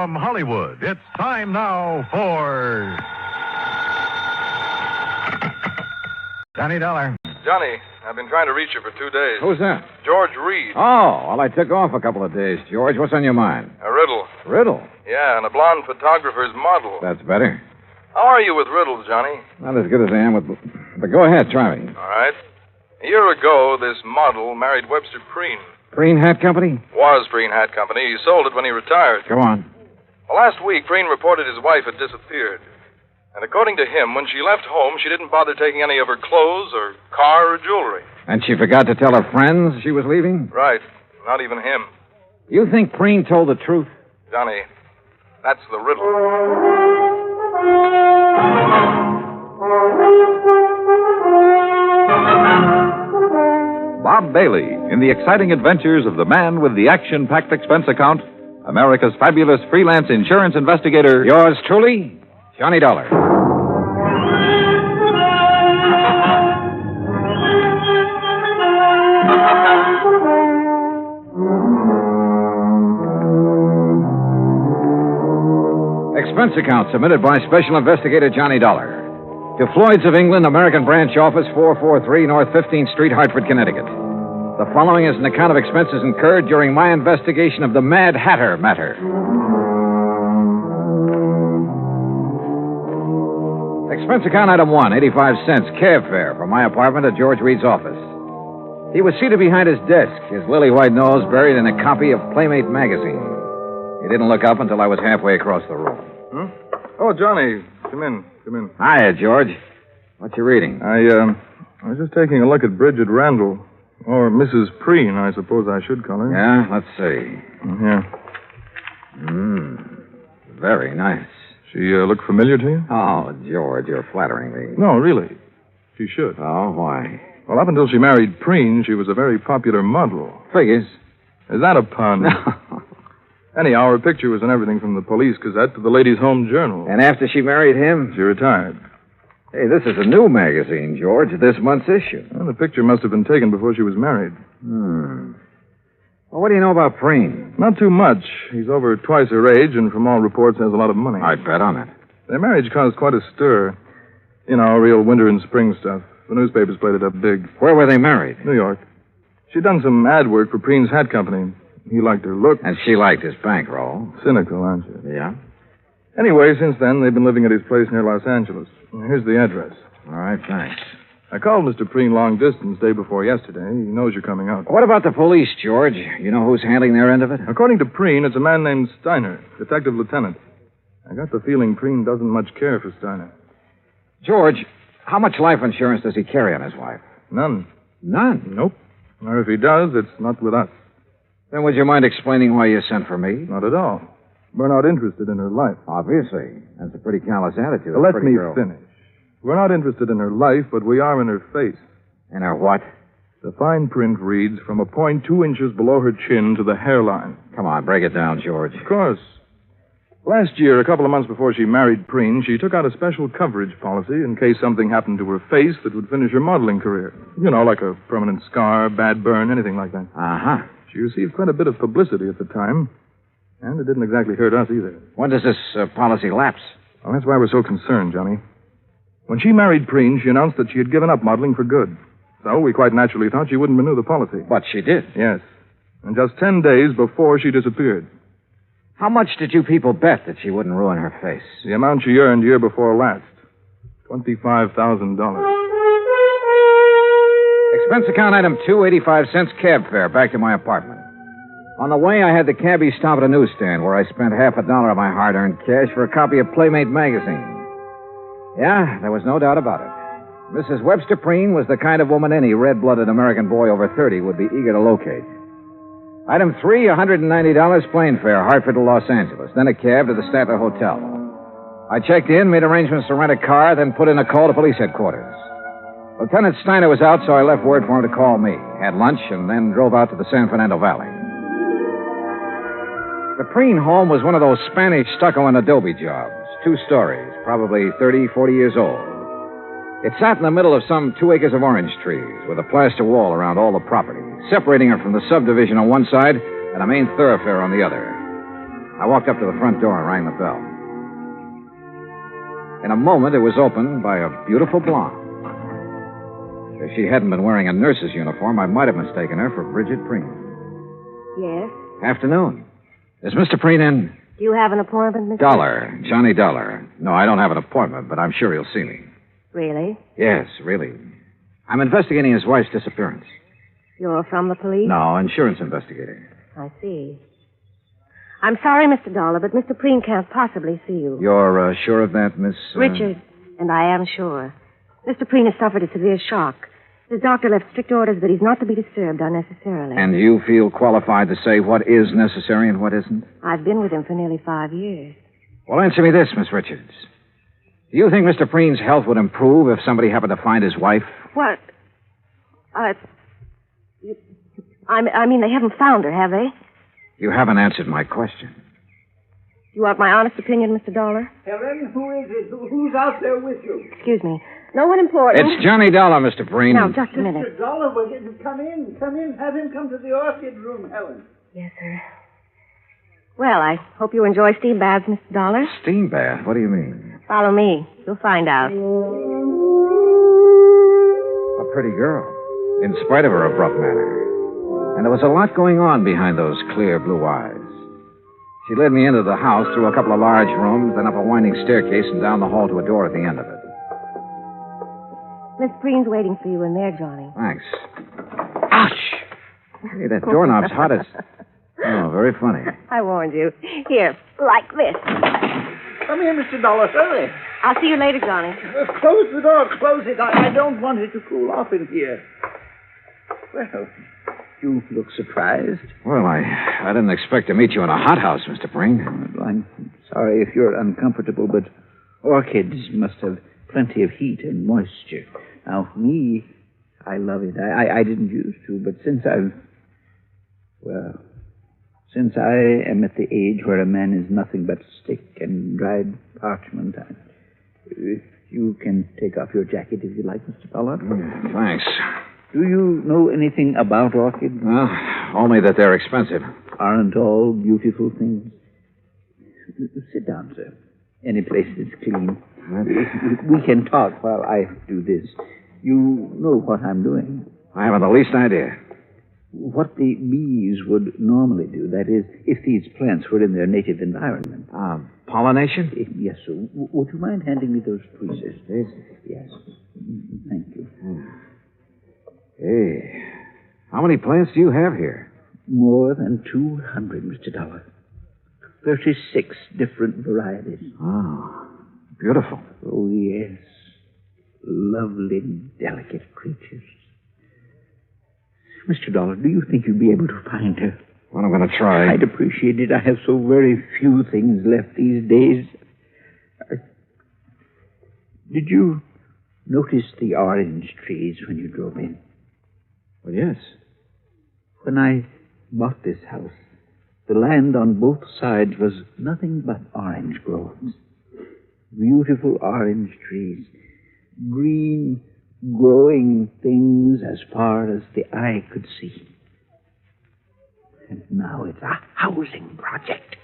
From Hollywood, it's time now for Johnny Dollar. Johnny, I've been trying to reach you for 2 days. Who's that? George Reed. Oh, well, I took off a couple of days, George. What's on your mind? A riddle. Riddle? Yeah, and a blonde photographer's model. That's better. How are you with riddles, Johnny? Not as good as I am with... But go ahead, try me. All right. A year ago, this model married Webster Preen. Preen Hat Company? Was Preen Hat Company. He sold it when he retired. Go on. Well, last week, Preen reported his wife had disappeared. And according to him, when she left home, she didn't bother taking any of her clothes or car or jewelry. And she forgot to tell her friends she was leaving? Right. Not even him. You think Preen told the truth? Johnny, that's the riddle. Bob Bailey in the exciting adventures of the man with the action-packed expense account, America's fabulous freelance insurance investigator. Yours truly, Johnny Dollar. Expense account submitted by Special Investigator Johnny Dollar. To Floyd's of England, American Branch Office, 443 North 15th Street, Hartford, Connecticut. The following is an account of expenses incurred during my investigation of the Mad Hatter matter. Expense account item 1, 85 cents, cab fare from my apartment to George Reed's office. He was seated behind his desk, his lily white nose buried in a copy of Playmate magazine. He didn't look up until I was halfway across the room. Oh, Johnny, come in. Hiya, George. What you reading? I was just taking a look at Bridget Randall. Or Mrs. Preen, I suppose I should call her. Yeah, let's see. Yeah. Very nice. She look familiar to you? Oh, George, you're flattering me. No, really. She should. Oh, why? Well, up until she married Preen, she was a very popular model. Figures. Is that a pun? No. Anyhow, her picture was in everything from the Police Gazette to the Ladies' Home Journal. And after she married him? She retired. Hey, this is a new magazine, George, this month's issue. Well, the picture must have been taken before she was married. Well, what do you know about Preen? Not too much. He's over twice her age, and from all reports has a lot of money. I'd bet on it. Their marriage caused quite a stir. You know, real winter and spring stuff. The newspapers played it up big. Where were they married? New York. She'd done some ad work for Preen's Hat Company. He liked her look. And she liked his bankroll. Cynical, aren't you? Yeah? Anyway, since then, they've been living at his place near Los Angeles. Here's the address. All right, thanks. I called Mr. Preen long distance day before yesterday. He knows you're coming out. What about the police, George? You know who's handling their end of it? According to Preen, it's a man named Steiner, detective lieutenant. I got the feeling Preen doesn't much care for Steiner. George, how much life insurance does he carry on his wife? None. None? Nope. Or if he does, it's not with us. Then would you mind explaining why you sent for me? Not at all. We're not interested in her life. Obviously. That's a pretty callous attitude. Let me finish. We're not interested in her life, but we are in her face. In her what? The fine print reads from a point 2 inches below her chin to the hairline. Come on, break it down, George. Of course. Last year, a couple of months before she married Preen, she took out a special coverage policy in case something happened to her face that would finish her modeling career. You know, like a permanent scar, bad burn, anything like that. Uh-huh. She received quite a bit of publicity at the time, and it didn't exactly hurt us either. When does this policy lapse? Well, that's why we're so concerned, Johnny. When she married Preen, she announced that she had given up modeling for good. So we quite naturally thought she wouldn't renew the policy. But she did. Yes. And just 10 days before she disappeared. How much did you people bet that she wouldn't ruin her face? The amount she earned year before last. $25,000. Expense account item 2, 85 cents cab fare back to my apartment. On the way, I had the cabbie stop at a newsstand where I spent $50 of my hard-earned cash for a copy of Playmate magazine. Yeah, there was no doubt about it. Mrs. Webster Preen was the kind of woman any red-blooded American boy over 30 would be eager to locate. Item 3, $190 plane fare, Hartford to Los Angeles, then a cab to the Statler Hotel. I checked in, made arrangements to rent a car, then put in a call to police headquarters. Lieutenant Steiner was out, so I left word for him to call me, had lunch, and then drove out to the San Fernando Valley. The Preen home was one of those Spanish stucco and adobe jobs, 2 stories, probably 30, 40 years old. It sat in the middle of some 2 acres of orange trees, with a plaster wall around all the property, separating it from the subdivision on one side and a main thoroughfare on the other. I walked up to the front door and rang the bell. In a moment, it was opened by a beautiful blonde. If she hadn't been wearing a nurse's uniform, I might have mistaken her for Bridget Preen. Yes? Afternoon. Is Mr. Preen in? Do you have an appointment, Mr. Dollar. Johnny Dollar. No, I don't have an appointment, but I'm sure he'll see me. Really? Yes, really. I'm investigating his wife's disappearance. You're from the police? No, insurance investigator. I see. I'm sorry, Mr. Dollar, but Mr. Preen can't possibly see you. You're sure of that, Miss... Richard, and I am sure. Mr. Preen has suffered a severe shock. His doctor left strict orders that he's not to be disturbed unnecessarily. And you feel qualified to say what is necessary and what isn't? I've been with him for nearly 5 years. Well, answer me this, Miss Richards. Do you think Mr. Preen's health would improve if somebody happened to find his wife? What? I mean, they haven't found her, have they? You haven't answered my question. You want my honest opinion, Mr. Dollar? Helen, who is it? Who's out there with you? Excuse me. No one important. It's Johnny Dollar, Mr. Preen. Now, just a minute. Mr. Dollar, come in. Come in. Have him come to the orchid room, Helen. Yes, sir. Well, I hope you enjoy steam baths, Mr. Dollar. Steam bath? What do you mean? Follow me. You'll find out. A pretty girl, in spite of her abrupt manner. And there was a lot going on behind those clear blue eyes. She led me into the house, through a couple of large rooms, then up a winding staircase and down the hall to a door at the end of it. Miss Preen's waiting for you in there, Johnny. Thanks. Ouch! Hey, that doorknob's hot as... Oh, very funny. I warned you. Here, like this. Come here, Mr. Dollar. Hurry. I'll see you later, Johnny. Close the door. Close it. I don't want it to cool off in here. Well, you look surprised. Well, I didn't expect to meet you in a hothouse, Mr. Preen. Well, I'm sorry if you're uncomfortable, but orchids must have plenty of heat and moisture. Now, me, I love it. I didn't used to, but since I am at the age where a man is nothing but stick and dried parchment, you can take off your jacket if you like, Mr. Dollar. Thanks. Do you know anything about orchids? Well, only that they're expensive. Aren't all beautiful things? Sit down, sir. Any place that's clean. We can talk while I do this. You know what I'm doing. I haven't the least idea. What the bees would normally do, that is, if these plants were in their native environment. Pollination? Yes, sir. Would you mind handing me those tweezers? Yes. Thank you. Hey, how many plants do you have here? More than 200, Mr. Dollar. 36 different varieties. Oh, beautiful. Oh, yes. Lovely, delicate creatures. Mr. Dollar, do you think you'd be able to find her? Well, I'm going to try. I'd appreciate it. I have so very few things left these days. Did you notice the orange trees when you drove in? Well, yes. When I bought this house, the land on both sides was nothing but orange groves. Beautiful orange trees. Green, growing things as far as the eye could see. And now it's a housing project.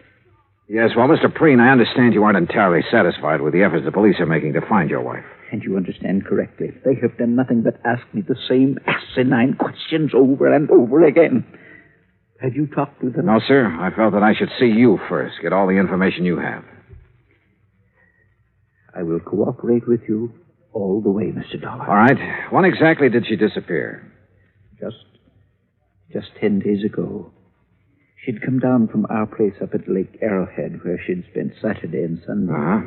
Yes, well, Mr. Preen, I understand you aren't entirely satisfied with the efforts the police are making to find your wife. And you understand correctly. They have done nothing but ask me the same asinine questions over and over again. Have you talked to them? No, sir. I felt that I should see you first, get all the information you have. I will cooperate with you all the way, Mr. Dollar. All right. When exactly did she disappear? Just 10 days ago. She'd come down from our place up at Lake Arrowhead, where she'd spent Saturday and Sunday. Uh-huh.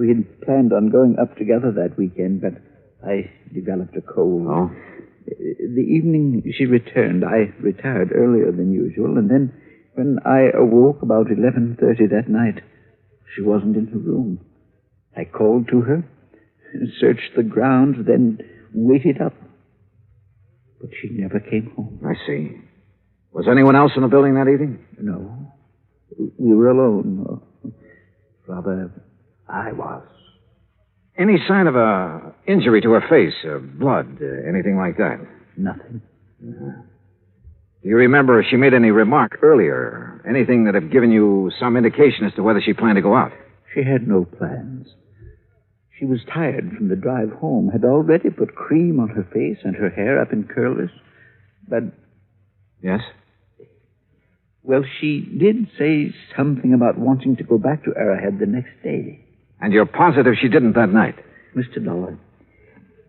We had planned on going up together that weekend, but I developed a cold. Oh? The evening she returned, I retired earlier than usual, and then when I awoke about 11:30 that night, she wasn't in her room. I called to her, searched the grounds, then waited up. But she never came home. I see. Was anyone else in the building that evening? No. We were alone. Rather, I was. Any sign of a injury to her face, blood, anything like that? Nothing. Uh-huh. Do you remember if she made any remark earlier? Anything that had given you some indication as to whether she planned to go out? She had no plans. She was tired from the drive home, had already put cream on her face and her hair up in curlers. But, Yes? well, she did say something about wanting to go back to Arrowhead the next day. And you're positive she didn't that night? Mr. Dollar,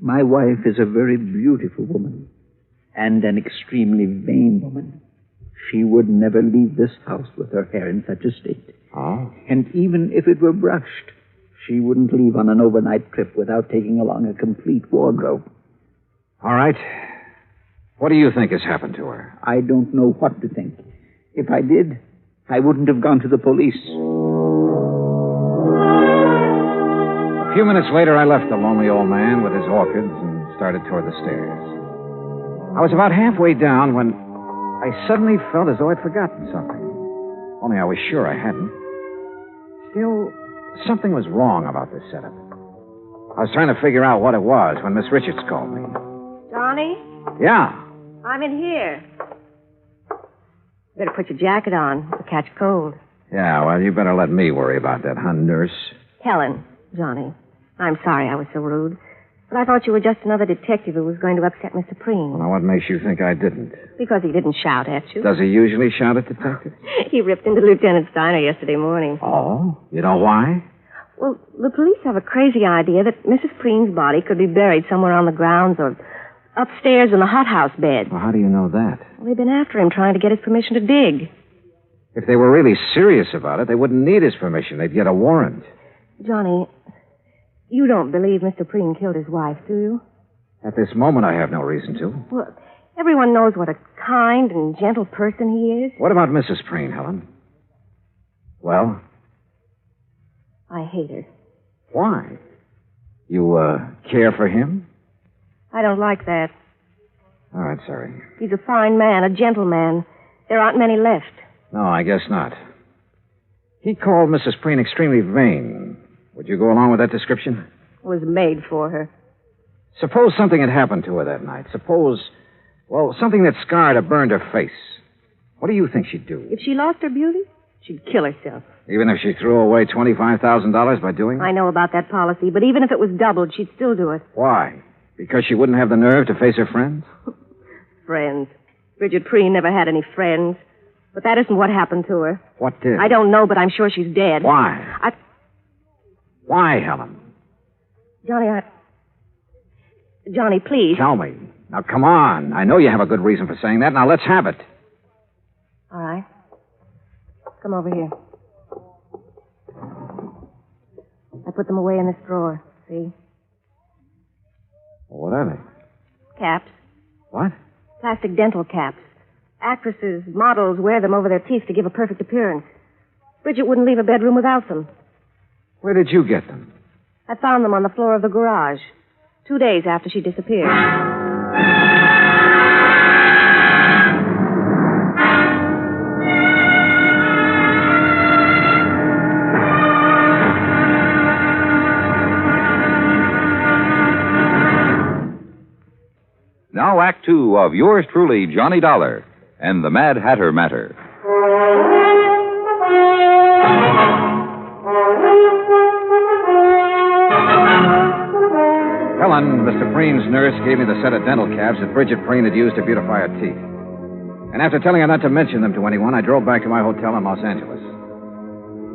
my wife is a very beautiful woman and an extremely vain woman. She would never leave this house with her hair in such a state. Oh? And even if it were brushed, she wouldn't leave on an overnight trip without taking along a complete wardrobe. All right. What do you think has happened to her? I don't know what to think. If I did, I wouldn't have gone to the police. A few minutes later, I left the lonely old man with his orchids and started toward the stairs. I was about halfway down when I suddenly felt as though I'd forgotten something. Only I was sure I hadn't. Still, something was wrong about this setup. I was trying to figure out what it was when Miss Richards called me. Johnny, Yeah. I'm in here. Better put your jacket on. You'll catch cold. Yeah, well, you better let me worry about that, huh, nurse? Helen, Johnny. I'm sorry I was so rude. But I thought you were just another detective who was going to upset Mr. Preen. Now, what makes you think I didn't? Because he didn't shout at you. Does he usually shout at detectives? He ripped into Lieutenant Steiner yesterday morning. Oh? You know why? Well, the police have a crazy idea that Mrs. Preen's body could be buried somewhere on the grounds or upstairs in the hothouse bed. Well, how do you know that? Well, they've been after him trying to get his permission to dig. If they were really serious about it, they wouldn't need his permission. They'd get a warrant. Johnny, you don't believe Mr. Preen killed his wife, do you? At this moment, I have no reason to. Well, everyone knows what a kind and gentle person he is. What about Mrs. Preen, Helen? Well, I hate her. why? You, care for him? I don't like that. All right, sorry. He's a fine man, a gentleman. There aren't many left. No, I guess not. He called Mrs. Preen extremely vain. Would you go along with that description? It was made for her. Suppose something had happened to her that night. Suppose, well, something that scarred or burned her face. What do you think she'd do? If she lost her beauty, she'd kill herself. Even if she threw away $25,000 by doing it? I know about that policy, but even if it was doubled, she'd still do it. Why? Because she wouldn't have the nerve to face her friends? Friends. Bridget Preen never had any friends. But that isn't what happened to her. What did? I don't know, but I'm sure she's dead. Why? Why, Helen? Johnny, please. Tell me. Now, come on. I know you have a good reason for saying that. Now, let's have it. All right. Come over here. I put them away in this drawer. See? What are they? Caps. What? Plastic dental caps. Actresses, models wear them over their teeth to give a perfect appearance. Bridget wouldn't leave a bedroom without them. Where did you get them? I found them on the floor of the garage 2 days after she disappeared. Now, Act Two of yours truly, Johnny Dollar, and the Mad Hatter Matter. Helen, Mr. Preen's nurse, gave me the set of dental caps that Bridget Preen had used to beautify her teeth. And after telling her not to mention them to anyone, I drove back to my hotel in Los Angeles.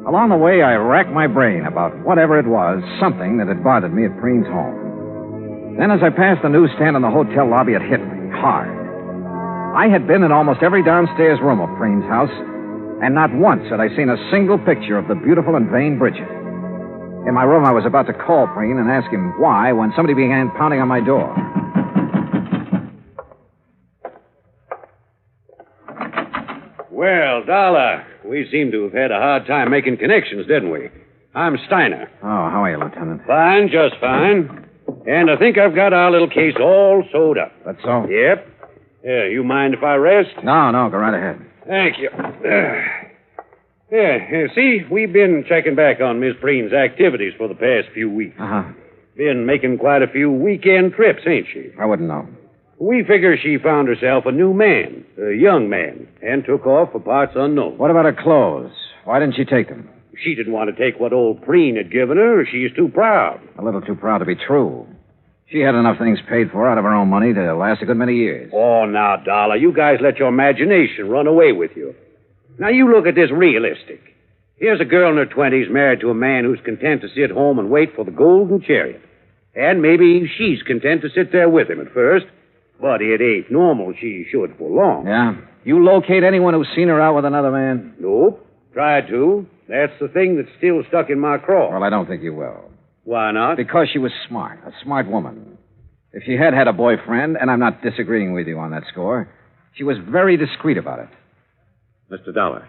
Along the way, I racked my brain about whatever it was, something that had bothered me at Preen's home. Then, as I passed the newsstand in the hotel lobby, it hit me hard. I had been in almost every downstairs room of Preen's house, and not once had I seen a single picture of the beautiful and vain Bridget. In my room, I was about to call Preen and ask him why when somebody began pounding on my door. Well, Dollar, we seem to have had a hard time making connections, didn't we? I'm Steiner. Oh, how are you, Lieutenant? Fine, just fine. And I think I've got our little case all sewed up. That's so? Yep. You mind if I rest? No, go right ahead. Thank you. See, we've been checking back on Miss Preen's activities for the past few weeks. Uh-huh. Been making quite a few weekend trips, ain't she? I wouldn't know. We figure she found herself a new man, a young man, and took off for parts unknown. What about her clothes? Why didn't she take them? She didn't want to take what old Preen had given her. She's too proud. A little too proud to be true. She had enough things paid for out of her own money to last a good many years. Oh, now, Dollar, you guys let your imagination run away with you. Now, you look at this realistic. Here's a girl in her 20s married to a man who's content to sit home and wait for the golden chariot. And maybe she's content to sit there with him at first, but it ain't normal she should for long. Yeah? You locate anyone who's seen her out with another man? Nope. Tried to. That's the thing that's still stuck in my craw. Well, I don't think you will. Why not? Because she was smart, a smart woman. If she had a boyfriend, and I'm not disagreeing with you on that score, she was very discreet about it. Mr. Dollar,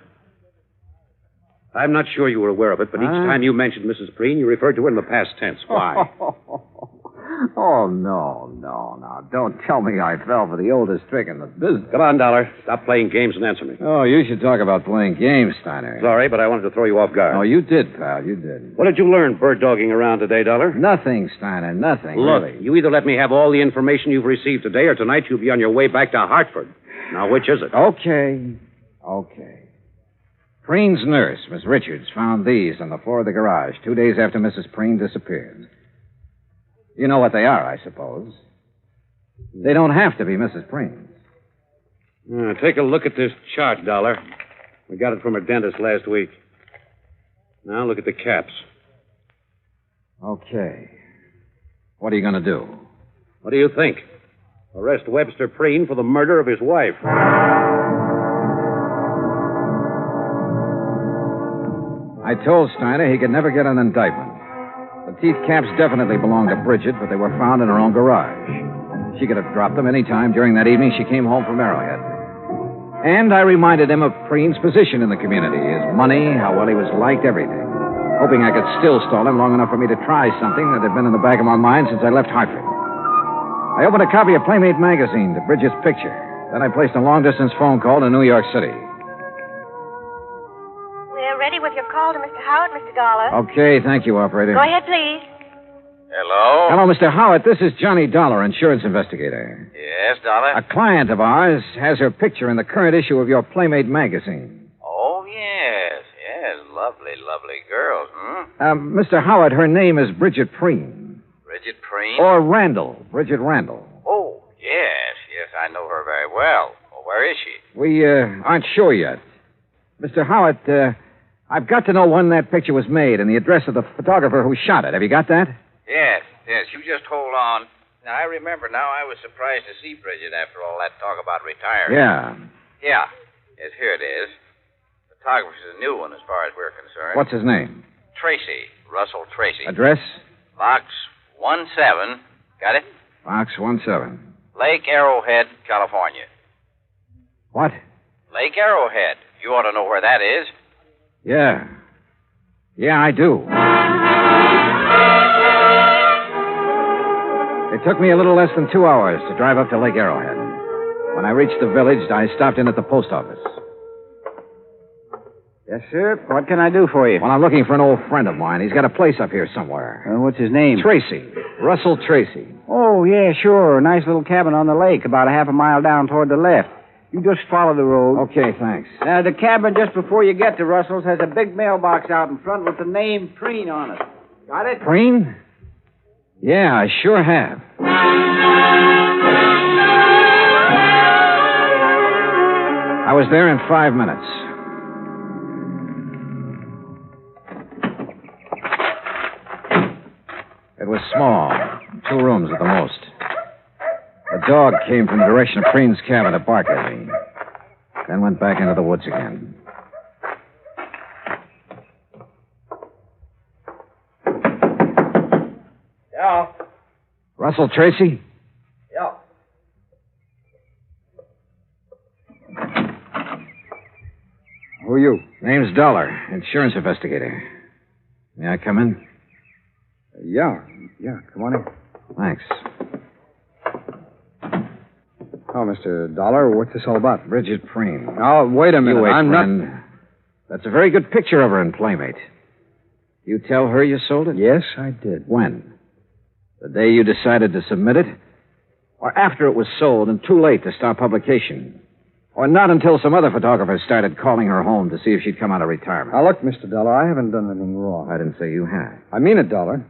I'm not sure you were aware of it, but each time you mentioned Mrs. Preen, you referred to her in the past tense. Why? Oh, no. Don't tell me I fell for the oldest trick in the business. Come on, Dollar. Stop playing games and answer me. Oh, you should talk about playing games, Steiner. Sorry, but I wanted to throw you off guard. Oh, you did, pal. You did. What did you learn bird-dogging around today, Dollar? Nothing, Steiner. Nothing, Look, really. you either let me have all the information you've received today, or tonight you'll be on your way back to Hartford. Now, which is it? Okay. Preen's nurse, Miss Richards, found these on the floor of the garage 2 days after Mrs. Preen disappeared. You know what they are, I suppose. They don't have to be Mrs. Preen's. Take a look at this chart, Dollar. We got it from her dentist last week. Now look at the caps. Okay. What are you going to do? What do you think? Arrest Webster Preen for the murder of his wife. I told Steiner he could never get an indictment. The teeth caps definitely belonged to Bridget, but they were found in her own garage. She could have dropped them any time during that evening she came home from Arrowhead. And I reminded him of Preen's position in the community, his money, how well he was liked, everything. Hoping I could still stall him long enough for me to try something that had been in the back of my mind since I left Hartford. I opened a copy of Playmate magazine to Bridget's picture. Then I placed a long-distance phone call to New York City. We're ready with your call to Mr. Howard, Mr. Dollar. Okay, thank you, operator. Go ahead, please. Hello? Hello, Mr. Howard. This is Johnny Dollar, insurance investigator. Yes, Dollar? A client of ours has her picture in the current issue of your Playmate magazine. Oh, yes. Lovely girls, Mr. Howard, her name is Bridget Preen. Bridget Preen? Or Randall. Bridget Randall. Oh, yes, I know her very well. Well, where is she? We aren't sure yet. Mr. Howard, I've got to know when that picture was made and the address of the photographer who shot it. Have you got that? Yes, you just hold on. Now, I remember now I was surprised to see Bridget after all that talk about retiring. Yeah. Yes, here it is. The photographer's a new one as far as we're concerned. What's his name? Tracy. Russell Tracy. Address? Box 17. Got it? Box 17. Lake Arrowhead, California. What? Lake Arrowhead. You ought to know where that is. Yeah, I do. It took me a little less than 2 hours to drive up to Lake Arrowhead. When I reached the village, I stopped in at the post office. Yes, sir. What can I do for you? Well, I'm looking for an old friend of mine. He's got a place up here somewhere. What's his name? Tracy. Russell Tracy. Oh, yeah, sure. Nice little cabin on the lake, about a half a mile down toward the left. You just follow the road. Okay, thanks. The cabin just before you get to Russell's has a big mailbox out in front with the name Preen on it. Got it? Preen? Yeah, I sure have. I was there in 5 minutes. It was small, 2 rooms at the most. A dog came from the direction of Preen's cabin to bark at me, then went back into the woods again. Yeah. Russell Tracy? Yeah. Who are you? Name's Dollar, insurance investigator. May I come in? Yeah, come on in. Thanks. Oh, Mr. Dollar, what's this all about? Bridget Preen. Oh, wait a minute. You wait, I'm friend. not... That's a very good picture of her in Playmate. You tell her you sold it? Yes, I did. When? The day you decided to submit it? Or after it was sold and too late to start publication. Or not until some other photographers started calling her home to see if she'd come out of retirement. Now, look, Mr. Dollar, I haven't done anything wrong. I didn't say you had. I mean it, Dollar.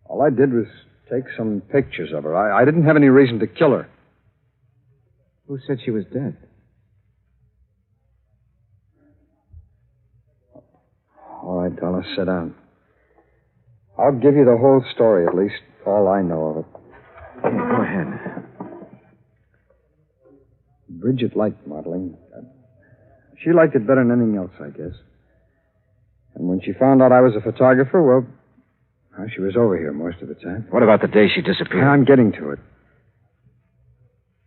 All I did was take some pictures of her. I didn't have any reason to kill her. Who said she was dead? All right, Dollar, sit down. I'll give you the whole story, at least all I know of it. Go ahead. Bridget liked modeling. She liked it better than anything else, I guess. And when she found out I was a photographer, well, she was over here most of the time. What about the day she disappeared? I'm getting to it.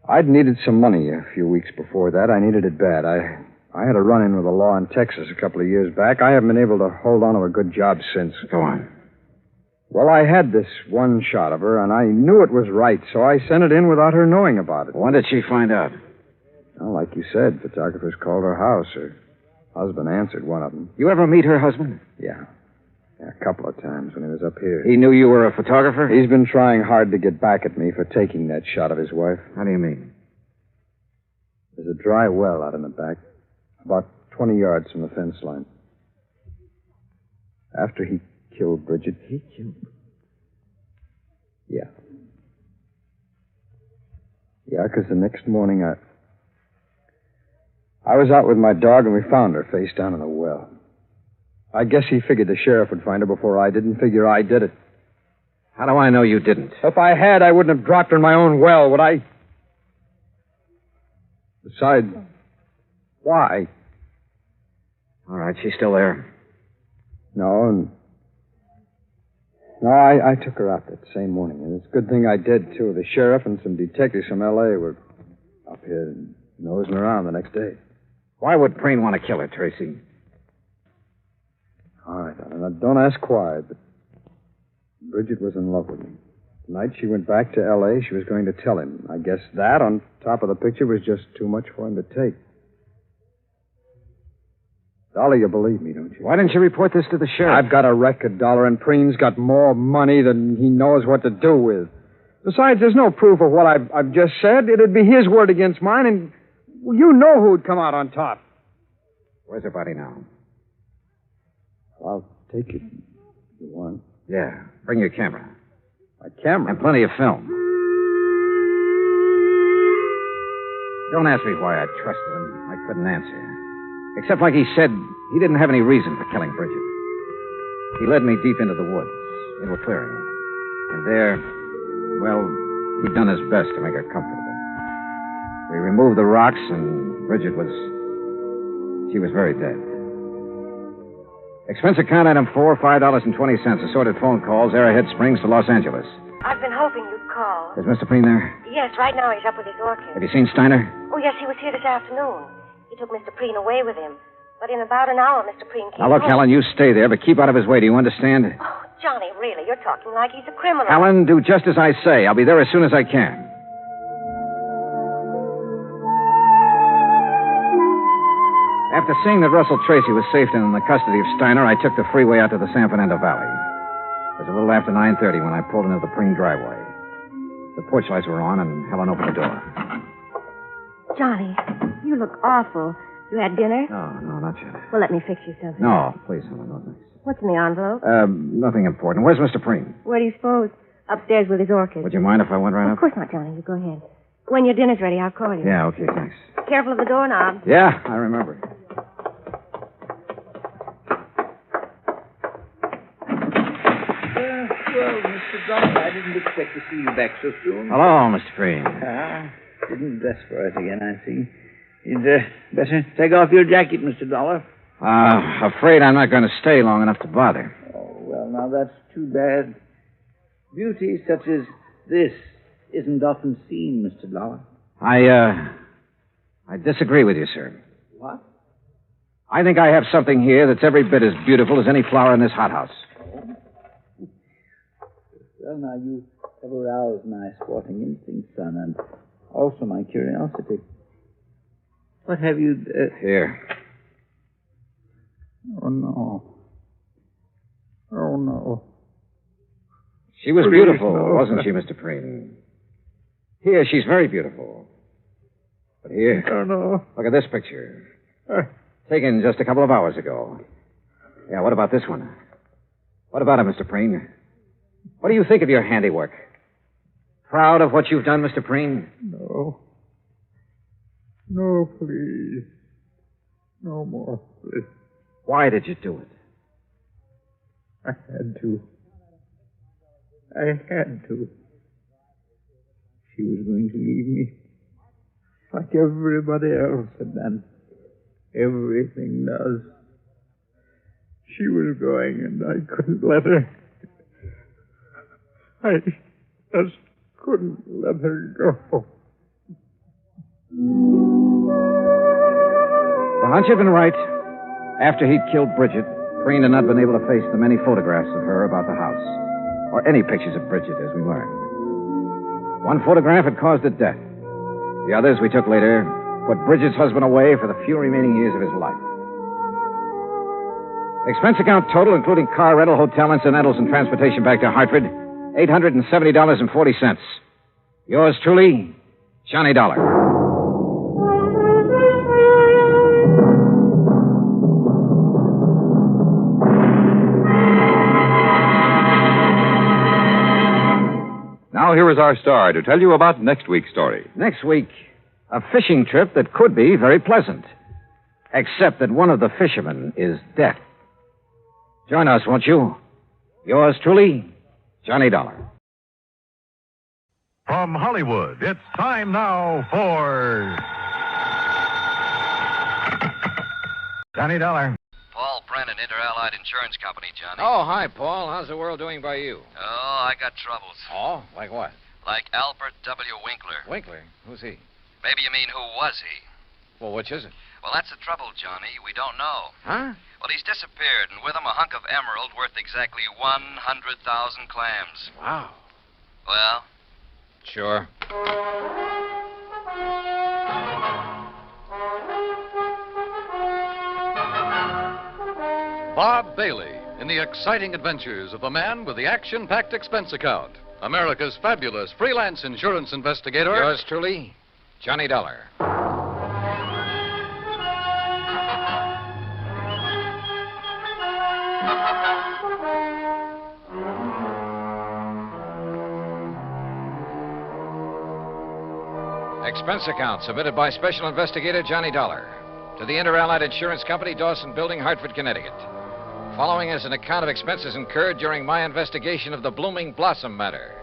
I'd needed some money a few weeks before that. I needed it bad. I had a run-in with the law in Texas a couple of years back. I haven't been able to hold on to a good job since. Go on. Well, I had this one shot of her, and I knew it was right, so I sent it in without her knowing about it. When did she find out? Well, like you said, photographers called her house. Her husband answered one of them. You ever meet her husband? Yeah, a couple of times when he was up here. He knew you were a photographer? He's been trying hard to get back at me for taking that shot of his wife. How do you mean? There's a dry well out in the back, about 20 yards from the fence line. After he killed Bridget. He killed? Yeah. Yeah, because the next morning I was out with my dog and we found her face down in the well. I guess he figured the sheriff would find her before I did, and figure I did it. How do I know you didn't? If I had, I wouldn't have dropped her in my own well, would I? Besides, why? All right, she's still there. No, I took her out that same morning, and it's a good thing I did, too. The sheriff and some detectives from L.A. were up here and nosing around the next day. Why would Preen want to kill her, Tracy? All right, now, don't ask why, but Bridget was in love with me. The night she went back to L.A., she was going to tell him. I guess that, on top of the picture, was just too much for him to take. Dollar, you believe me, don't you? Why didn't you report this to the sheriff? I've got a record, Dollar, and Preen's got more money than he knows what to do with. Besides, there's no proof of what I've just said. It'd be his word against mine, and you know who'd come out on top. Where's her body now? I'll take it if you want. Yeah. Bring your camera. My camera? And plenty of film. Don't ask me why I trusted him. I couldn't answer. Except, like he said, he didn't have any reason for killing Bridget. He led me deep into the woods, into a clearing. And there, well, he'd done his best to make her comfortable. We removed the rocks, and Bridget she was very dead. Expense account item 4, $5.20. Assorted phone calls, Arrowhead Springs to Los Angeles. I've been hoping you'd call. Is Mr. Preen there? Yes, right now he's up with his orchid. Have you seen Steiner? Oh, yes, he was here this afternoon. He took Mr. Preen away with him. But in about an hour, Mr. Preen came Now, look, home. Helen, you stay there, but keep out of his way. Do you understand? Oh, Johnny, really, you're talking like he's a criminal. Helen, do just as I say. I'll be there as soon as I can. After seeing that Russell Tracy was safe and in the custody of Steiner, I took the freeway out to the San Fernando Valley. It was a little after 9:30 when I pulled into the Preen driveway. The porch lights were on, and Helen opened the door. Johnny, you look awful. You had dinner? No, not yet. Well, let me fix you something. No, please, Helen, no thanks. What's in the envelope? Nothing important. Where's Mr. Preen? Where do you suppose? Upstairs with his orchid. Would you mind if I went right Of up? course not, Johnny. You go ahead. When your dinner's ready, I'll call you. Yeah, okay, thanks. Careful of the doorknob. Yeah, I remember. Well, Mr. Dollar, I didn't expect to see you back so soon. Hello, Mr. Preen. Didn't dress for it again, I see. You'd better take off your jacket, Mr. Dollar. Afraid I'm not going to stay long enough to bother. Oh, well, now that's too bad. Beauty such as this isn't often seen, Mr. Dollar. I disagree with you, sir. What? I think I have something here that's every bit as beautiful as any flower in this hothouse. Well, now, you have aroused my sporting instincts, son, and also my curiosity. What have you... Here. Oh, no. Oh, no. She was Please, beautiful, no. wasn't she, Mr. Preen? Here, she's very beautiful. But here, Oh, no. look at this picture. Taken just a couple of hours ago. Yeah, what about this one? What about it, Mr. Preen? What do you think of your handiwork? Proud of what you've done, Mr. Preen? No. No, please. No more, please. Why did you do it? I had to. I had to. She was going to leave me. Like everybody else had done. Everything does. She was going, and I couldn't let her. I just couldn't let her go. The hunch had been right. After he'd killed Bridget, Preen had not been able to face the many photographs of her about the house, or any pictures of Bridget, as we learned. One photograph had caused her death. The others we took later put Bridget's husband away for the few remaining years of his life. Expense account total, including car rental, hotel incidentals, and transportation back to Hartford, $870.40. Yours truly, Johnny Dollar. Now here is our star to tell you about next week's story. Next week, a fishing trip that could be very pleasant. Except that one of the fishermen is deaf. Join us, won't you? Yours truly, Johnny Dollar. From Hollywood, it's time now for Johnny Dollar. Paul Brennan, Inter-Allied Insurance Company, Johnny. Oh, hi, Paul. How's the world doing by you? Oh, I got troubles. Oh, like what? Like Albert W. Winkler. Winkler? Who's he? Maybe you mean who was he? Well, which is it? Well, that's the trouble, Johnny. We don't know. Huh? Well, he's disappeared, and with him a hunk of emerald worth exactly 100,000 clams. Wow. Well? Sure. Bob Bailey in the exciting adventures of the man with the action-packed expense account. America's fabulous freelance insurance investigator. Yours truly, Johnny Dollar. Expense account submitted by Special Investigator Johnny Dollar to the Inter-Allied Insurance Company, Dawson Building, Hartford, Connecticut. Following is an account of expenses incurred during my investigation of the Blooming Blossom matter.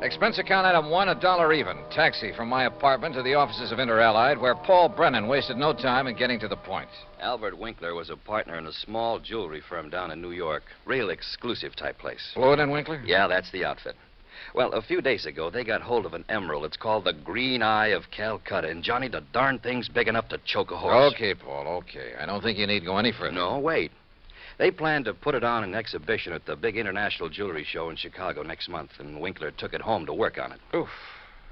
Expense account item 1, $1 even. Taxi from my apartment to the offices of Inter-Allied, where Paul Brennan wasted no time in getting to the point. Albert Winkler was a partner in a small jewelry firm down in New York. Real exclusive type place. Fluid and Winkler? Yeah, that's the outfit. Well, a few days ago, they got hold of an emerald. It's called the Green Eye of Calcutta. And, Johnny, the darn thing's big enough to choke a horse. Okay, Paul, okay. I don't think you need go any further. No, wait. They plan to put it on an exhibition at the big international jewelry show in Chicago next month, and Winkler took it home to work on it. Oof.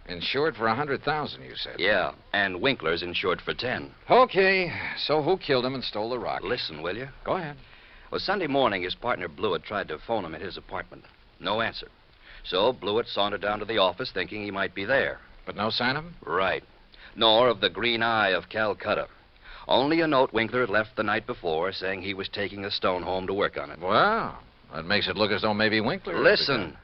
Insured for 100,000, you said. Yeah, and Winkler's insured for 10. Okay, so who killed him and stole the rock? Listen, will you? Go ahead. Well, Sunday morning, his partner Blewett tried to phone him at his apartment. No answer. So Blewett sauntered down to the office thinking he might be there. But no sign of him? Right. Nor of the Green Eye of Calcutta. Only a note Winkler had left the night before saying he was taking a stone home to work on it. Well, that makes it look as though maybe Winkler... Listen.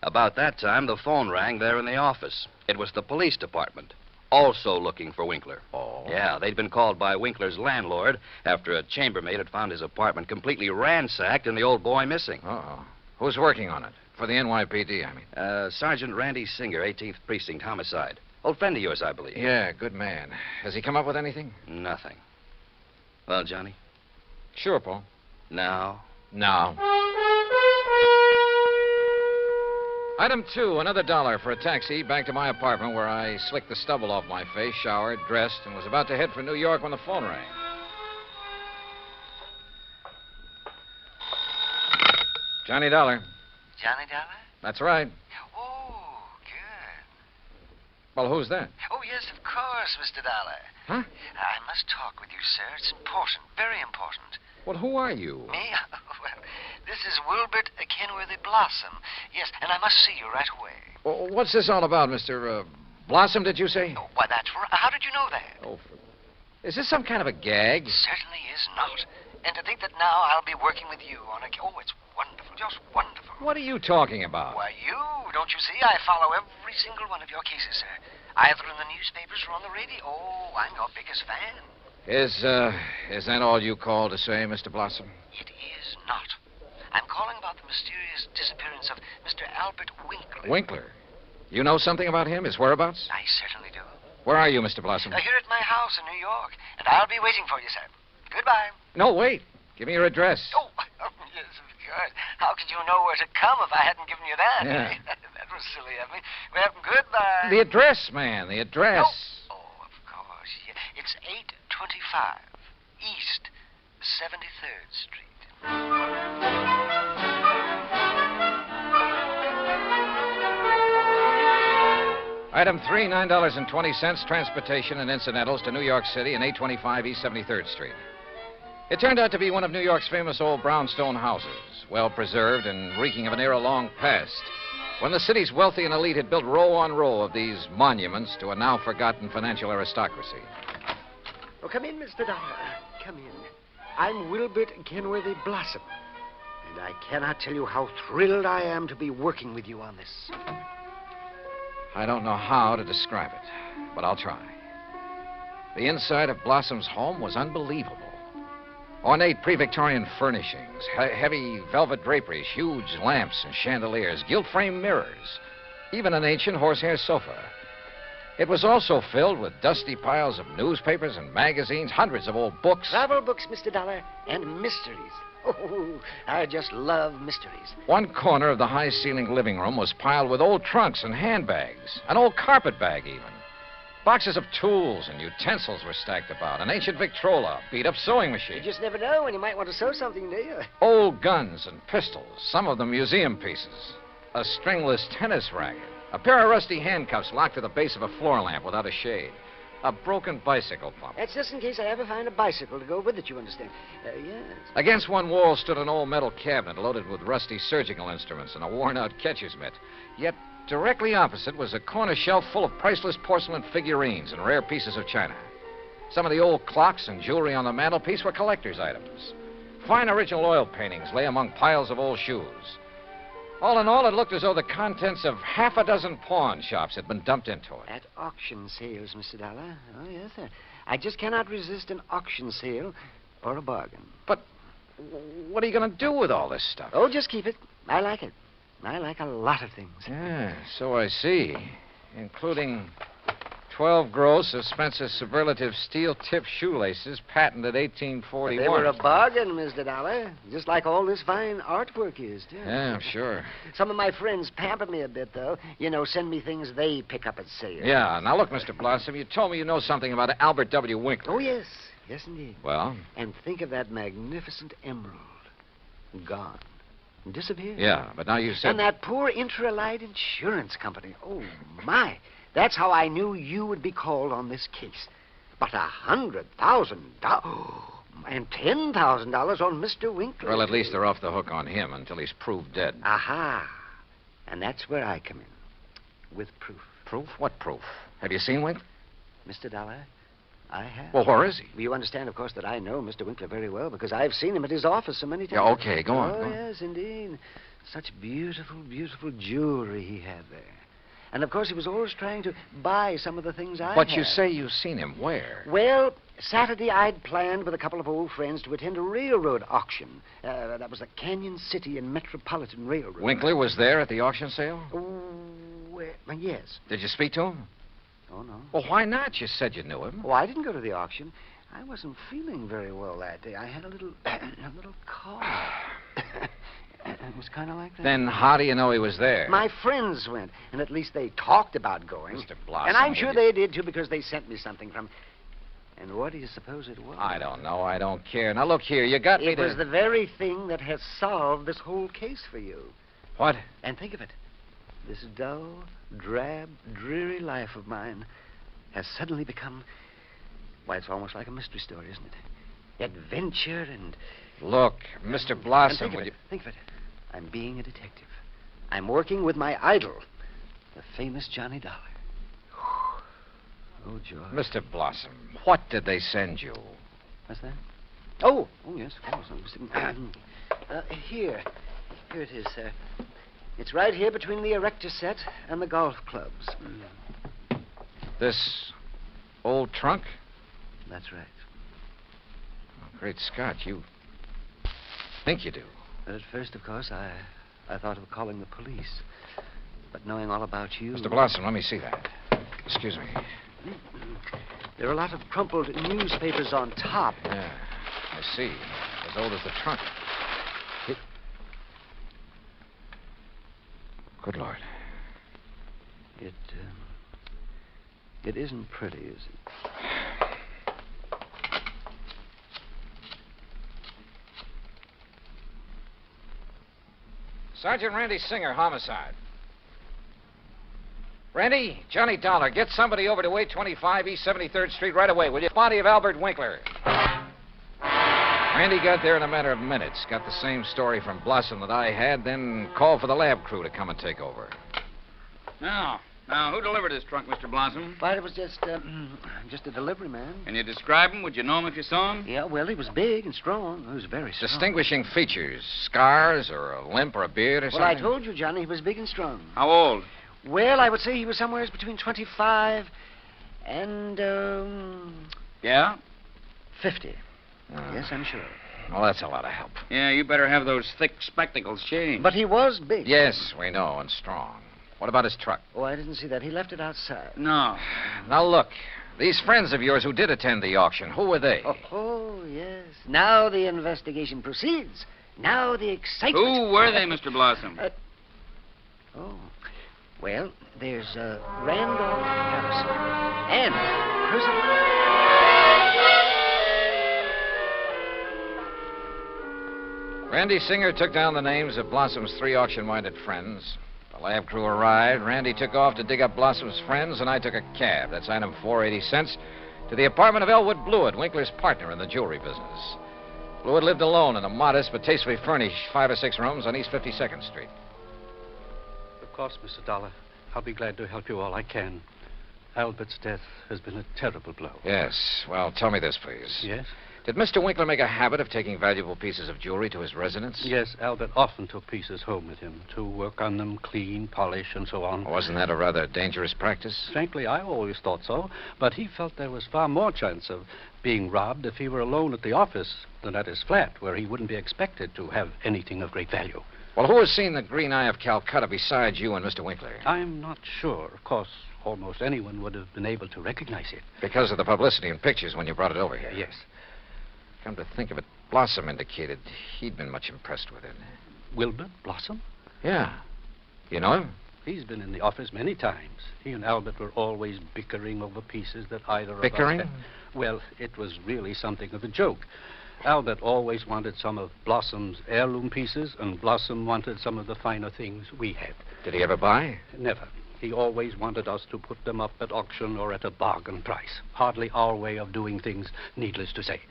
About that time, the phone rang there in the office. It was the police department, also looking for Winkler. Oh? Yeah, they'd been called by Winkler's landlord after a chambermaid had found his apartment completely ransacked and the old boy missing. Uh-oh. Who's working on it? For the NYPD, I mean. Sergeant Randy Singer, 18th Precinct, homicide. Old friend of yours, I believe. Yeah, good man. Has he come up with anything? Nothing. Well, Johnny? Sure, Paul. Now? Now. Item 2, another $1 for a taxi back to my apartment where I slicked the stubble off my face, showered, dressed, and was about to head for New York when the phone rang. Johnny Dollar. Johnny Dollar? That's right. Oh, good. Well, who's that? Oh, yes, of course, Mr. Dollar. Huh? I must talk with you, sir. It's important, very important. Well, who are you? Me? Well, This is Wilbert Kenworthy Blossom. Yes, and I must see you right away. What's this all about, Mr. Blossom, did you say? Oh, why, that's right. How did you know that? Is this some kind of a gag? Certainly is not. And to think that now I'll be working with you on a... Oh, it's wonderful, just wonderful. What are you talking about? Why, you, don't you see? I follow every single one of your cases, sir. Either in the newspapers or on the radio. Oh, I'm your biggest fan. Is that all you called to say, Mr. Blossom? It is not. I'm calling about the mysterious disappearance of Mr. Albert Winkler. Winkler? You know something about him, his whereabouts? I certainly do. Where are you, Mr. Blossom? Here at my house in New York, and I'll be waiting for you, sir. Goodbye. No, wait. Give me your address. Oh, yes, of course. How could you know where to come if I hadn't given you that? Yeah. That was silly of me. Well, goodbye. The address, man, the address. Oh, of course. Yeah. It's 825 East 73rd Street. Item 3, $9.20, transportation and incidentals to New York City and 825 East 73rd Street. It turned out to be one of New York's famous old brownstone houses, well preserved and reeking of an era long past, when the city's wealthy and elite had built row on row of these monuments to a now forgotten financial aristocracy. Oh, come in, Mr. Dollar. Come in. I'm Wilbert Kenworthy Blossom, and I cannot tell you how thrilled I am to be working with you on this. I don't know how to describe it, but I'll try. The inside of Blossom's home was unbelievable. Ornate pre-Victorian furnishings, heavy velvet draperies, huge lamps and chandeliers, gilt-framed mirrors, even an ancient horsehair sofa. It was also filled with dusty piles of newspapers and magazines, hundreds of old books. Travel books, Mr. Dollar, and mysteries. Oh, I just love mysteries. One corner of the high-ceilinged living room was piled with old trunks and handbags, an old carpet bag even. Boxes of tools and utensils were stacked about, an ancient Victrola, beat-up sewing machine. You just never know when you might want to sew something, do you? Old guns and pistols, some of them museum pieces. A stringless tennis racket, a pair of rusty handcuffs locked to the base of a floor lamp without a shade. A broken bicycle pump. That's just in case I ever find a bicycle to go with it, you understand. Yes. Against one wall stood an old metal cabinet loaded with rusty surgical instruments and a worn-out catcher's mitt. Yet directly opposite was a corner shelf full of priceless porcelain figurines and rare pieces of china. Some of the old clocks and jewelry on the mantelpiece were collector's items. Fine original oil paintings lay among piles of old shoes. All in all, it looked as though the contents of half a dozen pawn shops had been dumped into it. At auction sales, Mr. Dollar. Oh, yes, sir. I just cannot resist an auction sale or a bargain. But what are you going to do with all this stuff? Oh, just keep it. I like it. I like a lot of things. Yeah, so I see. Including 12 gross of Spencer's superlative steel-tipped shoelaces, patented 1841. They were a bargain, Mr. Dollar. Just like all this fine artwork is, too. Yeah, I'm sure. Some of my friends pamper me a bit, though. You know, send me things they pick up at sale. Yeah. Now, look, Mr. Blossom, you told me you know something about Albert W. Winkler. Oh, yes. Yes, indeed. Well? And think of that magnificent emerald. Gone. Disappeared. Yeah, but now you said... And that poor Intralite Insurance Company. Oh, my. That's how I knew you would be called on this case. But $100,000 and $10,000 on Mr. Winkler. Well, at least they're off the hook on him until he's proved dead. Aha. And that's where I come in. With proof. Proof? What proof? Have you seen Winkler? Mr. Dollar, I have. Well, where is he? You understand, of course, that I know Mr. Winkler very well because I've seen him at his office so many times. Yeah, okay, go on. Oh, go on. Yes, indeed. Such beautiful, beautiful jewelry he had there. And, of course, he was always trying to buy some of the things I had. But you say you've seen him where? Well, Saturday I'd planned with a couple of old friends to attend a railroad auction. That was the Canyon City and Metropolitan Railroad. Winkler was there at the auction sale? Oh, yes. Did you speak to him? Oh, no. Well, why not? You said you knew him. Oh, I didn't go to the auction. I wasn't feeling very well that day. I had a little cough. It was kind of like that. Then how do you know he was there? My friends went, and at least they talked about going. Mr. Blossom. And I'm sure they did, too, because they sent me something from... And what do you suppose it was? I don't know. I don't care. Now, look here. You got me to... It was the very thing that has solved this whole case for you. What? And think of it. This dull, drab, dreary life of mine has suddenly become... Why, it's almost like a mystery story, isn't it? Adventure and... Look, Mr. Blossom, Think of it. I'm being a detective. I'm working with my idol, the famous Johnny Dollar. Oh, George. Mr. Blossom, what did they send you? What's that? Oh, yes, of course. Here it is, sir. It's right here between the erector set and the golf clubs. This old trunk? That's right. Oh, great Scott, you think you do. But at first, of course, I thought of calling the police. But knowing all about you... Mr. Blossom, let me see that. Excuse me. There are a lot of crumpled newspapers on top. Yeah, I see. As old as the trunk. Good Lord. It isn't pretty, is it? Sergeant Randy Singer, homicide. Randy, Johnny Dollar, get somebody over to 825 East 73rd Street right away, will you? Body of Albert Winkler. Randy got there in a matter of minutes. Got the same story from Blossom that I had, then called for the lab crew to come and take over. Now, who delivered this trunk, Mr. Blossom? Why, it was just a delivery man. Can you describe him? Would you know him if you saw him? Yeah, well, he was big and strong. He was very strong. Distinguishing features, scars or a limp or a beard or something? Well, I told you, Johnny, he was big and strong. How old? Well, I would say he was somewhere between 25 and, Yeah? 50. Yes, I'm sure. Well, that's a lot of help. Yeah, you better have those thick spectacles changed. But he was big. Yes, we know, and strong. What about his truck? Oh, I didn't see that. He left it outside. No. Now, look. These friends of yours who did attend the auction, who were they? Oh, yes. Now the investigation proceeds. Now the excitement. Who were they, Mr. Blossom? Well, there's Randolph Harrison and Percival. Randy Singer took down the names of Blossom's 3 auction-minded friends. The lab crew arrived. Randy took off to dig up Blossom's friends, and I took a cab. That's item 480 cents to the apartment of Elwood Blewett, Winkler's partner in the jewelry business. Blewett lived alone in a modest but tastefully furnished 5 or 6 rooms on East 52nd Street. Of course, Mr. Dollar. I'll be glad to help you all I can. Albert's death has been a terrible blow. Yes. Well, tell me this, please. Yes? Did Mr. Winkler make a habit of taking valuable pieces of jewelry to his residence? Yes, Albert often took pieces home with him to work on them, clean, polish, and so on. Wasn't that a rather dangerous practice? Frankly, I always thought so, but he felt there was far more chance of being robbed if he were alone at the office than at his flat, where he wouldn't be expected to have anything of great value. Well, who has seen the Green Eye of Calcutta besides you and Mr. Winkler? I'm not sure. Of course, almost anyone would have been able to recognize it. Because of the publicity and pictures when you brought it over here? Yes. Come to think of it, Blossom indicated he'd been much impressed with it. Wilbur Blossom? Yeah. You know him? He's been in the office many times. He and Albert were always bickering over pieces that either Bickering? of us had. Well, it was really something of a joke. Albert always wanted some of Blossom's heirloom pieces, and Blossom wanted some of the finer things we had. Did he ever buy? Never. He always wanted us to put them up at auction or at a bargain price. Hardly our way of doing things, needless to say.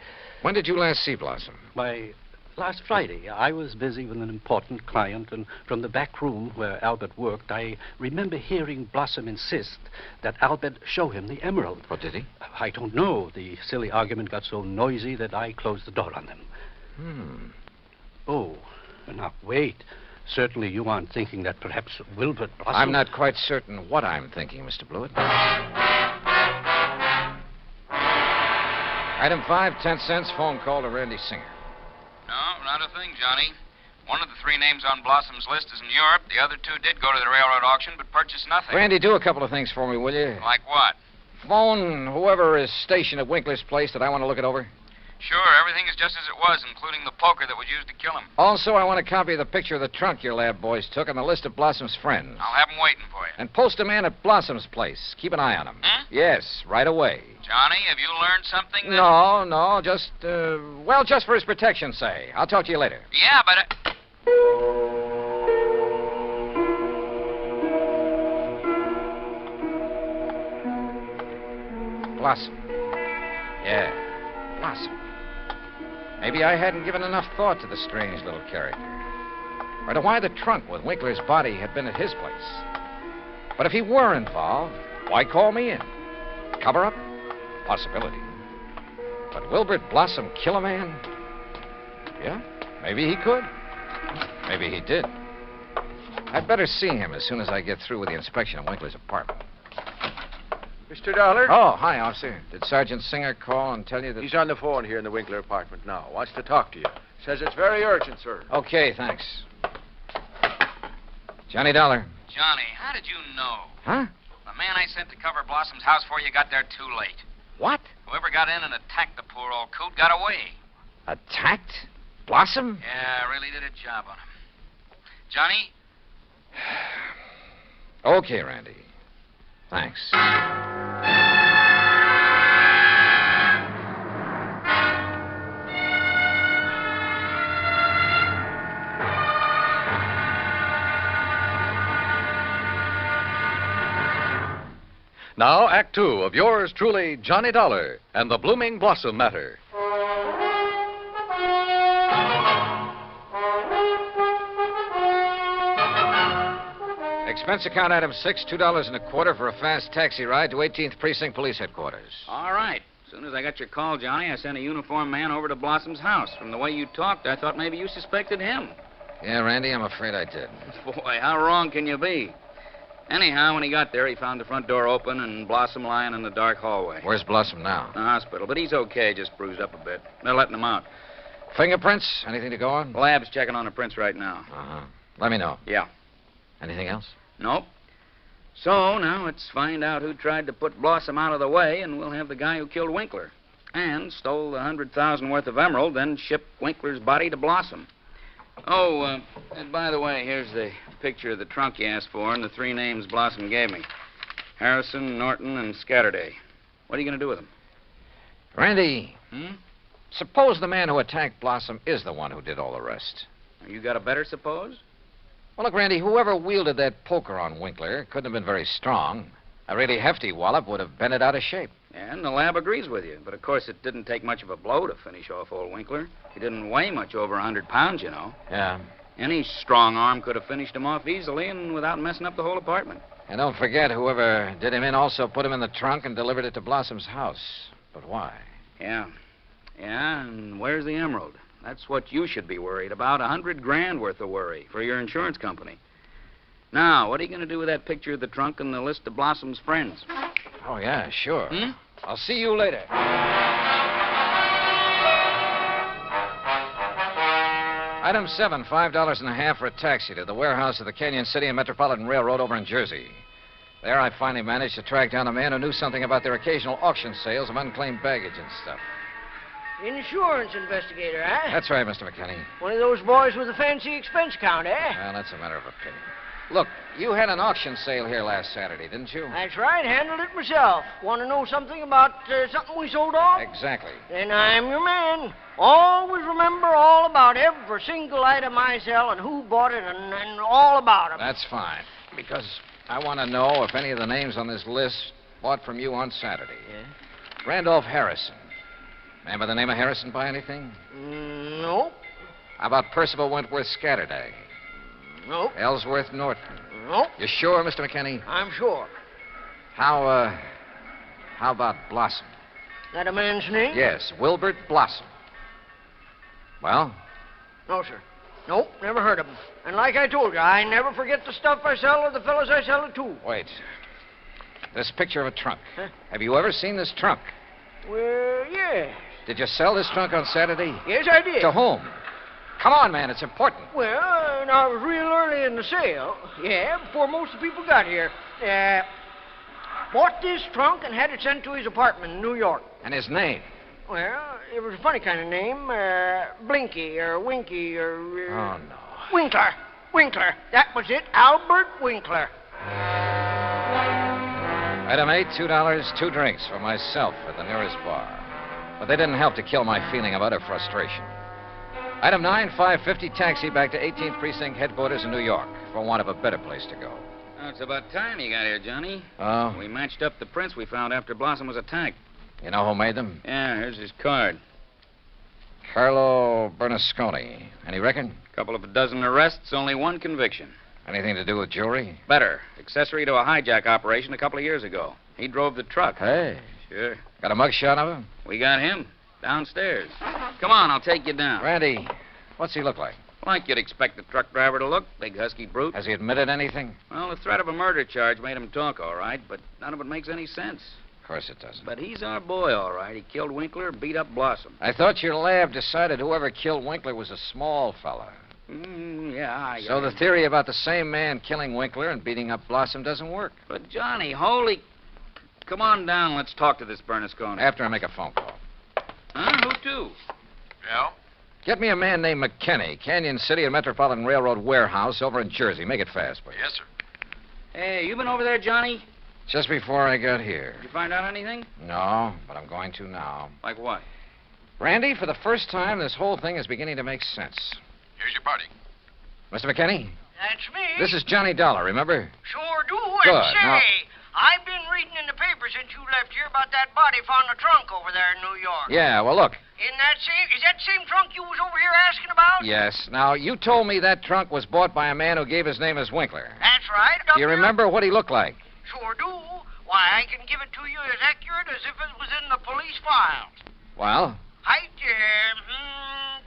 When did you last see Blossom? Why, last Friday. I was busy with an important client, and from the back room where Albert worked, I remember hearing Blossom insist that Albert show him the emerald. What did he? I don't know. The silly argument got so noisy that I closed the door on them. Oh, now, wait. Certainly you aren't thinking that perhaps Wilbert Blossom... I'm not quite certain what I'm thinking, Mr. Blewett. Item 5, 10 cents, phone call to Randy Singer. No, not a thing, Johnny. One of the 3 names on Blossom's list is in Europe. The other 2 did go to the railroad auction, but purchased nothing. Randy, do a couple of things for me, will you? Like what? Phone whoever is stationed at Winkler's place that I want to look it over. Sure, everything is just as it was, including the poker that was used to kill him. Also, I want a copy of the picture of the trunk your lab boys took and the list of Blossom's friends. I'll have them waiting for you. And post a man at Blossom's place. Keep an eye on him. Yes, right away. Johnny, have you learned something that... No, just, just for his protection, say. I'll talk to you later. Yeah, but... Blossom. Yeah, Blossom. Maybe I hadn't given enough thought to the strange little character. or to why the trunk with Winkler's body had been at his place. But if he were involved, why call me in? Cover up? Possibility. But Wilbert Blossom kill a man? Yeah, maybe he could. Maybe he did. I'd better see him as soon as I get through with the inspection of Winkler's apartment. Mr. Dollard? Oh, hi, officer. Did Sergeant Singer call and tell you that... He's on the phone here in the Winkler apartment now. Wants to talk to you. Says it's very urgent, sir. Okay, thanks. Johnny Dollar. Johnny, how did you know? Huh? The man I sent to cover Blossom's house for you got there too late. What? Whoever got in and attacked the poor old coot got away. Attacked? Blossom? Yeah, really did a job on him. Johnny? Okay, Randy. Thanks. Now, Act Two of yours truly, Johnny Dollar and the Blooming Blossom Matter. Expense account item 6, $2.25 for a fast taxi ride to 18th Precinct Police Headquarters. All right. As soon as I got your call, Johnny, I sent a uniformed man over to Blossom's house. From the way you talked, I thought maybe you suspected him. Yeah, Randy, I'm afraid I did. Boy, how wrong can you be? Anyhow, when he got there, he found the front door open and Blossom lying in the dark hallway. Where's Blossom now? The hospital, but he's okay, just bruised up a bit. They're letting him out. Fingerprints? Anything to go on? The lab's checking on the prints right now. Uh-huh. Let me know. Yeah. Anything else? Nope. So, now let's find out who tried to put Blossom out of the way, and we'll have the guy who killed Winkler. And stole the $100,000 worth of emerald, then shipped Winkler's body to Blossom. Oh, and by the way, here's the picture of the trunk you asked for and the 3 names Blossom gave me. Harrison, Norton, and Scatterday. What are you going to do with them? Randy, suppose the man who attacked Blossom is the one who did all the rest. You got a better suppose? Well, look, Randy, whoever wielded that poker on Winkler couldn't have been very strong. A really hefty wallop would have bent it out of shape. And the lab agrees with you. But, of course, it didn't take much of a blow to finish off old Winkler. He didn't weigh much over 100 pounds, you know. Yeah. Any strong arm could have finished him off easily and without messing up the whole apartment. And don't forget, whoever did him in also put him in the trunk and delivered it to Blossom's house. But why? Yeah. Yeah, and where's the emerald? That's what you should be worried about. $100,000 worth of worry for your insurance company. Now, what are you going to do with that picture of the trunk and the list of Blossom's friends? Oh, yeah, sure. I'll see you later. Item 7, $5.50 for a taxi to the warehouse of the Canyon City and Metropolitan Railroad over in Jersey. There, I finally managed to track down a man who knew something about their occasional auction sales of unclaimed baggage and stuff. Insurance investigator, eh? That's right, Mr. McKinney. One of those boys with a fancy expense account, eh? Well, that's a matter of opinion. Look, you had an auction sale here last Saturday, didn't you? That's right. Handled it myself. Want to know something about something we sold off? Exactly. Then I'm your man. Always remember all about every single item I sell and who bought it and all about them. That's fine. Because I want to know if any of the names on this list bought from you on Saturday. Yeah? Randolph Harrison. Man by the name of Harrison buy anything? Nope. How about Percival Wentworth Scatterday? Nope. Ellsworth Norton? Nope. You sure, Mr. McKinney? I'm sure. How about Blossom? That a man's name? Yes, Wilbert Blossom. Well? No, sir. Nope, never heard of him. And like I told you, I never forget the stuff I sell or the fellows I sell it to. Wait. This picture of a trunk. Huh? Have you ever seen this trunk? Well, yes. Did you sell this trunk on Saturday? Yes, I did. To whom? Come on, man, it's important. Well, I was real early in the sale. Yeah, before most of the people got here. Bought this trunk and had it sent to his apartment in New York. And his name? Well, it was a funny kind of name. Blinky or Winky or... Oh, no. Winkler. Winkler. That was it. Albert Winkler. Item 8, $2, 2 drinks for myself at the nearest bar. But they didn't help to kill my feeling of utter frustration. Item 9, $5.50 taxi back to 18th Precinct headquarters in New York for want of a better place to go. Oh, it's about time you got here, Johnny. Oh? We matched up the prints we found after Blossom was attacked. You know who made them? Yeah, here's his card. Carlo Corporal Bernasconi. Any reckon? Couple of a dozen arrests, only one conviction. Anything to do with jewelry? Better. Accessory to a hijack operation a couple of years ago. He drove the truck. Hey. Sure. Got a mugshot of him? We got him. Downstairs. Come on, I'll take you down. Randy, what's he look like? Like you'd expect the truck driver to look. Big husky brute. Has he admitted anything? Well, the threat of a murder charge made him talk, all right, but none of it makes any sense. Of course it doesn't. But he's our boy, all right. He killed Winkler, beat up Blossom. I thought your lab decided whoever killed Winkler was a small fella. Yeah, So the theory about the same man killing Winkler and beating up Blossom doesn't work. But, Johnny, holy... Come on down. Let's talk to this Bernasconi. After I make a phone call. Huh? Who to? Yeah? Get me a man named McKinney, Canyon City and Metropolitan Railroad warehouse over in Jersey. Make it fast, please. Yes, sir. Hey, you been over there, Johnny? Just before I got here. Did you find out anything? No, but I'm going to now. Like what? Randy, for the first time, this whole thing is beginning to make sense. Here's your party. Mr. McKinney? That's me. This is Johnny Dollar, remember? Sure do. Good. And say, Now- I've been reading in the paper since you left here about that body found in the trunk over there in New York. Yeah, well, look. Is that the same trunk you was over here asking about? Yes. Now, you told me that trunk was bought by a man who gave his name as Winkler. That's right. Do you remember what he looked like? Sure do. Why, I can give it to you as accurate as if it was in the police file. Well, Height,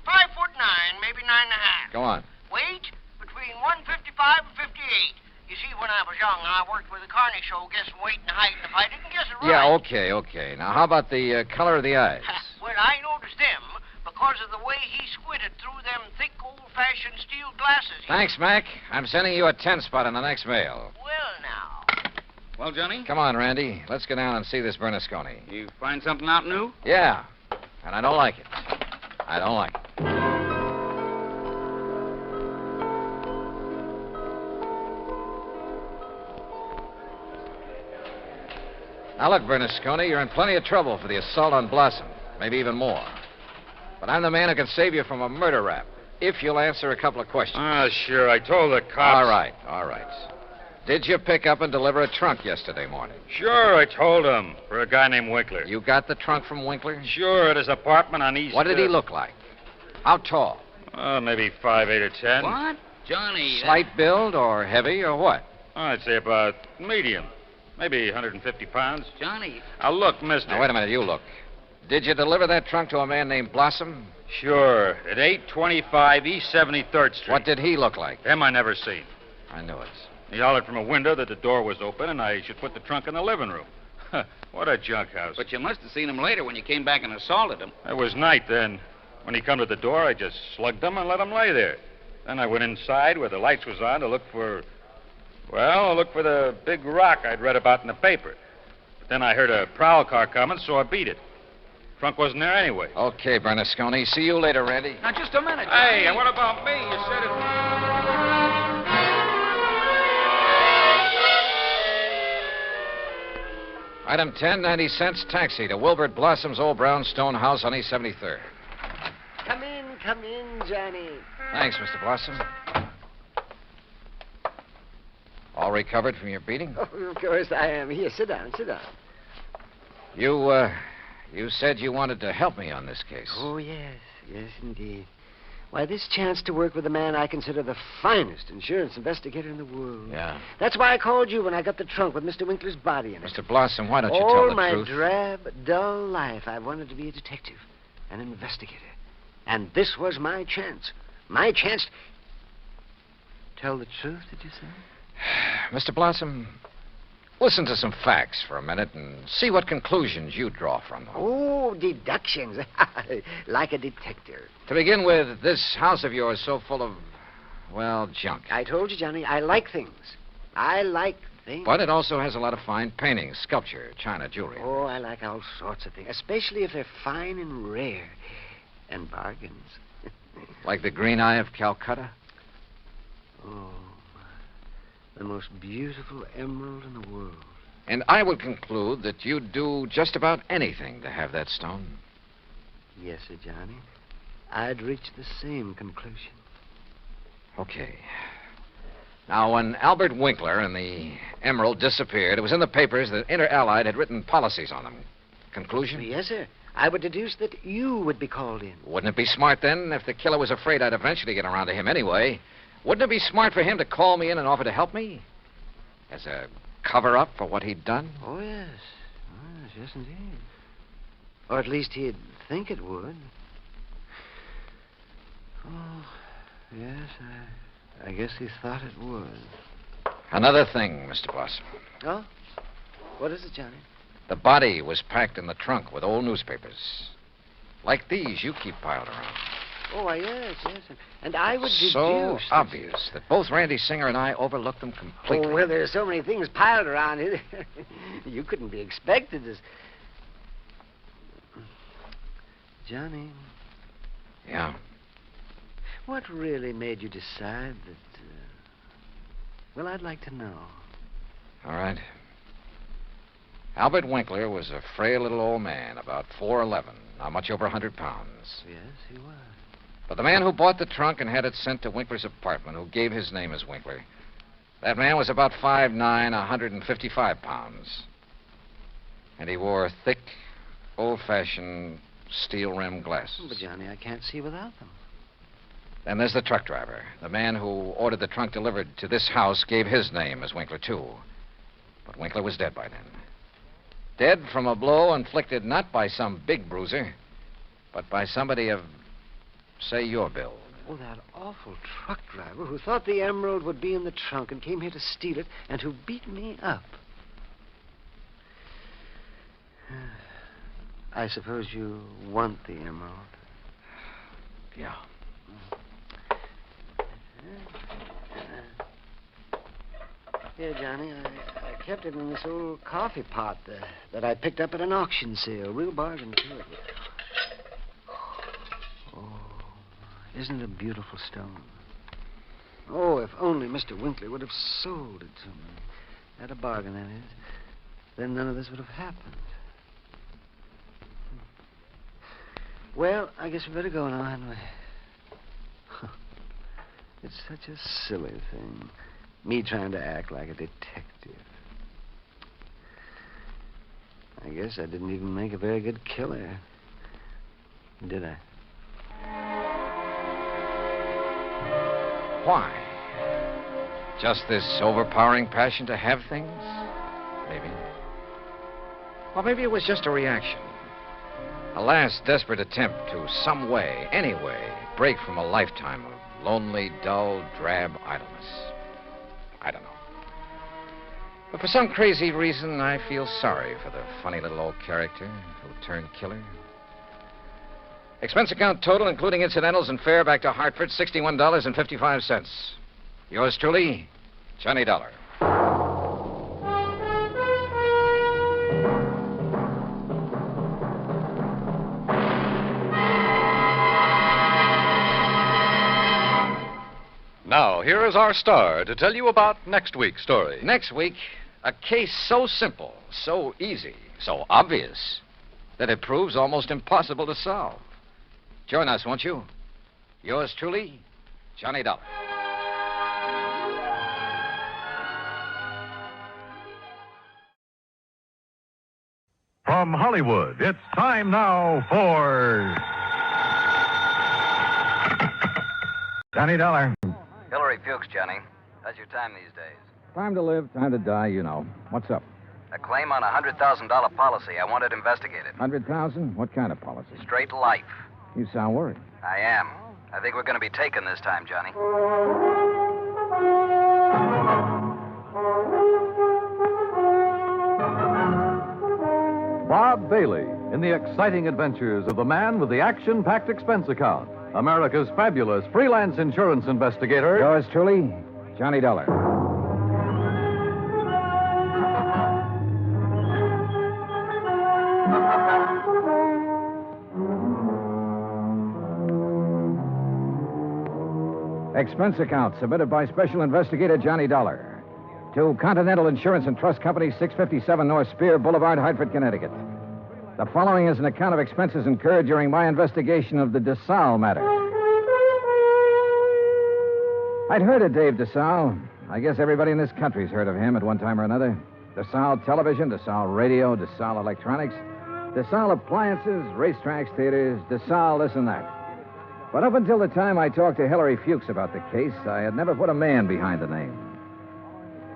5'9", maybe 9.5. go on. Weight, between 155 and 58. You see, when I was young, I worked with a carny show guessing weight and height, and if I didn't guess it right... Yeah, okay. Now, how about the color of the eyes? Well, I noticed them because of the way he squinted through them thick, old-fashioned steel glasses. Thanks, Mac. I'm sending you a 10-spot in the next mail. Well, now... Well, Johnny? Come on, Randy. Let's go down and see this Bernasconi. You find something out new? Yeah, and I don't like it. I don't like it. Now, look, Bernasconi, you're in plenty of trouble for the assault on Blossom. Maybe even more. But I'm the man who can save you from a murder rap, if you'll answer a couple of questions. Sure. I told the cops. All right. Did you pick up and deliver a trunk yesterday morning? Sure, I told him. For a guy named Winkler. You got the trunk from Winkler? Sure, at his apartment on East... What did he look like? How tall? Maybe 5'8" or 10. What? Johnny... Slight build or heavy or what? I'd say about medium. Maybe 150 pounds. Johnny... Now, look, mister. Now, wait a minute. You look. Did you deliver that trunk to a man named Blossom? Sure. At 825 East 73rd Street. What did he look like? Him I never seen. I knew it. He hollered from a window that the door was open and I should put the trunk in the living room. What a junk house. But you must have seen him later when you came back and assaulted him. It was night then. When he come to the door, I just slugged him and let him lay there. Then I went inside where the lights was on to look for... Well, I looked for the big rock I'd read about in the paper. But then I heard a prowl car coming, so I beat it. Trunk wasn't there anyway. Okay, Bernasconi. See you later, Randy. Now, just a minute, Johnny. Hey, and what about me? You said it... Item 10, 90 cents, taxi to Wilbert Blossom's old brownstone house on East 73rd. Come in, Johnny. Thanks, Mr. Blossom. All recovered from your beating? Oh, of course I am. Here, sit down. You said you wanted to help me on this case. Oh, yes, indeed. Why, this chance to work with a man I consider the finest insurance investigator in the world. Yeah. That's why I called you when I got the trunk with Mr. Winkler's body in it. Mr. Blossom, why don't you tell All the my truth? drab, dull life, I've wanted to be a detective, an investigator. And this was my chance. My chance... Tell the truth, did you say? Mr. Blossom, listen to some facts for a minute and see what conclusions you draw from them. Oh, deductions. Like a detective. To begin with, this house of yours is so full of, well, junk. I told you, Johnny, I like things. But it also has a lot of fine paintings, sculpture, china, jewelry. Oh, I like all sorts of things, especially if they're fine and rare. And bargains. Like the green eye of Calcutta? Oh, the most beautiful emerald in the world. And I would conclude that you'd do just about anything to have that stone. Yes, sir, Johnny. I'd reach the same conclusion. Okay. Now, when Albert Winkler and the emerald disappeared, it was in the papers that Inter Allied had written policies on them. Conclusion? Yes, sir. I would deduce that you would be called in. Wouldn't it be smart, then, if the killer was afraid I'd eventually get around to him anyway? Wouldn't it be smart for him to call me in and offer to help me? As a cover-up for what he'd done? Oh, yes. Yes, indeed. Or at least he'd think it would. Oh, yes, I guess he thought it would. Another thing, Mr. Blossom. Oh? What is it, Johnny? The body was packed in the trunk with old newspapers. Like these you keep piled around. Oh, yes. And I would deduce... So obvious that both Randy Singer and I overlooked them completely. Oh, well, there's so many things piled around here. You couldn't be expected as... Johnny. Yeah? What really made you decide that... Well, I'd like to know. All right. Albert Winkler was a frail little old man, about 4'11", not much over 100 pounds. Yes, he was. But the man who bought the trunk and had it sent to Winkler's apartment, who gave his name as Winkler, that man was about 5'9", 155 pounds. And he wore thick, old-fashioned steel-rimmed glasses. But, Johnny, I can't see without them. Then there's the truck driver. The man who ordered the trunk delivered to this house gave his name as Winkler, too. But Winkler was dead by then. Dead from a blow inflicted not by some big bruiser, but by somebody of, say, your build. Oh, that awful truck driver who thought the emerald would be in the trunk and came here to steal it and who beat me up. I suppose you want the emerald. Yeah. Here, Johnny, I kept it in this old coffee pot that I picked up at an auction sale. Real bargain, too. Oh, isn't it a beautiful stone? Oh, if only Mr. Winkler would have sold it to me. At a bargain, that is. Then none of this would have happened. Well, I guess we better go now, hadn't we? It's such a silly thing. Me trying to act like a detective. I guess I didn't even make a very good killer. Did I? Why? Just this overpowering passion to have things? Maybe. Or maybe it was just a reaction. A last desperate attempt to some way, any way, break from a lifetime of lonely, dull, drab idleness. I don't know. But for some crazy reason, I feel sorry for the funny little old character who turned killer. Expense account total, including incidentals and fare back to Hartford, $61.55. Yours truly, Johnny Dollar. Now, here is our star to tell you about next week's story. Next week, a case so simple, so easy, so obvious, that it proves almost impossible to solve. Join us, won't you? Yours truly, Johnny Dollar. From Hollywood, it's time now for Johnny Dollar. Hillary pukes, Johnny. How's your time these days? Time to live, time to die, you know. What's up? A claim on a $100,000 policy. I want it investigated. 100,000? What kind of policy? Straight life. You sound worried. I am. I think we're going to be taken this time, Johnny. Bob Bailey in the exciting adventures of the man with the action-packed expense account. America's fabulous freelance insurance investigator. Yours truly, Johnny Dollar. Expense account submitted by Special Investigator Johnny Dollar to Continental Insurance and Trust Company, 657 North Spear Boulevard, Hartford, Connecticut. The following is an account of expenses incurred during my investigation of the DeSalle matter. I'd heard of Dave DeSalle. I guess everybody in this country's heard of him at one time or another. DeSalle Television, DeSalle Radio, DeSalle Electronics. DeSalle appliances, racetracks, theaters, DeSalle this and that. But up until the time I talked to Hillary Fuchs about the case, I had never put a man behind the name.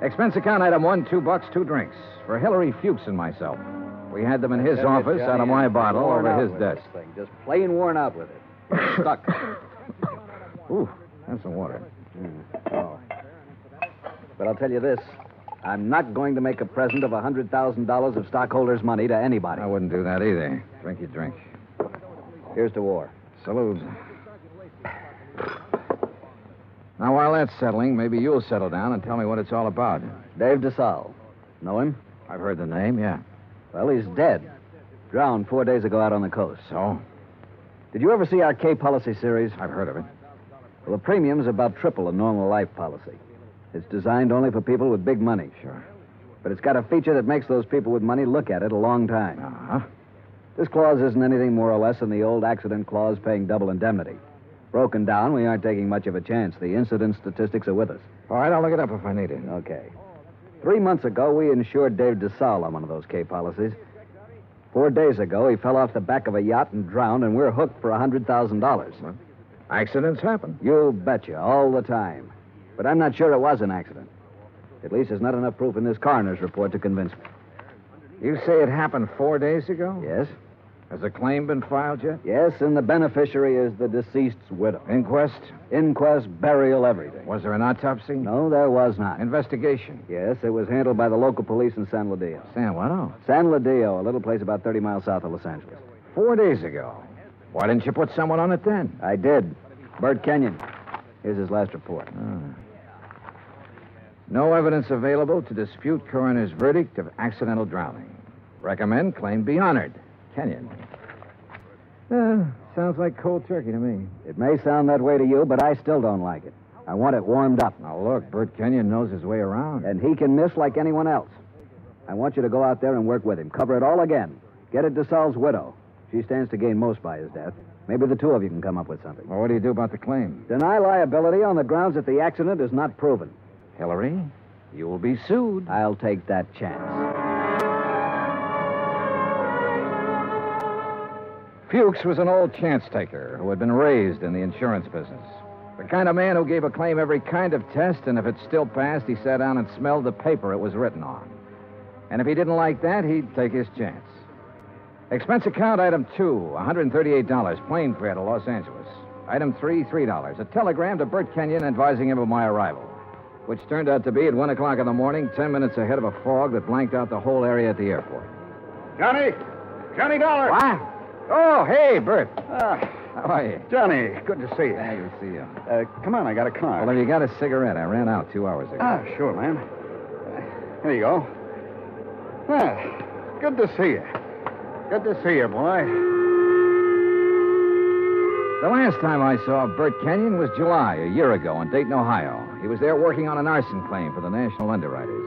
Expense account item 1, $2, 2 drinks. For Hillary Fuchs and myself. We had them in his office out of my bottle over his desk. Just plain worn out with it. Stuck. Ooh, that's some water. Oh. But I'll tell you this. I'm not going to make a present of $100,000 of stockholders' money to anybody. I wouldn't do that either. Drink your drink. Here's to war. Salute. Now, while that's settling, maybe you'll settle down and tell me what it's all about. Dave DeSalle. Know him? I've heard the name, yeah. Well, he's dead. Drowned 4 days ago out on the coast. So? Did you ever see our K policy series? I've heard of it. Well, the premium's about triple a normal life policy. It's designed only for people with big money. Sure. But it's got a feature that makes those people with money look at it a long time. Uh-huh. This clause isn't anything more or less than the old accident clause paying double indemnity. Broken down, we aren't taking much of a chance. The incident statistics are with us. All right, I'll look it up if I need it. Okay. 3 months ago, we insured Dave DeSalle on one of those K policies. 4 days ago, he fell off the back of a yacht and drowned, and we're hooked for $100,000. Well, accidents happen. You betcha, all the time. But I'm not sure it was an accident. At least there's not enough proof in this coroner's report to convince me. You say it happened 4 days ago? Yes. Has a claim been filed yet? Yes, and the beneficiary is the deceased's widow. Inquest? Inquest, burial, everything. Was there an autopsy? No, there was not. Investigation? Yes, it was handled by the local police in San Ladillo. San what? Oh. San Ladillo, a little place about 30 miles south of Los Angeles. 4 days ago. Why didn't you put someone on it then? I did. Bert Kenyon. Here's his last report. No evidence available to dispute coroner's verdict of accidental drowning. Recommend claim be honored. Kenyon. Sounds like cold turkey to me. It may sound that way to you, but I still don't like it. I want it warmed up. Now, look, Bert Kenyon knows his way around. And he can miss like anyone else. I want you to go out there and work with him. Cover it all again. Get at DeSalle's widow. She stands to gain most by his death. Maybe the two of you can come up with something. Well, what do you do about the claim? Deny liability on the grounds that the accident is not proven. Hillary, you will be sued. I'll take that chance. Fuchs was an old chance taker who had been raised in the insurance business. The kind of man who gave a claim every kind of test, and if it still passed, he sat down and smelled the paper it was written on. And if he didn't like that, he'd take his chance. Expense account item 2, $138, plane fare to Los Angeles. Item 3, $3, a telegram to Bert Kenyon advising him of my arrival, which turned out to be at 1 o'clock in the morning, 10 minutes ahead of a fog that blanked out the whole area at the airport. Johnny Dollar. What? Oh, hey, Bert. How are you? Johnny, good to see you. Yeah, good to see you. Come on, I got a car. Well, have you got a cigarette? I ran out 2 hours ago. Sure, man. Here you go. Good to see you. Good to see you, boy. The last time I saw Bert Kenyon was July, a year ago, in Dayton, Ohio. He was there working on an arson claim for the National Underwriters.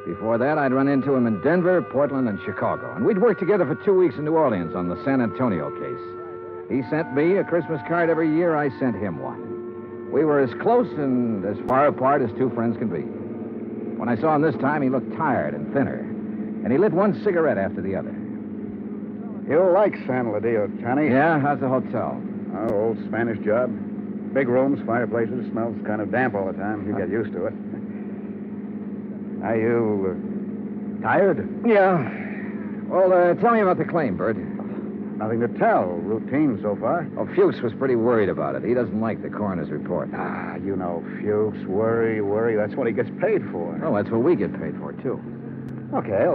Before that, I'd run into him in Denver, Portland, and Chicago. And we'd worked together for 2 weeks in New Orleans on the San Antonio case. He sent me a Christmas card every year. I sent him one. We were as close and as far apart as two friends can be. When I saw him this time, he looked tired and thinner. And he lit one cigarette after the other. You'll like San Ladillo, Johnny. Yeah? How's the hotel? Oh, old Spanish job. Big rooms, fireplaces, smells kind of damp all the time. You get used to it. Are you tired? Yeah. Well, tell me about the claim, Bert. Nothing to tell. Routine so far. Oh, Fuchs was pretty worried about it. He doesn't like the coroner's report. You know, Fuchs, worry. That's what he gets paid for. Oh, that's what we get paid for, too. Okay.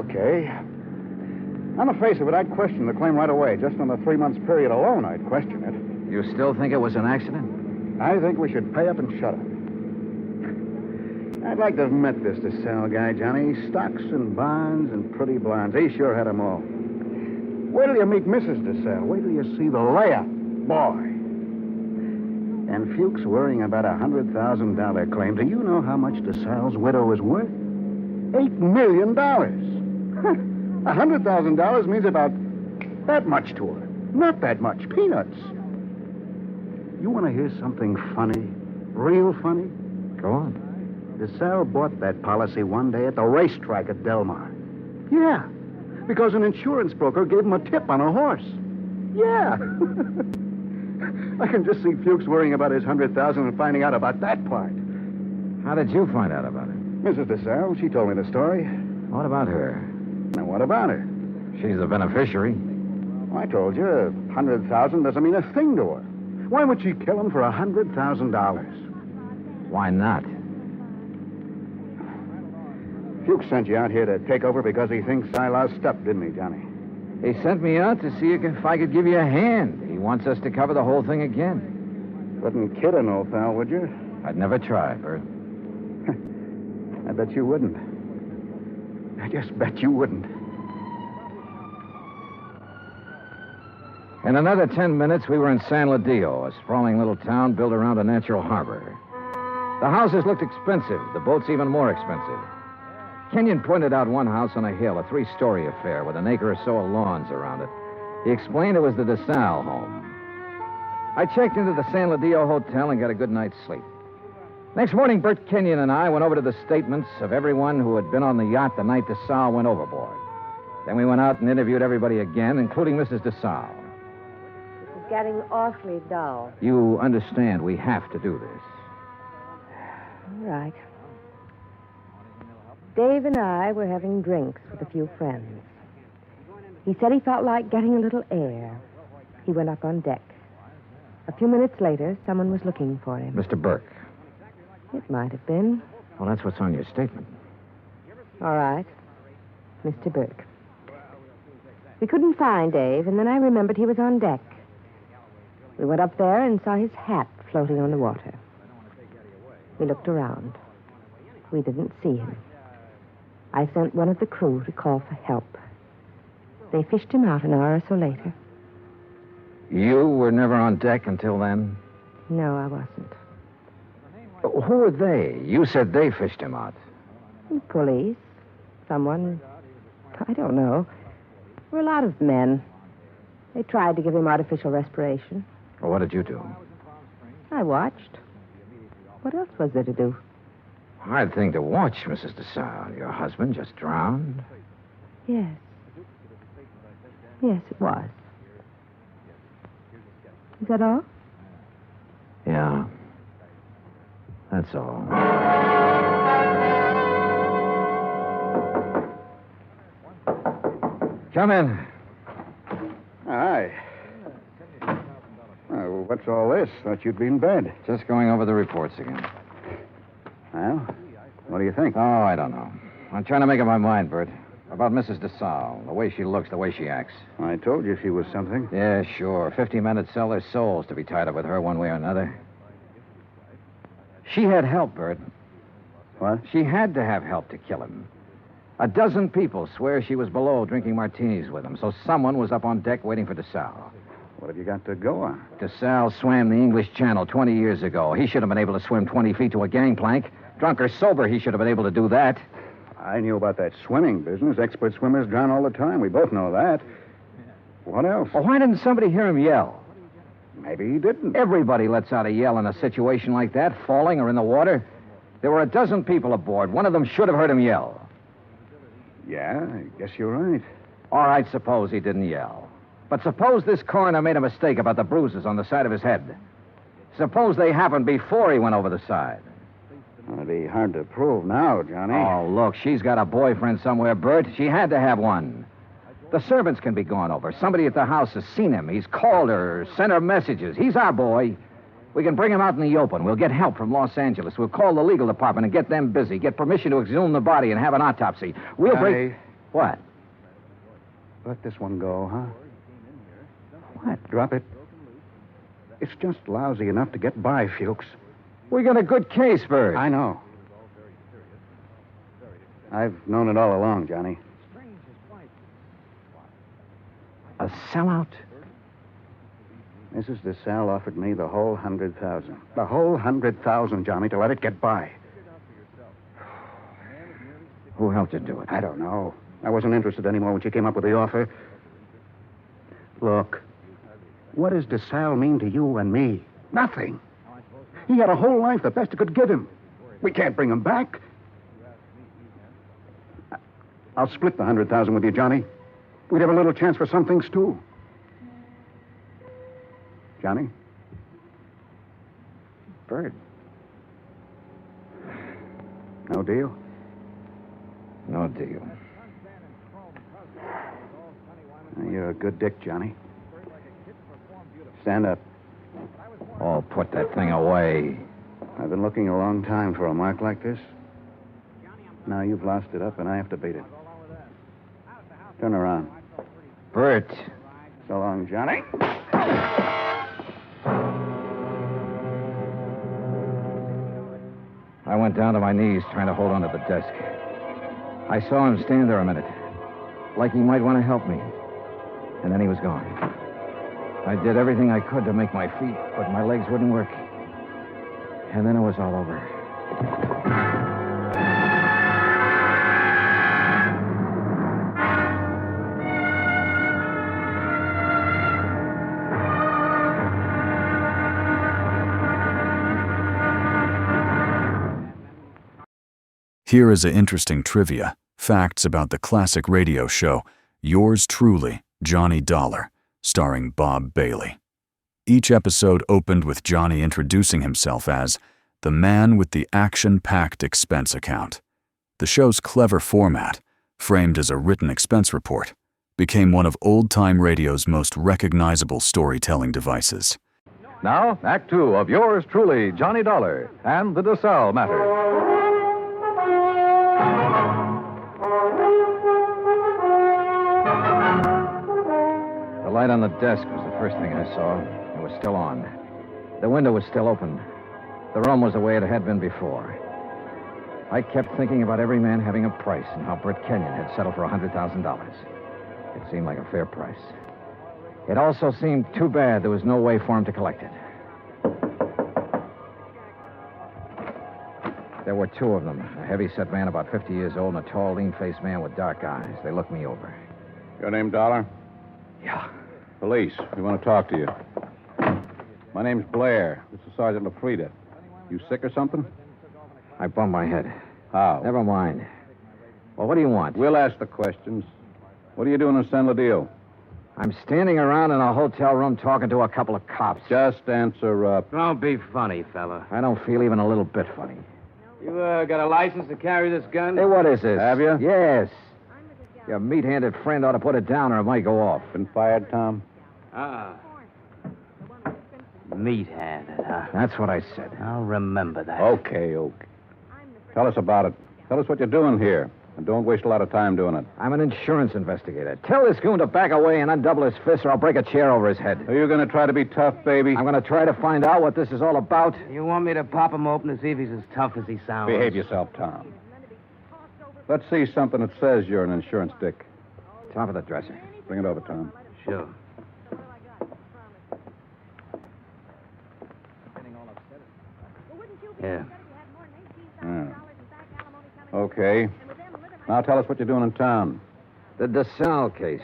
On the face of it, I'd question the claim right away. Just on the 3 months period alone, I'd question it. You still think it was an accident? I think we should pay up and shut up. I'd like to have met this DeSalle guy, Johnny. Stocks and bonds and pretty blondes. He sure had 'em all. Wait till you meet Mrs. DeSalle. Wait till you see the layup. Boy. And Fuchs worrying about a $100,000 claim. Do you know how much DeSalle's widow is worth? $8 million. $100,000 means about that much to her. Not that much. Peanuts. You want to hear something funny? Real funny? Go on. DeSalle bought that policy one day at the racetrack at Del Mar. Yeah. because an insurance broker gave him a tip on a horse. Yeah. I can just see Fuchs worrying about his 100,000 and finding out about that part. How did you find out about it? Mrs. DeSalle, she told me the story. What about her? Now, what about her? She's the beneficiary. I told you, 100,000 doesn't mean a thing to her. Why would she kill him for $100,000? Why not? Fuchs sent you out here to take over because he thinks I lost up, didn't he, Johnny? He sent me out to see if I could give you a hand. He wants us to cover the whole thing again. Wouldn't kid an old pal, would you? I'd never try, Bert. I bet you wouldn't. I just bet you wouldn't. In another 10 minutes, we were in San Ladillo, a sprawling little town built around a natural harbor. The houses looked expensive, the boats even more expensive. Kenyon pointed out one house on a hill, a 3-story affair with an acre or so of lawns around it. He explained it was the DeSalle home. I checked into the San Ladillo Hotel and got a good night's sleep. Next morning, Bert Kenyon and I went over to the statements of everyone who had been on the yacht the night DeSalle went overboard. Then we went out and interviewed everybody again, including Mrs. DeSalle. It's getting awfully dull. You understand we have to do this. All right. Dave and I were having drinks with a few friends. He said he felt like getting a little air. He went up on deck. A few minutes later, someone was looking for him. Mr. Burke. It might have been. Well, that's what's on your statement. All right. Mr. Burke. We couldn't find Dave, and then I remembered he was on deck. We went up there and saw his hat floating on the water. We looked around. We didn't see him. I sent one of the crew to call for help. They fished him out an hour or so later. You were never on deck until then? No, I wasn't. Who were they? You said they fished him out. The police. Someone. I don't know. There were a lot of men. They tried to give him artificial respiration. Well, what did you do? I watched. What else was there to do? Hard thing to watch, Mrs. DeSalle. Your husband just drowned. Yes. Yes, it was. Is that all? Yeah. That's all. Come in. Hi. Oh, what's all this? Thought you'd be in bed. Just going over the reports again. Well, what do you think? Oh, I don't know. I'm trying to make up my mind, Bert. About Mrs. DeSalle. The way she looks, the way she acts. I told you she was something. Yeah, sure. 50 men would sell their souls to be tied up with her one way or another. She had help, Bert. What? She had to have help to kill him. A dozen people swear she was below drinking martinis with him, so someone was up on deck waiting for DeSalle. What have you got to go on? DeSalle swam the English Channel 20 years ago. He should have been able to swim 20 feet to a gangplank. Drunk or sober, he should have been able to do that. I knew about that swimming business. Expert swimmers drown all the time. We both know that. What else? Well, why didn't somebody hear him yell? Maybe he didn't. Everybody lets out a yell in a situation like that, falling or in the water. There were a dozen people aboard. One of them should have heard him yell. Yeah, I guess you're right. All right, suppose he didn't yell. But suppose this coroner made a mistake about the bruises on the side of his head. Suppose they happened before he went over the side. It'd be hard to prove now, Johnny. Oh, look, she's got a boyfriend somewhere, Bert. She had to have one. The servants can be gone over. Somebody at the house has seen him. He's called her, sent her messages. He's our boy. We can bring him out in the open. We'll get help from Los Angeles. We'll call the legal department and get them busy. Get permission to exhume the body and have an autopsy. We'll bring... What? Let this one go, huh? What? Drop it. It's just lousy enough to get by, Fuchs. We got a good case, Bert. I know. I've known it all along, Johnny. A sellout? Mrs. DeSalle offered me the whole 100,000. The whole 100,000, Johnny, to let it get by. Who helped you do it? I don't know. I wasn't interested anymore when she came up with the offer. Look, what does DeSalle mean to you and me? Nothing. He had a whole life, the best it could give him. We can't bring him back. I'll split the 100,000 with you, Johnny. We'd have a little chance for some things, too. Johnny? Bird. No deal? No deal. You're a good dick, Johnny. Stand up. Oh, put that thing away. I've been looking a long time for a mark like this. Now you've lost it up, and I have to beat it. Turn around. Bert. So long, Johnny. I went down to my knees trying to hold onto the desk. I saw him stand there a minute, like he might want to help me. And then he was gone. I did everything I could to make my feet, but my legs wouldn't work. And then it was all over. Here is an interesting trivia, facts about the classic radio show, Yours Truly, Johnny Dollar, starring Bob Bailey. Each episode opened with Johnny introducing himself as the man with the action-packed expense account. The show's clever format, framed as a written expense report, became one of old-time radio's most recognizable storytelling devices. Now, Act Two of Yours Truly, Johnny Dollar, and the DeSalle Matter. The light on the desk was the first thing I saw. It was still on. The window was still open. The room was the way it had been before. I kept thinking about every man having a price and how Britt Kenyon had settled for $100,000. It seemed like a fair price. It also seemed too bad there was no way for him to collect it. There were two of them, a heavy-set man about 50 years old and a tall, lean-faced man with dark eyes. They looked me over. Your name, Dollar? Yeah. Police. We want to talk to you. My name's Blair. This is Sergeant LaFrida. You sick or something? I bumped my head. How? Never mind. Well, what do you want? We'll ask the questions. What are you doing in San Ladillo? I'm standing around in a hotel room talking to a couple of cops. Just answer up. Don't be funny, fella. I don't feel even a little bit funny. You got a license to carry this gun? Hey, what is this? Have you? Yes. Your meat-handed friend ought to put it down or it might go off. Been fired, Tom? Meat-handed, huh? That's what I said. I'll remember that. Okay. Tell us about it. Tell us what you're doing here. And don't waste a lot of time doing it. I'm an insurance investigator. Tell this goon to back away and undouble his fist or I'll break a chair over his head. Are you going to try to be tough, baby? I'm going to try to find out what this is all about. You want me to pop him open to see if he's as tough as he sounds? Behave yourself, Tom. Let's see something that says you're an insurance dick. Top of the dresser. Bring it over, Tom. Sure. Yeah. Okay. Now tell us what you're doing in town. The DeSalle case.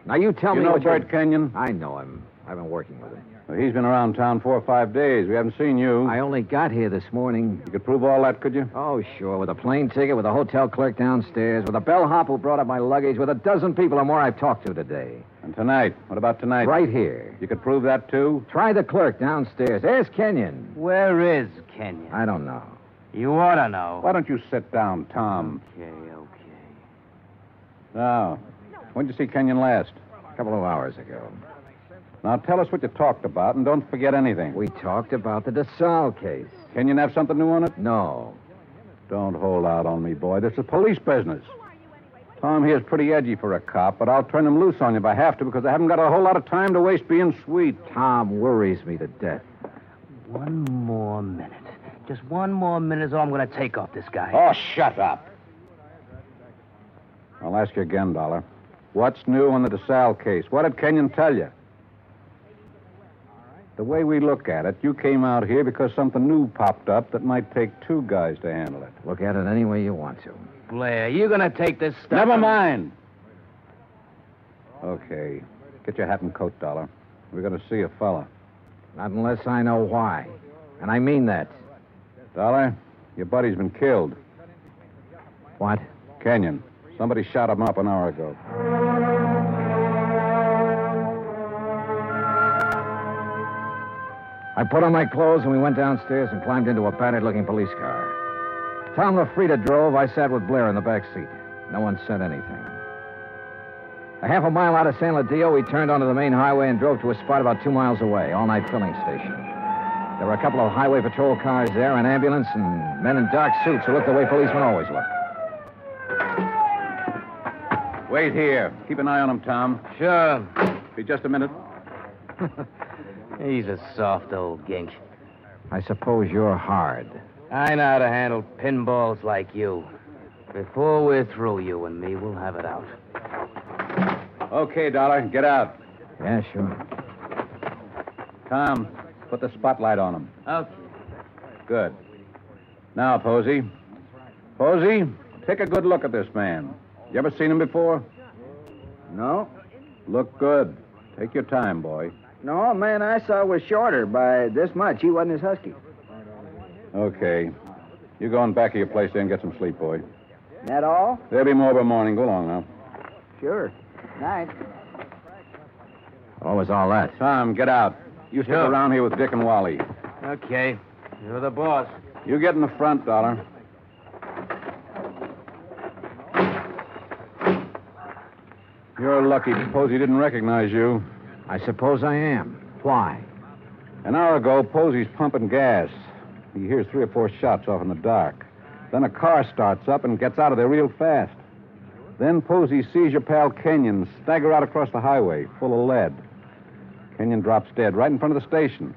Now you tell me You know what Bert Kenyon? I know him. I've been working with him. Well, he's been around town 4 or 5 days. We haven't seen you. I only got here this morning. You could prove all that, could you? Oh, sure. With a plane ticket, with a hotel clerk downstairs, with a bellhop who brought up my luggage, with a dozen people or more I've talked to today. And tonight? What about tonight? Right here. You could prove that, too? Try the clerk downstairs. Ask Kenyon. Where is Kenyon? I don't know. You ought to know. Why don't you sit down, Tom? Okay. Now, when did you see Kenyon last? A couple of hours ago. Now, tell us what you talked about, and don't forget anything. We talked about the DeSalle case. Kenyon have something new on it? No. Don't hold out on me, boy. This is police business. Tom here's pretty edgy for a cop, but I'll turn him loose on you if I have to, because I haven't got a whole lot of time to waste being sweet. Tom worries me to death. One more minute. Just one more minute is all I'm going to take off this guy. Oh, shut up. I'll ask you again, Dollar. What's new on the DeSalle case? What did Kenyon tell you? The way we look at it, you came out here because something new popped up that might take 2 guys to handle it. Look at it any way you want to. Blair, you going to take this stuff? Never mind. Okay. Get your hat and coat, Dollar. We're going to see a fella. Not unless I know why. And I mean that. Dollar, your buddy's been killed. What? Kenyon. Somebody shot him up an hour ago. I put on my clothes and we went downstairs and climbed into a battered-looking police car. Tom LaFrida drove. I sat with Blair in the back seat. No one said anything. A half a mile out of San Ladillo, we turned onto the main highway and drove to a spot about 2 miles away, all-night filling station. There were a couple of highway patrol cars there, an ambulance, and men in dark suits who looked the way policemen always look. Wait here. Keep an eye on him, Tom. Sure. Be just a minute. He's a soft old gink. I suppose you're hard. I know how to handle pinballs like you. Before we're through, you and me, we'll have it out. Okay, Dollar. Get out. Yeah, sure. Tom, put the spotlight on him. Okay. Good. Now, Posey. Posey, take a good look at this man. You ever seen him before? No. Look good. Take your time, boy. No, man I saw was shorter by this much. He wasn't as husky. Okay. You go in back of your place there and get some sleep, boy. That all? There'll be more by morning. Go along now. Sure. Night. What was all that? Tom, get out. You stick Sure. around here with Dick and Wally. Okay. You're the boss. You get in the front, Dollar. You're lucky Posey didn't recognize you. I suppose I am. Why? An hour ago, Posey's pumping gas. He hears 3 or 4 shots off in the dark. Then a car starts up and gets out of there real fast. Then Posey sees your pal Kenyon stagger out across the highway, full of lead. Kenyon drops dead right in front of the station.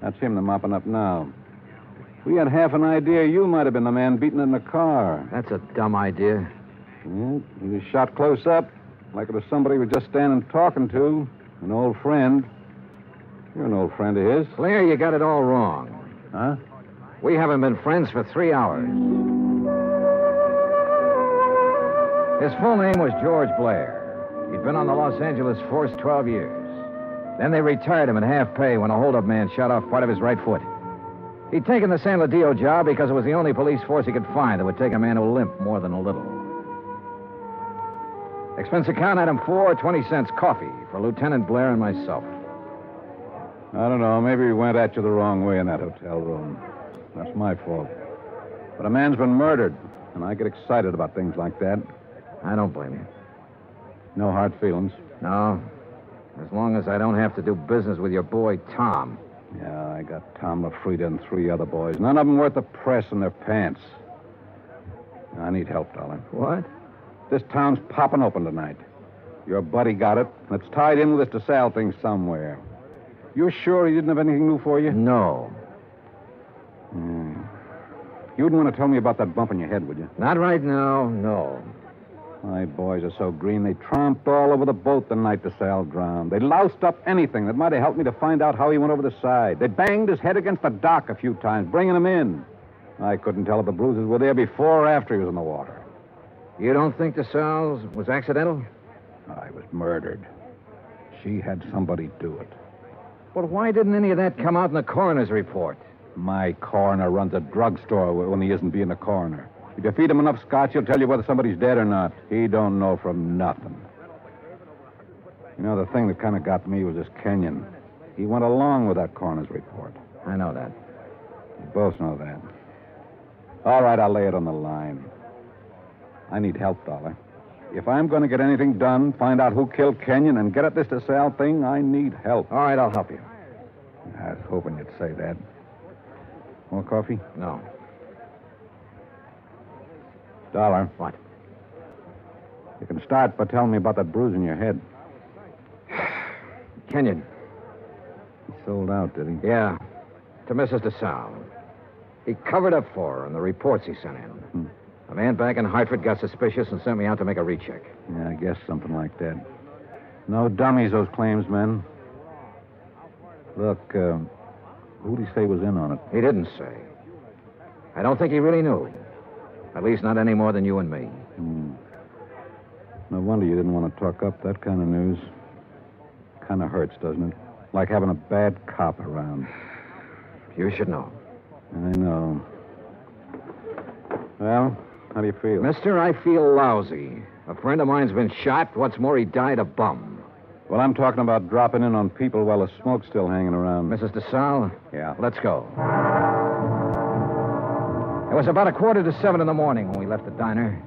That's him they're mopping up now. We had half an idea you might have been the man beaten in the car. That's a dumb idea. Yeah, he was shot close up, like it was somebody we were just standing talking to. An old friend. You're an old friend of his. Blair, you got it all wrong. Huh? We haven't been friends for 3 hours. His full name was George Blair. He'd been on the Los Angeles force 12 years. Then they retired him at half pay when a holdup man shot off part of his right foot. He'd taken the San Ladillo job because it was the only police force he could find that would take a man who limped more than a little. Expense account item 4, 20 cents coffee for Lieutenant Blair and myself. I don't know. Maybe we went at you the wrong way in that hotel room. That's my fault. But a man's been murdered, and I get excited about things like that. I don't blame you. No hard feelings. No. As long as I don't have to do business with your boy, Tom. Yeah, I got Tom LaFrida and 3 other boys. None of them worth the press in their pants. I need help, darling. What? This town's popping open tonight. Your buddy got it. It's tied in with this DeSalle thing somewhere. You're sure he didn't have anything new for you? No. You wouldn't want to tell me about that bump in your head, would you? Not right now, no. My boys are so green, they tromped all over the boat the night DeSalle drowned. They loused up anything that might have helped me to find out how he went over the side. They banged his head against the dock a few times, bringing him in. I couldn't tell if the bruises were there before or after he was in the water. You don't think DeSalle's was accidental? I was murdered. She had somebody do it. Well, why didn't any of that come out in the coroner's report? My coroner runs a drugstore when he isn't being a coroner. If you feed him enough scotch, he'll tell you whether somebody's dead or not. He don't know from nothing. You know, the thing that kind of got me was this Kenyon. He went along with that coroner's report. I know that. We both know that. All right, I'll lay it on the line. I need help, Dollar. If I'm going to get anything done, find out who killed Kenyon, and get at this DeSalle thing, I need help. All right, I'll help you. I was hoping you'd say that. More coffee? No. Dollar. What? You can start by telling me about that bruise in your head. Kenyon. He sold out, did he? Yeah. To Mrs. DeSalle. He covered up for her in the reports he sent in. A man back in Hartford got suspicious and sent me out to make a recheck. Yeah, I guess something like that. No dummies, those claims men. Look, who'd he say was in on it? He didn't say. I don't think he really knew. At least not any more than you and me. No wonder you didn't want to talk up that kind of news. Kind of hurts, doesn't it? Like having a bad cop around. You should know. I know. Well, how do you feel? Mister, I feel lousy. A friend of mine's been shot. What's more, he died a bum. Well, I'm talking about dropping in on people while the smoke's still hanging around. Mrs. DeSalle? Yeah. Let's go. It was about 6:45 in the morning when we left the diner.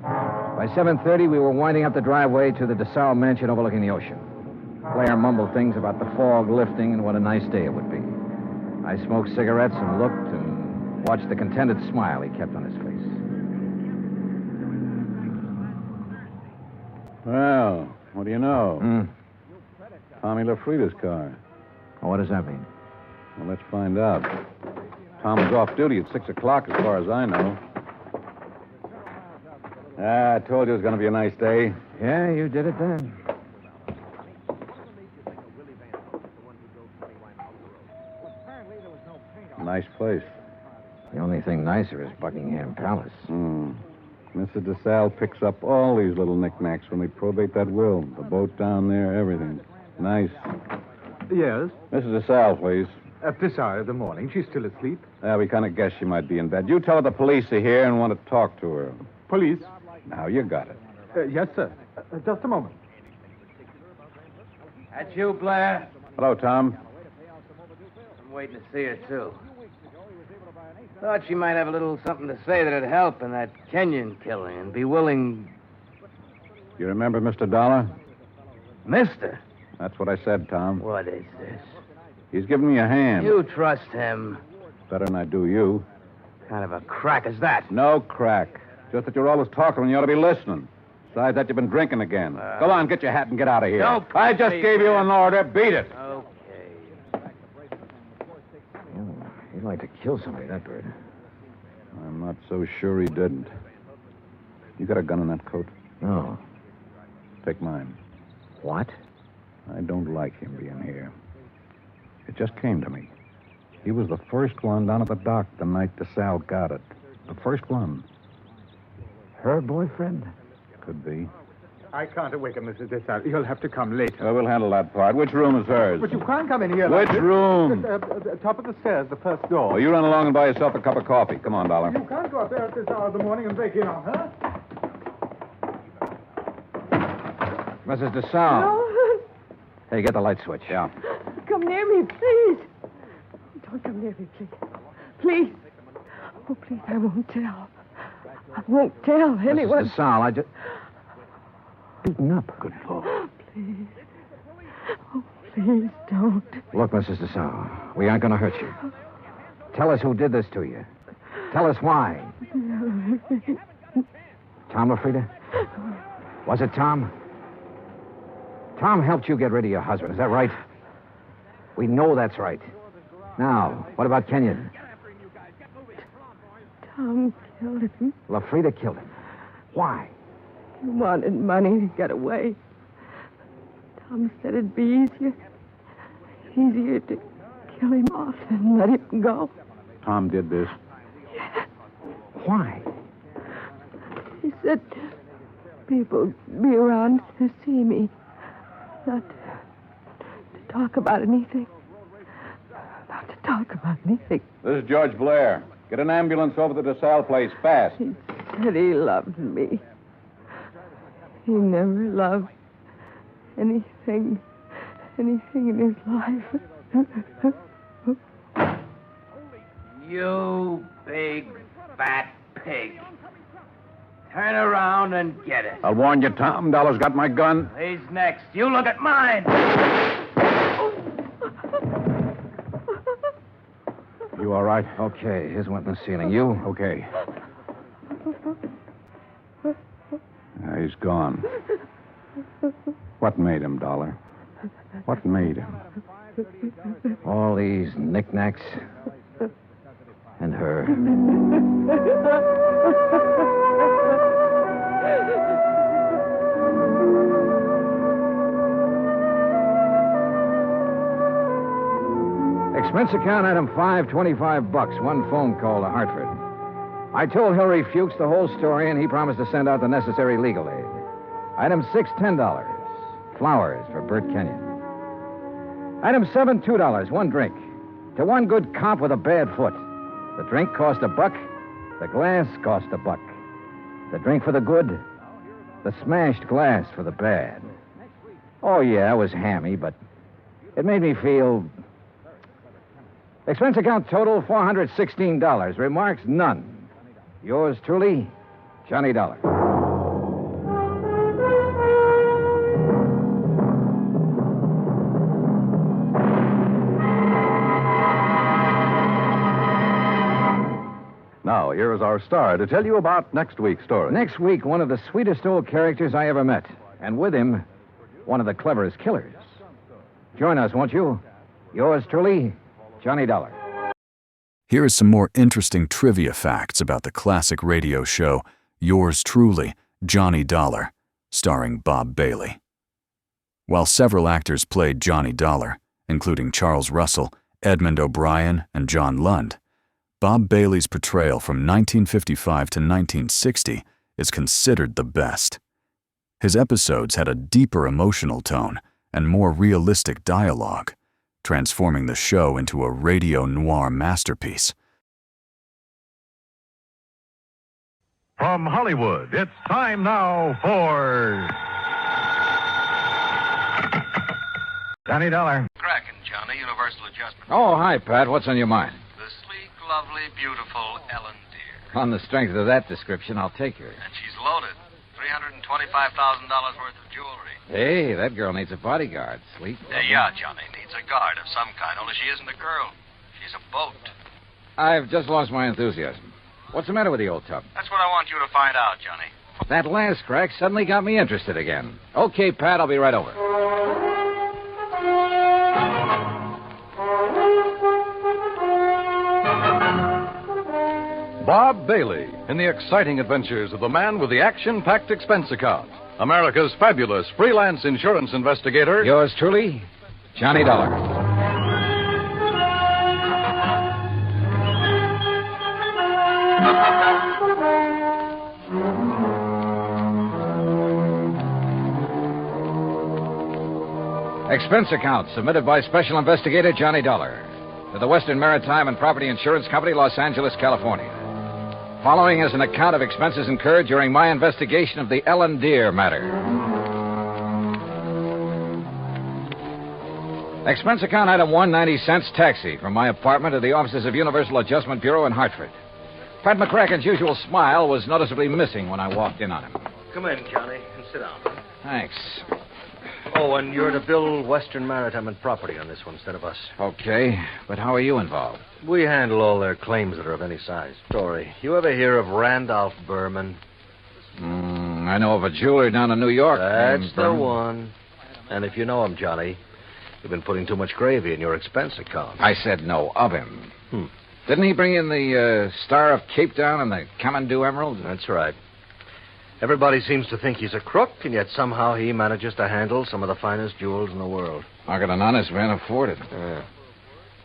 By 7:30, we were winding up the driveway to the DeSalle mansion overlooking the ocean. Blair mumbled things about the fog lifting and what a nice day it would be. I smoked cigarettes and looked and watched the contented smile he kept on his face. Well, what do you know? Tommy LaFrida's car. Oh, what does that mean? Well, let's find out. Tom's off duty at 6 o'clock, as far as I know. I told you it was going to be a nice day. Yeah, you did it then. Nice place. The only thing nicer is Buckingham Palace. Mrs. DeSalle picks up all these little knickknacks when we probate that will. The boat down there, everything. Nice. Yes? Mrs. DeSalle, please. At this hour of the morning. She's still asleep. Yeah, we kind of guessed she might be in bed. You tell her the police are here and want to talk to her. Police? Now, you got it. Yes, sir. Just a moment. That's you, Blair? Hello, Tom. I'm waiting to see her, too. Thought she might have a little something to say that'd help in that Kenyon killing and be willing... You remember Mr. Dollar? Mister? That's what I said, Tom. What is this? He's giving me a hand. You trust him. Better than I do you. What kind of a crack is that? No crack. Just that you're always talking when you ought to be listening. Besides that, you've been drinking again. Go on, get your hat and get out of here. Don't I just gave you an order. Beat it. Okay. Oh, he'd like to kill somebody, that bird. I'm not so sure he didn't. You got a gun in that coat? No. Take mine. What? I don't like him being here. It just came to me. He was the first one down at the dock the night DeSalle got it. The first one. Her boyfriend? Could be. I can't awaken Mrs. DeSalle. You'll have to come later. Well, we'll handle that part. Which room is hers? But you can't come in here Which like this. room? Top of the stairs, the first door. Oh, you run along and buy yourself a cup of coffee. Come on, Dollar. You can't go up there at this hour of the morning and break in on her. Mrs. DeSalle. No. Hey, get the light switch. Yeah. Come near me, please. Don't come near me, please. Please. Oh, please, I won't tell. I won't tell anyone. Mrs. DeSalle, I just... Beaten up. Good Lord. Please. Oh, please don't. Look, Mrs. DeSalle, we aren't going to hurt you. Tell us who did this to you. Tell us why. Tom LaFrida? Was it Tom? Tom helped you get rid of your husband, is that right? We know that's right. Now, what about Kenyon? Tom killed him. LaFrida killed him. Why? He wanted money to get away. Tom said it'd be easier to kill him off than let him go. Tom did this. Why? He said people would be around to see me. Not to talk about anything. Not to talk about anything. This is George Blair. Get an ambulance over to the DeSalle place, fast. He said he loved me. He never loved anything in his life. You big, fat pig. Turn around and get it. I'll warn you, Tom. Dollar's got my gun. He's next. You look at mine. You all right? Okay, here's one in the ceiling. You? Okay. He's gone. What made him, Dollar? What made him? All these knickknacks. And her. Expense account item 5, $25. One phone call to Hartford. I told Hillary Fuchs the whole story, and he promised to send out the necessary legal aid. Item 6, $10. Flowers for Bert Kenyon. Item 7, $2. One drink. To one good cop with a bad foot. The drink cost $1. The glass cost $1. The drink for the good. The smashed glass for the bad. Oh, yeah, it was hammy, but it made me feel... Expense account total, $416. Remarks, none. Yours truly, Johnny Dollar. Now, here is our star to tell you about next week's story. Next week, one of the sweetest old characters I ever met. And with him, one of the cleverest killers. Join us, won't you? Yours truly, Johnny Dollar. Here is some more interesting trivia facts about the classic radio show Yours Truly, Johnny Dollar, starring Bob Bailey. While several actors played Johnny Dollar, including Charles Russell, Edmund O'Brien, and John Lund, Bob Bailey's portrayal from 1955 to 1960 is considered the best. His episodes had a deeper emotional tone and more realistic dialogue, transforming the show into a radio noir masterpiece. From Hollywood, it's time now for... Johnny Dollar. Cracking, Johnny. Universal adjustment. Oh, hi, Pat. What's on your mind? The sleek, lovely, beautiful Ellen Deer. On the strength of that description, I'll take her. And she's loaded. $325,000 worth of jewelry. Hey, that girl needs a bodyguard. Sweet. Yeah, Johnny. Needs a guard of some kind, only she isn't a girl. She's a boat. I've just lost my enthusiasm. What's the matter with the old tub? That's what I want you to find out, Johnny. That last crack suddenly got me interested again. Okay, Pat, I'll be right over. Bob Bailey in the exciting adventures of the man with the action-packed expense account. America's fabulous freelance insurance investigator. Yours truly, Johnny Dollar. Expense account submitted by Special Investigator Johnny Dollar to the Western Maritime and Property Insurance Company, Los Angeles, California. Following is an account of expenses incurred during my investigation of the Ellen Deer matter. Expense account item 1, 90 cents taxi from my apartment to the offices of Universal Adjustment Bureau in Hartford. Pat McCracken's usual smile was noticeably missing when I walked in on him. Come in, Johnny, and sit down. Thanks. Oh, and you're to bill Western Maritime and Property on this one instead of us. Okay, but how are you involved? We handle all their claims that are of any size. Story. You ever hear of Randolph Berman? I know of a jeweler down in New York. That's the one. And if you know him, Johnny, you've been putting too much gravy in your expense account. I said no of him. Didn't he bring in the Star of Cape Town and the Kamandu Emerald? That's right. Everybody seems to think he's a crook, and yet somehow he manages to handle some of the finest jewels in the world. How can an honest man afford it? Yeah.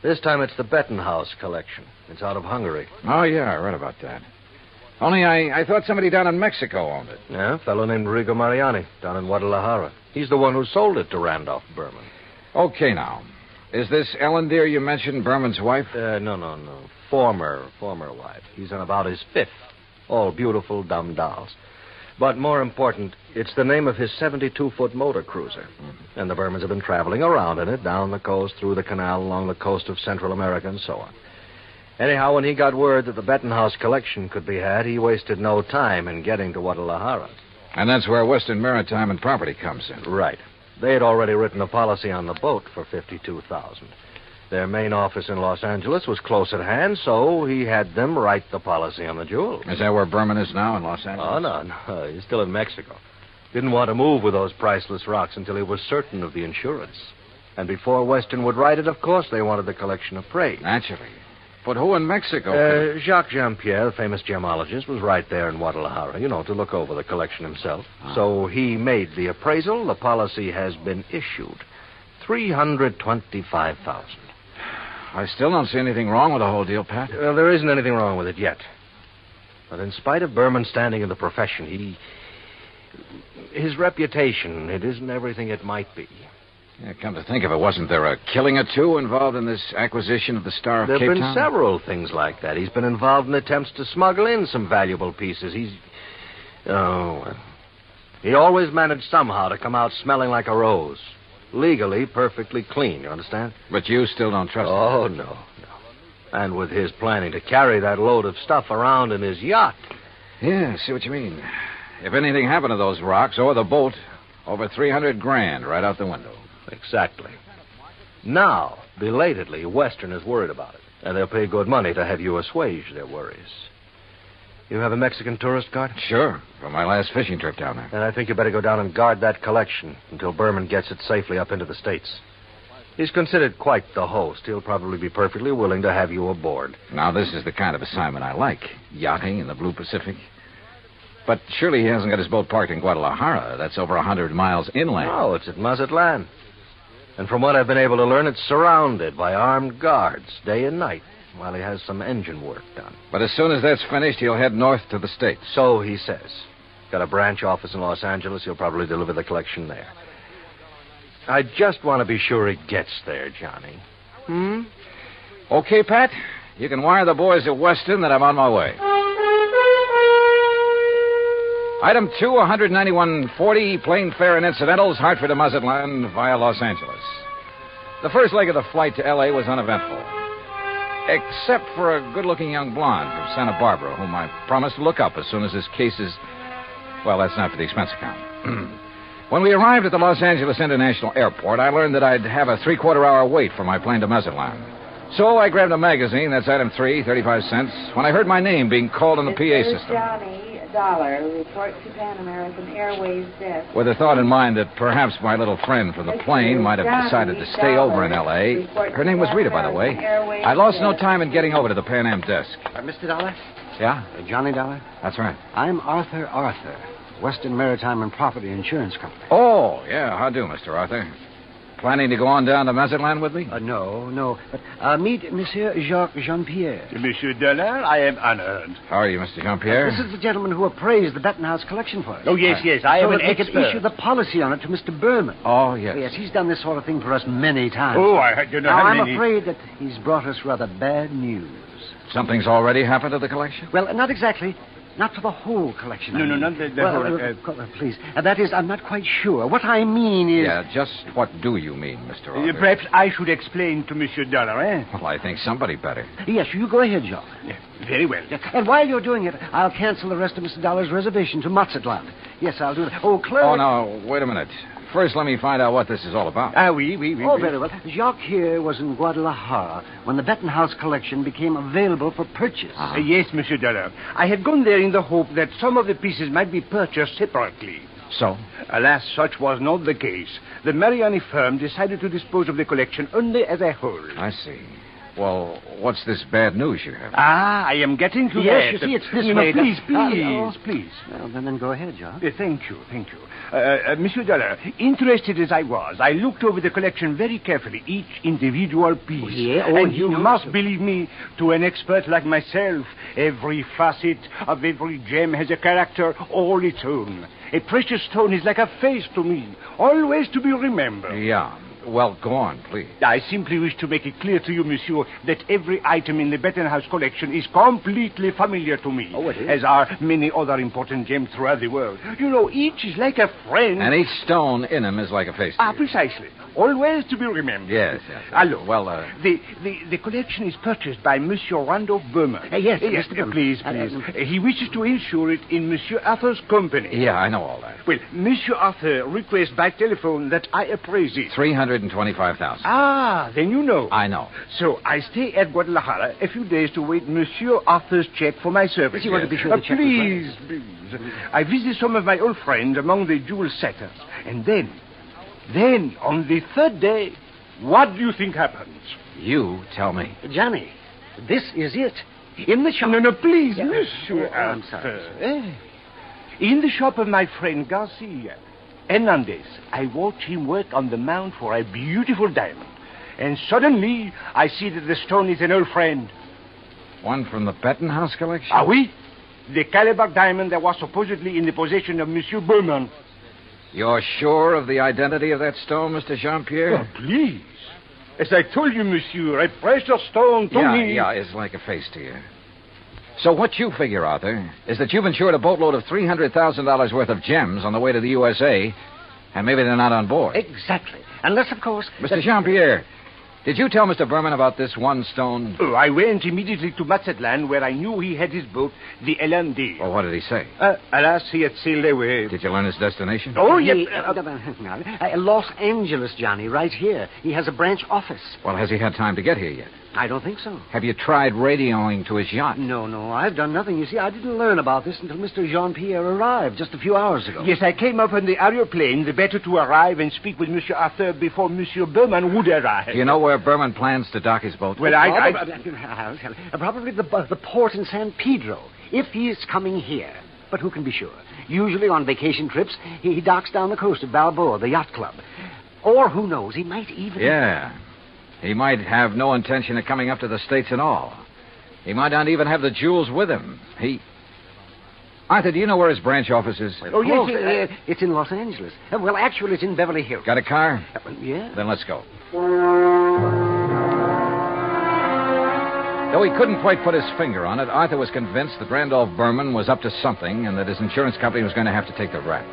This time it's the Bettenhaus collection. It's out of Hungary. Oh, yeah, I read about that. Only I thought somebody down in Mexico owned it. Yeah, a fellow named Rigo Mariani down in Guadalajara. He's the one who sold it to Randolph Berman. Okay, now. Is this Ellen Deer you mentioned Berman's wife? No. Former wife. He's on about his fifth. All beautiful, dumb dolls. But more important, it's the name of his 72-foot motor cruiser. And the Bermans have been traveling around in it, down the coast, through the canal, along the coast of Central America, and so on. Anyhow, when he got word that the Bettenhaus collection could be had, he wasted no time in getting to Guadalajara. And that's where Western Maritime and Property comes in. Right. They had already written a policy on the boat for $52,000. Their main office in Los Angeles was close at hand, so he had them write the policy on the jewel. Is that where Berman is now, in Los Angeles? Oh, no. He's still in Mexico. Didn't want to move with those priceless rocks until he was certain of the insurance. And before Western would write it, of course, they wanted the collection appraised. Naturally. But who in Mexico? Jacques Jean-Pierre, the famous gemologist, was right there in Guadalajara, to look over the collection himself. So he made the appraisal. The policy has been issued. $325,000. I still don't see anything wrong with the whole deal, Pat. Well, there isn't anything wrong with it yet. But in spite of Berman's standing in the profession, his reputation, it isn't everything it might be. Yeah, come to think of it, wasn't there a killing or two involved in this acquisition of the Star of Cape Town? There have been several things like that. He's been involved in attempts to smuggle in some valuable pieces. He always managed somehow to come out smelling like a rose. Legally, perfectly clean, you understand? But you still don't trust him? Oh, no. And with his planning to carry that load of stuff around in his yacht. Yeah, I see what you mean. If anything happened to those rocks or the boat, over $300,000 right out the window. Exactly. Now, belatedly, Western is worried about it. And they'll pay good money to have you assuage their worries. You have a Mexican tourist card? Sure, from my last fishing trip down there. Then I think you better go down and guard that collection until Berman gets it safely up into the States. He's considered quite the host. He'll probably be perfectly willing to have you aboard. Now, this is the kind of assignment I like. Yachting in the Blue Pacific. But surely he hasn't got his boat parked in Guadalajara. That's over 100 miles inland. No, it's at Mazatlan. And from what I've been able to learn, it's surrounded by armed guards day and night while he has some engine work done. But as soon as that's finished, he'll head north to the States. So he says. Got a branch office in Los Angeles. He'll probably deliver the collection there. I just want to be sure he gets there, Johnny. Okay, Pat. You can wire the boys at Weston that I'm on my way. Item 2, 191.40, plane fare and incidentals, Hartford to Mazatlan via Los Angeles. The first leg of the flight to L.A. was uneventful. Except for a good-looking young blonde from Santa Barbara, whom I promised to look up as soon as his case is... Well, that's not for the expense account. When we arrived at the Los Angeles International Airport, I learned that I'd have a three-quarter-hour wait for my plane to Mazatlan. So I grabbed a magazine, that's item 3, 35 cents, when I heard my name being called on the PA system. Johnny Dollar, report to Pan American Airways desk. With the thought in mind that perhaps my little friend from the plane might have decided to stay over in L.A. Her name was Rita, by the way. I lost no time in getting over to the Pan Am desk. Mr. Dollar? Yeah? Johnny Dollar? That's right. I'm Arthur, Western Maritime and Property Insurance Company. Oh, yeah. How do, Mr. Arthur? Planning to go on down to Mazatlan with me? No. But meet Monsieur Jacques Jean-Pierre. Monsieur Dollar, I am honored. How are you, Mr. Jean-Pierre? This is the gentleman who appraised the Bettenhouse collection for us. Oh, yes. I am an expert. So could issue the policy on it to Mr. Berman. Oh, yes. Yes, he's done this sort of thing for us many times. Oh, I don't know now, how I'm many... afraid that he's brought us rather bad news. Something's already happened to the collection? Well, not exactly. Not for the whole collection. No, not the whole... please. That is, I'm not quite sure. What I mean is... Yeah, just what do you mean, Mr. Arthur? Perhaps I should explain to Monsieur Dollar, eh? Well, I think somebody better. Yes, you go ahead, John. Yeah, very well. And while you're doing it, I'll cancel the rest of Mr. Dollar's reservation to Mazatlan. Yes, I'll do that. Oh, Claire... Oh, no, wait a minute. First, let me find out what this is all about. Oui. Oh, very well. Jacques here was in Guadalajara when the Bettenhouse collection became available for purchase. Yes, Monsieur Dollar. I had gone there in the hope that some of the pieces might be purchased separately. So? Alas, such was not the case. The Mariani firm decided to dispose of the collection only as a whole. I see. Well, what's this bad news you have? I am getting to that. Yes, you see, it's this no, way. Please. Well, then go ahead, John. Thank you. Monsieur Dollar, interested as I was, I looked over the collection very carefully, each individual piece. And you must believe me, to an expert like myself, every facet of every gem has a character all its own. A precious stone is like a face to me, always to be remembered. Yeah. Well, go on, please. I simply wish to make it clear to you, monsieur, that every item in the Bettenhouse collection is completely familiar to me. Oh, it is? As are many other important gems throughout the world. You know, each is like a friend. And each stone in them is like a face. Precisely. Always to be remembered. Yes. Look, well, the collection is purchased by Monsieur Randolph Berman. Yes, Mr. Berman. Please. He wishes to insure it in Monsieur Arthur's company. Yeah, I know all that. Well, Monsieur Arthur requests by telephone that I appraise it. $325,000. Then you know. I know. So I stay at Guadalajara a few days to wait Monsieur Arthur's check for my service. You want to be sure the check please. I visit some of my old friends among the jewel setters. And then, on the third day, what do you think happens? You tell me. Johnny, this is it. In the shop... No, please, Monsieur I'm sorry. In the shop of my friend Garcia Hernandez, I watch him work on the mount for a beautiful diamond. And suddenly, I see that the stone is an old friend. One from the Bettenhouse collection? Oui. The Calabar diamond that was supposedly in the possession of Monsieur Berman. You're sure of the identity of that stone, Mr. Jean-Pierre? Please. As I told you, monsieur, a precious stone to me. Yeah, it's like a face to you. So what you figure, Arthur, is that you've insured a boatload of $300,000 worth of gems on the way to the USA, and maybe they're not on board. Exactly. Unless, of course... Mr. Jean-Pierre, did you tell Mr. Berman about this one stone? Oh, I went immediately to Mazatlan, where I knew he had his boat, the LMD. Well, what did he say? Alas, he had sailed away. Did you learn his destination? Oh, yes. Los Angeles, Johnny, right here. He has a branch office. Well, has he had time to get here yet? I don't think so. Have you tried radioing to his yacht? No, I've done nothing. You see, I didn't learn about this until Mr. Jean-Pierre arrived just a few hours ago. Yes, I came up on the aeroplane, the better to arrive and speak with Monsieur Arthur before Monsieur Berman would arrive. Do you know where Berman plans to dock his boat? Well, Probably the port in San Pedro, if he is coming here. But who can be sure? Usually on vacation trips, he docks down the coast of Balboa, the yacht club. Or who knows, he might even... Yeah. He might have no intention of coming up to the States at all. He might not even have the jewels with him. Arthur, do you know where his branch office is? Oh, yes, it's in Los Angeles. Well, actually, it's in Beverly Hills. Got a car? Yeah. Then let's go. Though he couldn't quite put his finger on it, Arthur was convinced that Randolph Berman was up to something and that his insurance company was going to have to take the rap.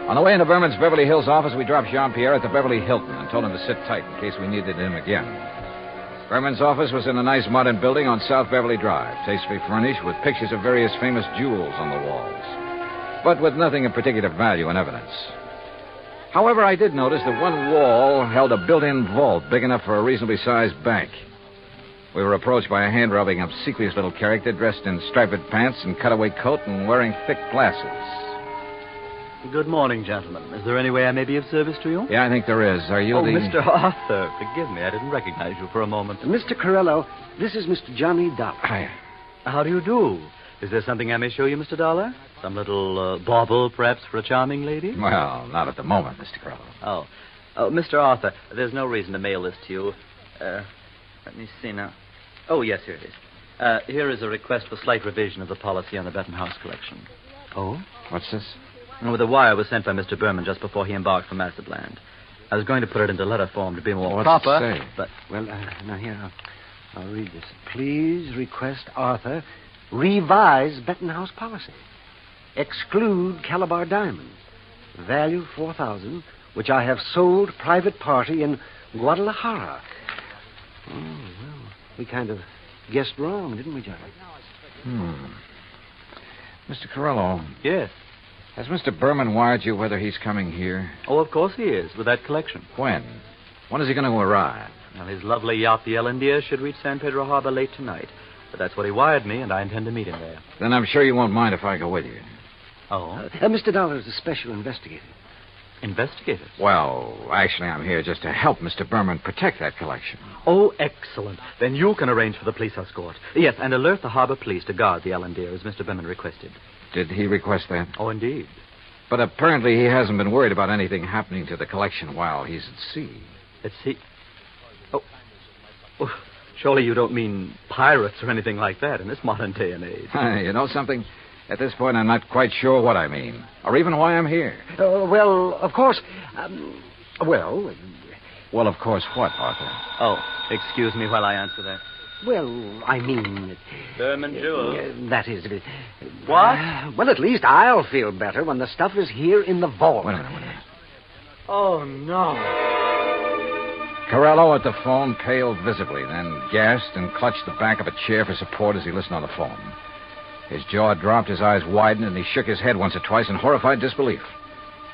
On the way into Berman's Beverly Hills office, we dropped Jean-Pierre at the Beverly Hilton and told him to sit tight in case we needed him again. Berman's office was in a nice modern building on South Beverly Drive, tastefully furnished with pictures of various famous jewels on the walls, but with nothing of particular value in evidence. However, I did notice that one wall held a built-in vault big enough for a reasonably sized bank. We were approached by a hand-rubbing, obsequious little character dressed in striped pants and cutaway coat and wearing thick glasses. Good morning, gentlemen. Is there any way I may be of service to you? Yeah, I think there is. Are you the... Mr. Arthur. Forgive me. I didn't recognize you for a moment. Mr. Corello, this is Mr. Johnny Dollar. Hi. How do you do? Is there something I may show you, Mr. Dollar? Some little bauble, perhaps, for a charming lady? Well, not at the moment, Mr. Corello. Oh, Mr. Arthur, there's no reason to mail this to you. Let me see now. Oh, yes, here it is. Here is a request for slight revision of the policy on the Bettenhouse collection. Oh? What's this? Well, the wire was sent by Mr. Berman just before he embarked for Mazatlan. I was going to put it into letter form to be more proper. What's it say? But, now here, I'll read this. Please request Arthur revise Bettenhouse policy. Exclude Calabar diamonds. Value $4,000, which I have sold private party in Guadalajara. Oh, well, we kind of guessed wrong, didn't we, Johnny? Mr. Corello. Yes? Has Mr. Berman wired you whether he's coming here? Oh, of course he is, with that collection. When? When is he going to arrive? Well, his lovely yacht, the Ellendia, should reach San Pedro Harbor late tonight. But that's what he wired me, and I intend to meet him there. Then I'm sure you won't mind if I go with you. Oh? Mr. Dollar is a special investigator. Investigator? Well, actually, I'm here just to help Mr. Berman protect that collection. Oh, excellent. Then you can arrange for the police escort. Yes, and alert the harbor police to guard the Ellendia, as Mr. Berman requested. Did he request that? Oh, indeed. But apparently he hasn't been worried about anything happening to the collection while he's at sea. At sea? Oh, surely you don't mean pirates or anything like that in this modern day and age. You know something? At this point, I'm not quite sure what I mean, or even why I'm here. Well, of course... Well, of course what, Arthur? Oh, excuse me while I answer that. Well, I mean... Berman Jewels. That is... What? Well, at least I'll feel better when the stuff is here in the vault. Wait a minute. Oh, no. Corello at the phone paled visibly, then gasped and clutched the back of a chair for support as he listened on the phone. His jaw dropped, his eyes widened, and he shook his head once or twice in horrified disbelief.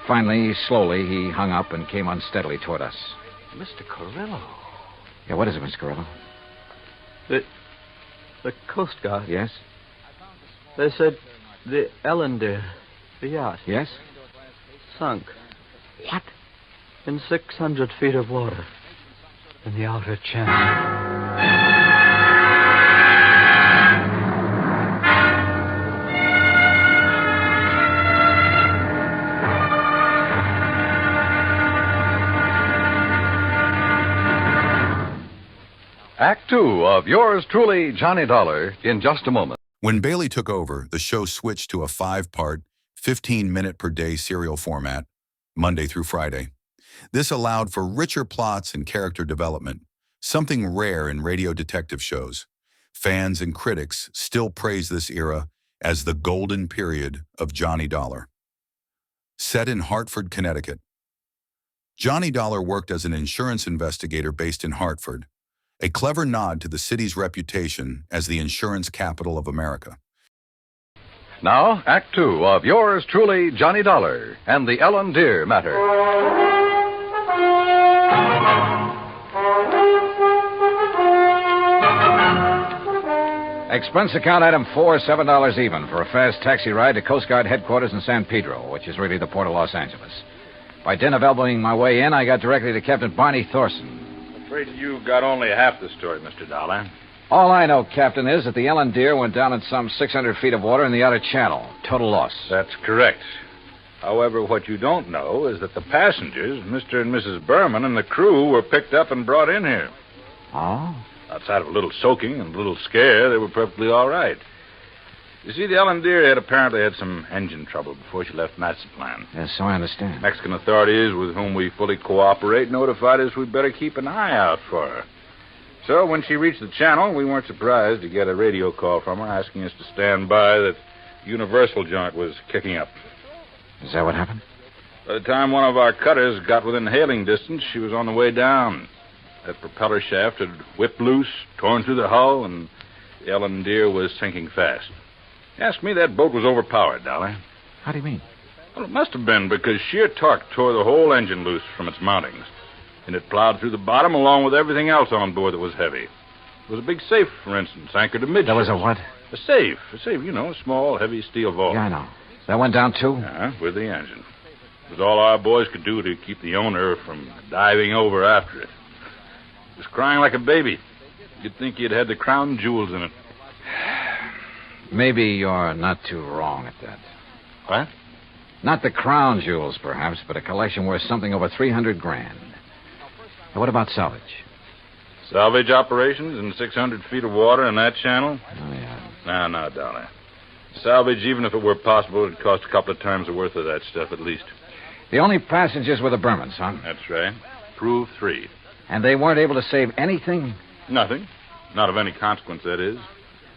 Finally, slowly, he hung up and came unsteadily toward us. Mr. Corello. Yeah, what is it, Mr. Corello? The Coast Guard. Yes? They said the Ellendia, the yacht. Yes? Sunk. What? In 600 feet of water. In the outer channel. Act two of yours truly, Johnny Dollar, in just a moment. When Bailey took over, the show switched to a 5-part, 15-minute-per-day serial format, Monday through Friday. This allowed for richer plots and character development, something rare in radio detective shows. Fans and critics still praise this era as the golden period of Johnny Dollar. Set in Hartford, Connecticut. Johnny Dollar worked as an insurance investigator based in Hartford, a clever nod to the city's reputation as the insurance capital of America. Now, Act Two of yours truly, Johnny Dollar, and the Ellen Deer matter. Expense account item 4, $7 even for a fast taxi ride to Coast Guard headquarters in San Pedro, which is really the port of Los Angeles. By dint of elbowing my way in, I got directly to Captain Barney Thorson. I'm afraid you got only half the story, Mr. Dollar. All I know, Captain, is that the Ellen Deer went down in some 600 feet of water in the outer channel. Total loss. That's correct. However, what you don't know is that the passengers, Mr. and Mrs. Berman, and the crew were picked up and brought in here. Oh? Outside of a little soaking and a little scare, they were perfectly all right. You see, the Ellen Deer had apparently had some engine trouble before she left Mazatlan. Yes, so I understand. Mexican authorities, with whom we fully cooperate, notified us we'd better keep an eye out for her. So when she reached the channel, we weren't surprised to get a radio call from her asking us to stand by that Universal joint was kicking up. Is that what happened? By the time one of our cutters got within hailing distance, she was on the way down. That propeller shaft had whipped loose, torn through the hull, and the Ellen Deer was sinking fast. Ask me, that boat was overpowered, Dolly. How do you mean? Well, it must have been, because sheer torque tore the whole engine loose from its mountings. And it plowed through the bottom along with everything else on board that was heavy. There was a big safe, for instance, anchored amidships. There was a what? A safe, you know, a small, heavy steel vault. Yeah, I know. That went down, too? Yeah, with the engine. It was all our boys could do to keep the owner from diving over after it. It was crying like a baby. You'd think he'd had the crown jewels in it. Maybe you're not too wrong at that. What? Not the crown jewels, perhaps, but a collection worth something over $300,000. Now, what about salvage? Salvage operations in 600 feet of water in that channel? Oh, yeah. No, Dolly. Salvage, even if it were possible, would cost a couple of times the worth of that stuff at least. The only passengers were the Bermans, huh? That's right. Prove 3. And they weren't able to save anything? Nothing. Not of any consequence, that is.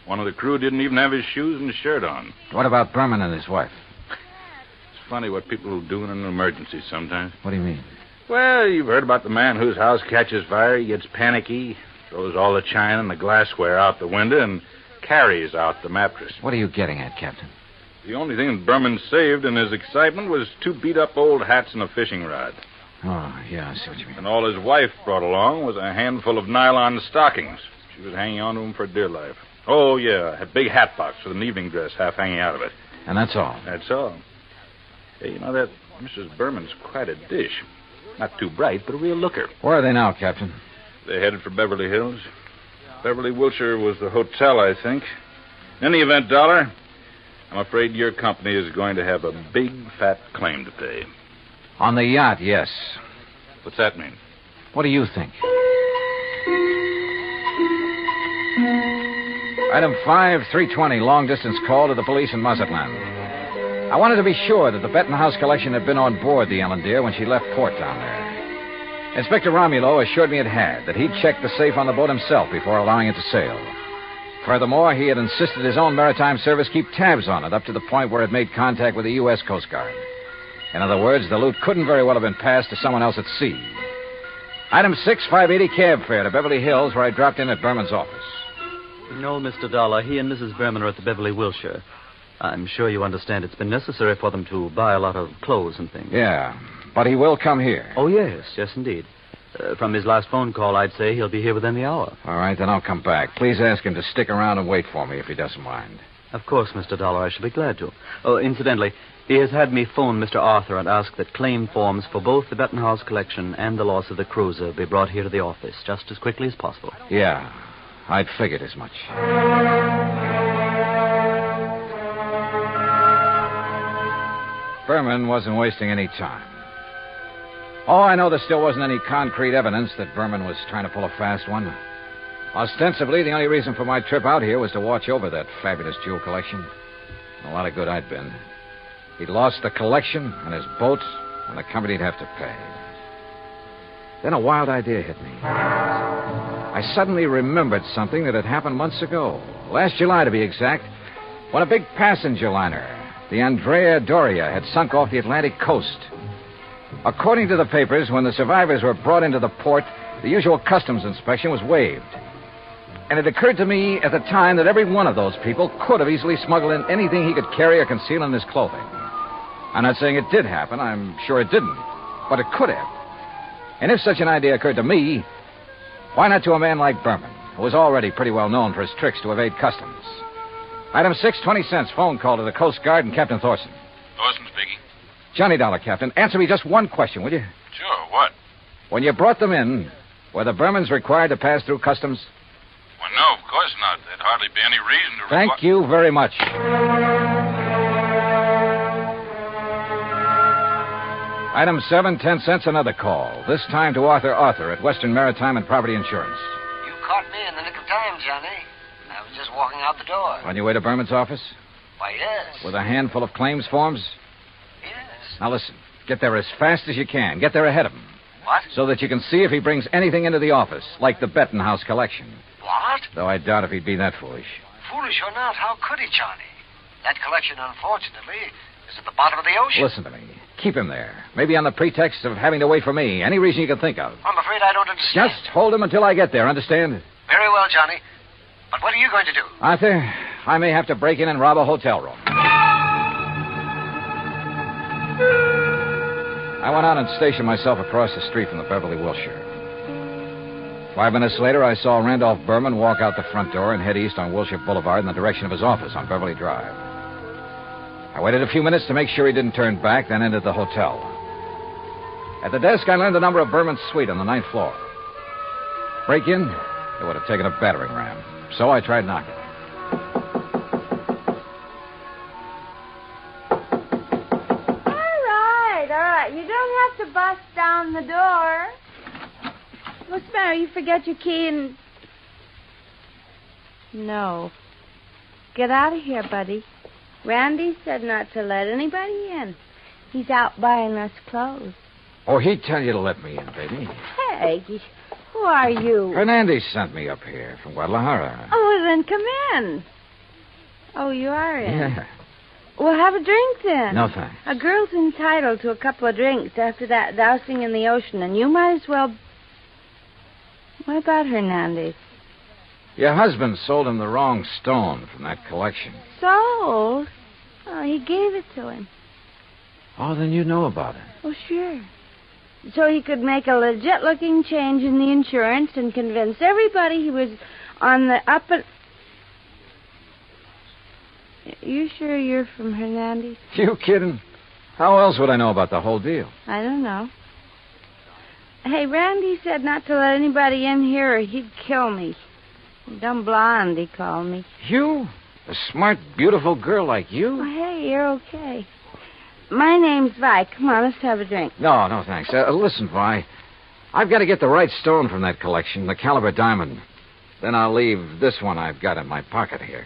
One of the crew didn't even have his shoes and shirt on. What about Berman and his wife? It's funny what people will do in an emergency sometimes. What do you mean? Well, you've heard about the man whose house catches fire. He gets panicky, throws all the china and the glassware out the window, and carries out the mattress. What are you getting at, Captain? The only thing that Berman saved in his excitement was 2 beat-up old hats and a fishing rod. Oh, yeah, I see what you mean. And all his wife brought along was a handful of nylon stockings. She was hanging on to them for dear life. Oh, yeah, a big hat box with an evening dress half hanging out of it. And that's all? That's all. Hey, you know, that Mrs. Berman's quite a dish. Not too bright, but a real looker. Where are they now, Captain? They're headed for Beverly Hills. Beverly, Wilshire was the hotel, I think. In any event, Dollar, I'm afraid your company is going to have a big, fat claim to pay. On the yacht, yes. What's that mean? What do you think? Item 5, 320, long-distance call to the police in Mazatlan. I wanted to be sure that the Bettenhouse collection had been on board the Ellen Deer when she left port down there. Inspector Romulo assured me it had, that he'd checked the safe on the boat himself before allowing it to sail. Furthermore, he had insisted his own maritime service keep tabs on it up to the point where it made contact with the U.S. Coast Guard. In other words, the loot couldn't very well have been passed to someone else at sea. Item 6, 580 cab fare to Beverly Hills, where I dropped in at Berman's office. No, Mr. Dollar. He and Mrs. Berman are at the Beverly Wilshire. I'm sure you understand it's been necessary for them to buy a lot of clothes and things. Yeah, but he will come here. Oh, yes, indeed. From his last phone call, I'd say he'll be here within the hour. All right, then I'll come back. Please ask him to stick around and wait for me if he doesn't mind. Of course, Mr. Dollar, I shall be glad to. Oh, incidentally, he has had me phone Mr. Arthur and ask that claim forms for both the Bettenhouse collection and the loss of the cruiser be brought here to the office just as quickly as possible. Yeah, I'd figured as much. Berman wasn't wasting any time. Oh, I know there still wasn't any concrete evidence that Berman was trying to pull a fast one. Ostensibly, the only reason for my trip out here was to watch over that fabulous jewel collection. A lot of good I'd been. He'd lost the collection and his boat, and the company'd have to pay. Then a wild idea hit me. I suddenly remembered something that had happened months ago. Last July, to be exact, when a big passenger liner, the Andrea Doria, had sunk off the Atlantic coast. According to the papers, when the survivors were brought into the port, the usual customs inspection was waived. And it occurred to me at the time that every one of those people could have easily smuggled in anything he could carry or conceal in his clothing. I'm not saying it did happen. I'm sure it didn't. But it could have. And if such an idea occurred to me, why not to a man like Berman, who was already pretty well known for his tricks to evade customs? Item 6, 20 cents, phone call to the Coast Guard and Captain Thorson. Thorson speaking. Johnny Dollar, Captain. Answer me just one question, will you? Sure, what? When you brought them in, were the Bermans required to pass through customs? Well, no, of course not. There'd hardly be any reason to... Thank you very much. Item 7, 10 cents, another call. This time to Arthur at Western Maritime and Property Insurance. You caught me in the nick of time, Johnny. I was just walking out the door. On your way to Berman's office? Why, yes. With a handful of claims forms? Yes. Now listen, get there as fast as you can. Get there ahead of him. What? So that you can see if he brings anything into the office, like the Bettenhouse collection. What? Though I doubt if he'd be that foolish. Foolish or not, how could he, Johnny? That collection, unfortunately, is at the bottom of the ocean. Listen to me. Keep him there. Maybe on the pretext of having to wait for me. Any reason you can think of. I'm afraid I don't understand. Just hold him until I get there, understand? Very well, Johnny. But what are you going to do? Arthur, I may have to break in and rob a hotel room. I went out and stationed myself across the street from the Beverly Wilshire. 5 minutes later, I saw Randolph Berman walk out the front door and head east on Wilshire Boulevard in the direction of his office on Beverly Drive. I waited a few minutes to make sure he didn't turn back, then entered the hotel. At the desk, I learned the number of Berman's suite on the 9th floor. Break in? It would have taken a battering ram. So I tried knocking. All right. You don't have to bust down the door. What's the matter? You forget your key and... No. Get out of here, buddy. Randy said not to let anybody in. He's out buying us clothes. Oh, he'd tell you to let me in, baby. Hey, who are you? Hernandez sent me up here from Guadalajara. Oh, well, then come in. Oh, you are in? Yeah. Well, have a drink then. No, thanks. A girl's entitled to a couple of drinks after that dousing in the ocean, and you might as well... What about Hernandez? Your husband sold him the wrong stone from that collection. Sold? Oh, he gave it to him. Oh, then you know about it. Oh, sure. So he could make a legit-looking change in the insurance and convince everybody he was on the up and... You sure you're from Hernandez? You kidding? How else would I know about the whole deal? I don't know. Hey, Randy said not to let anybody in here or he'd kill me. Dumb blonde, he called me. You? A smart, beautiful girl like you? Oh, hey, you're okay. My name's Vi. Come on, let's have a drink. No, thanks. Listen, Vi. I've got to get the right stone from that collection, the caliber diamond. Then I'll leave this one I've got in my pocket here.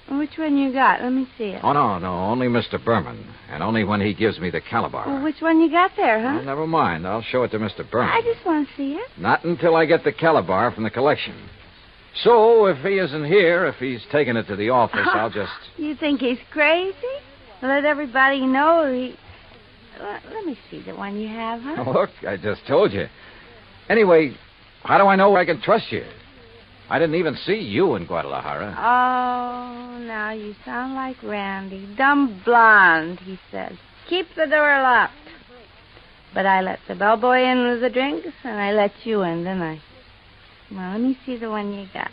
Which one you got? Let me see it. Oh, no, only Mr. Berman. And only when he gives me the caliber. Well, which one you got there, huh? Well, never mind. I'll show it to Mr. Berman. I just want to see it. Not until I get the caliber from the collection. So, if he isn't here, if he's taken it to the office, I'll just... You think he's crazy? Let everybody know he... Let me see the one you have, huh? Look, I just told you. Anyway, how do I know I can trust you? I didn't even see you in Guadalajara. Oh, now you sound like Randy. Dumb blonde, he said. Keep the door locked. But I let the bellboy in with the drinks, and I let you in, didn't I? Well, let me see the one you got.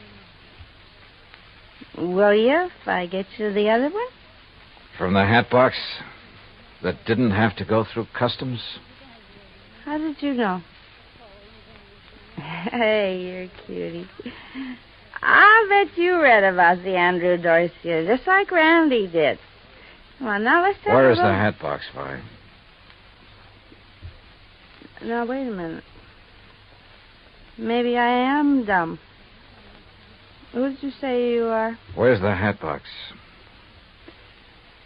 Will you, if I get you the other one? From the hat box that didn't have to go through customs? How did you know? Hey, you're a cutie. I bet you read about the Andrew Doria, just like Randy did. Come on, now let's have Where's the hat box, Vi? Now, wait a minute. Maybe I am dumb. Who did you say you are? Where's the hat box?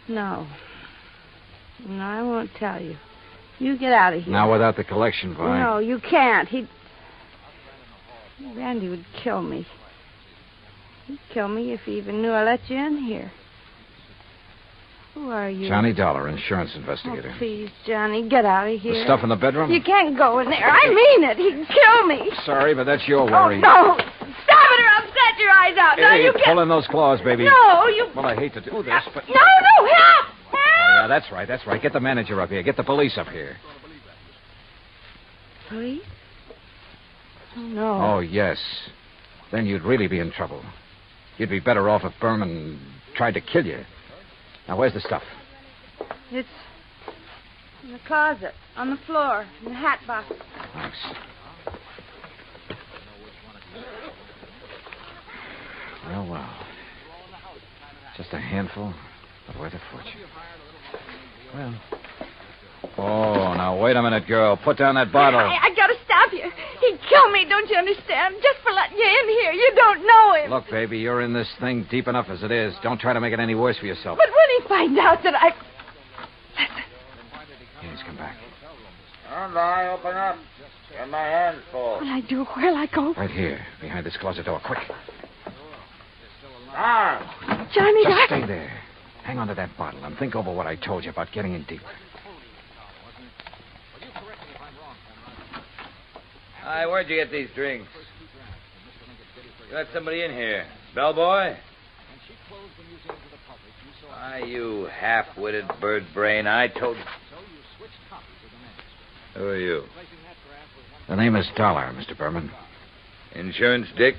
No, I won't tell you. You get out of here. Now, without the collection, Vi. No, you can't. Randy would kill me. He'd kill me if he even knew I let you in here. Who are you? Johnny Dollar, insurance investigator. Oh, please, Johnny, get out of here. The stuff in the bedroom? You can't go in there. I mean it. He'd kill me. Sorry, but that's your worry. Oh, no. Stop it or I'll set your eyes out. Now Hey, you can't. pull in those claws, baby. No, you... Well, I hate to do this, but... No, help! Oh, yeah, that's right. Get the manager up here. Get the police up here. Police? Oh, no. Oh, yes. Then you'd really be in trouble. You'd be better off if Berman tried to kill you. Now, where's the stuff? It's in the closet, on the floor, in the hat box. Thanks. Well. Just a handful, but worth a fortune. Well. Oh, now, wait a minute, girl. Put down that bottle. I gotta stop you. He'd kill me, don't you understand? Just for letting you in here. You don't know him. Look, baby, you're in this thing deep enough as it is. Don't try to make it any worse for yourself. But when he finds out that I... Yeah, he's come back. And I open up. Get my hands full. What'll I do? Where'll I go? Right here, behind this closet door. Quick. Johnny, Just stay there. Hang on to that bottle and think over what I told you about getting in deep. Hi, where'd you get these drinks? You let somebody in here. Bellboy? Why, you half-witted bird brain, I told you. Who are you? The name is Dollar, Mr. Berman. Insurance Dick?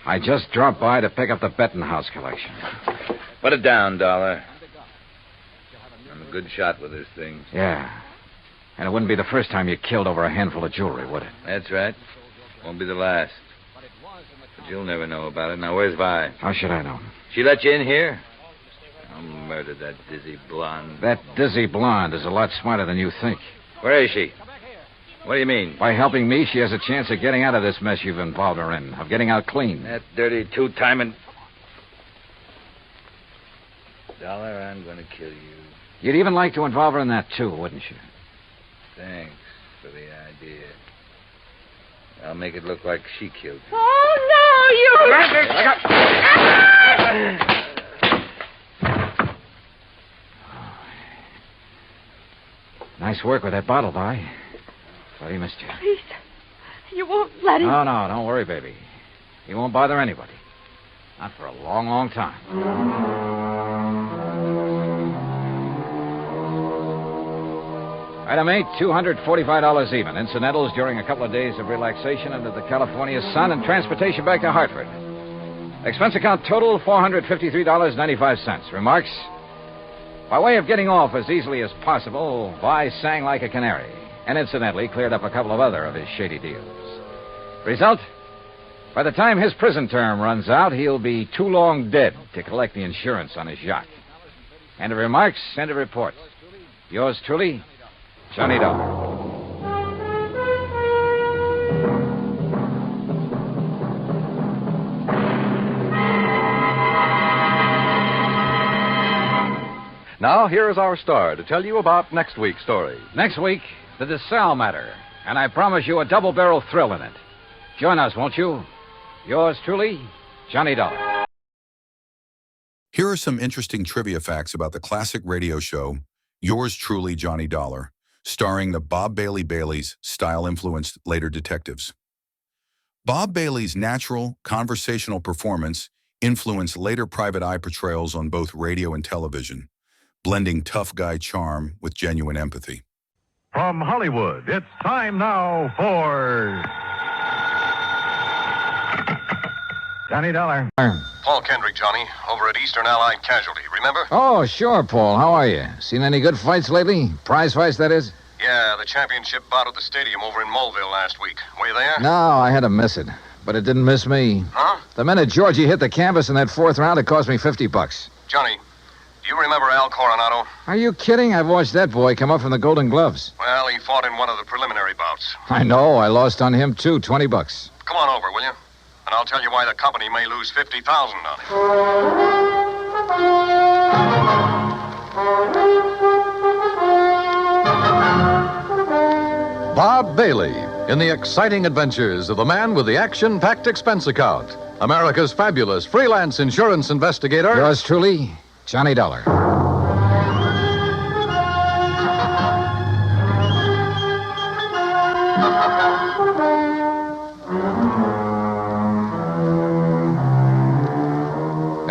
I just dropped by to pick up the Bettenhouse collection. Put it down, Dollar. I'm a good shot with this thing. Yeah. And it wouldn't be the first time you killed over a handful of jewelry, would it? That's right. Won't be the last. But you'll never know about it. Now, where's Vi? How should I know? She let you in here? I'll murder that dizzy blonde. That dizzy blonde is a lot smarter than you think. Where is she? What do you mean? By helping me, she has a chance of getting out of this mess you've involved her in, of getting out clean. That dirty two-timing... Dollar, I'm going to kill you. You'd even like to involve her in that, too, wouldn't you? Thanks for the idea. I'll make it look like she killed you. Oh, no, you... Nice work with that bottle, Vi. But he missed you. Please, you won't let him... No, don't worry, baby. He won't bother anybody. Not for a long, long time. Item 8, $245 even. Incidentals during a couple of days of relaxation under the California sun and transportation back to Hartford. Expense account total, $453.95. Remarks? By way of getting off as easily as possible, Vi sang like a canary, and incidentally cleared up a couple of other of his shady deals. Result? By the time his prison term runs out, he'll be too long dead to collect the insurance on his yacht. End of remarks, end of report. Yours truly, Johnny Dollar. Now, here is our star to tell you about next week's story. Next week, the DeSalle matter, and I promise you a double-barrel thrill in it. Join us, won't you? Yours truly, Johnny Dollar. Here are some interesting trivia facts about the classic radio show, Yours Truly, Johnny Dollar, starring the Bob Bailey Baileys style-influenced later detectives. Bob Bailey's natural, conversational performance influenced later private eye portrayals on both radio and television, blending tough guy charm with genuine empathy. From Hollywood, it's time now for Johnny Dollar. Paul Kendrick, Johnny, over at Eastern Allied Casualty, remember? Oh, sure, Paul. How are you? Seen any good fights lately? Prize fights, that is? Yeah, the championship bout at the stadium over in Mulville last week. Were you there? No, I had to miss it. But it didn't miss me. Huh? The minute Georgie hit the canvas in that fourth round, it cost me $50. Johnny, do you remember Al Coronado? Are you kidding? I've watched that boy come up from the Golden Gloves. Well, he fought in one of the preliminary bouts. I know. I lost on him, too. $20. Come on over, will you? And I'll tell you why the company may lose $50,000 on it. Bob Bailey in the exciting adventures of the man with the action-packed expense account, America's fabulous freelance insurance investigator. Yours truly, Johnny Dollar.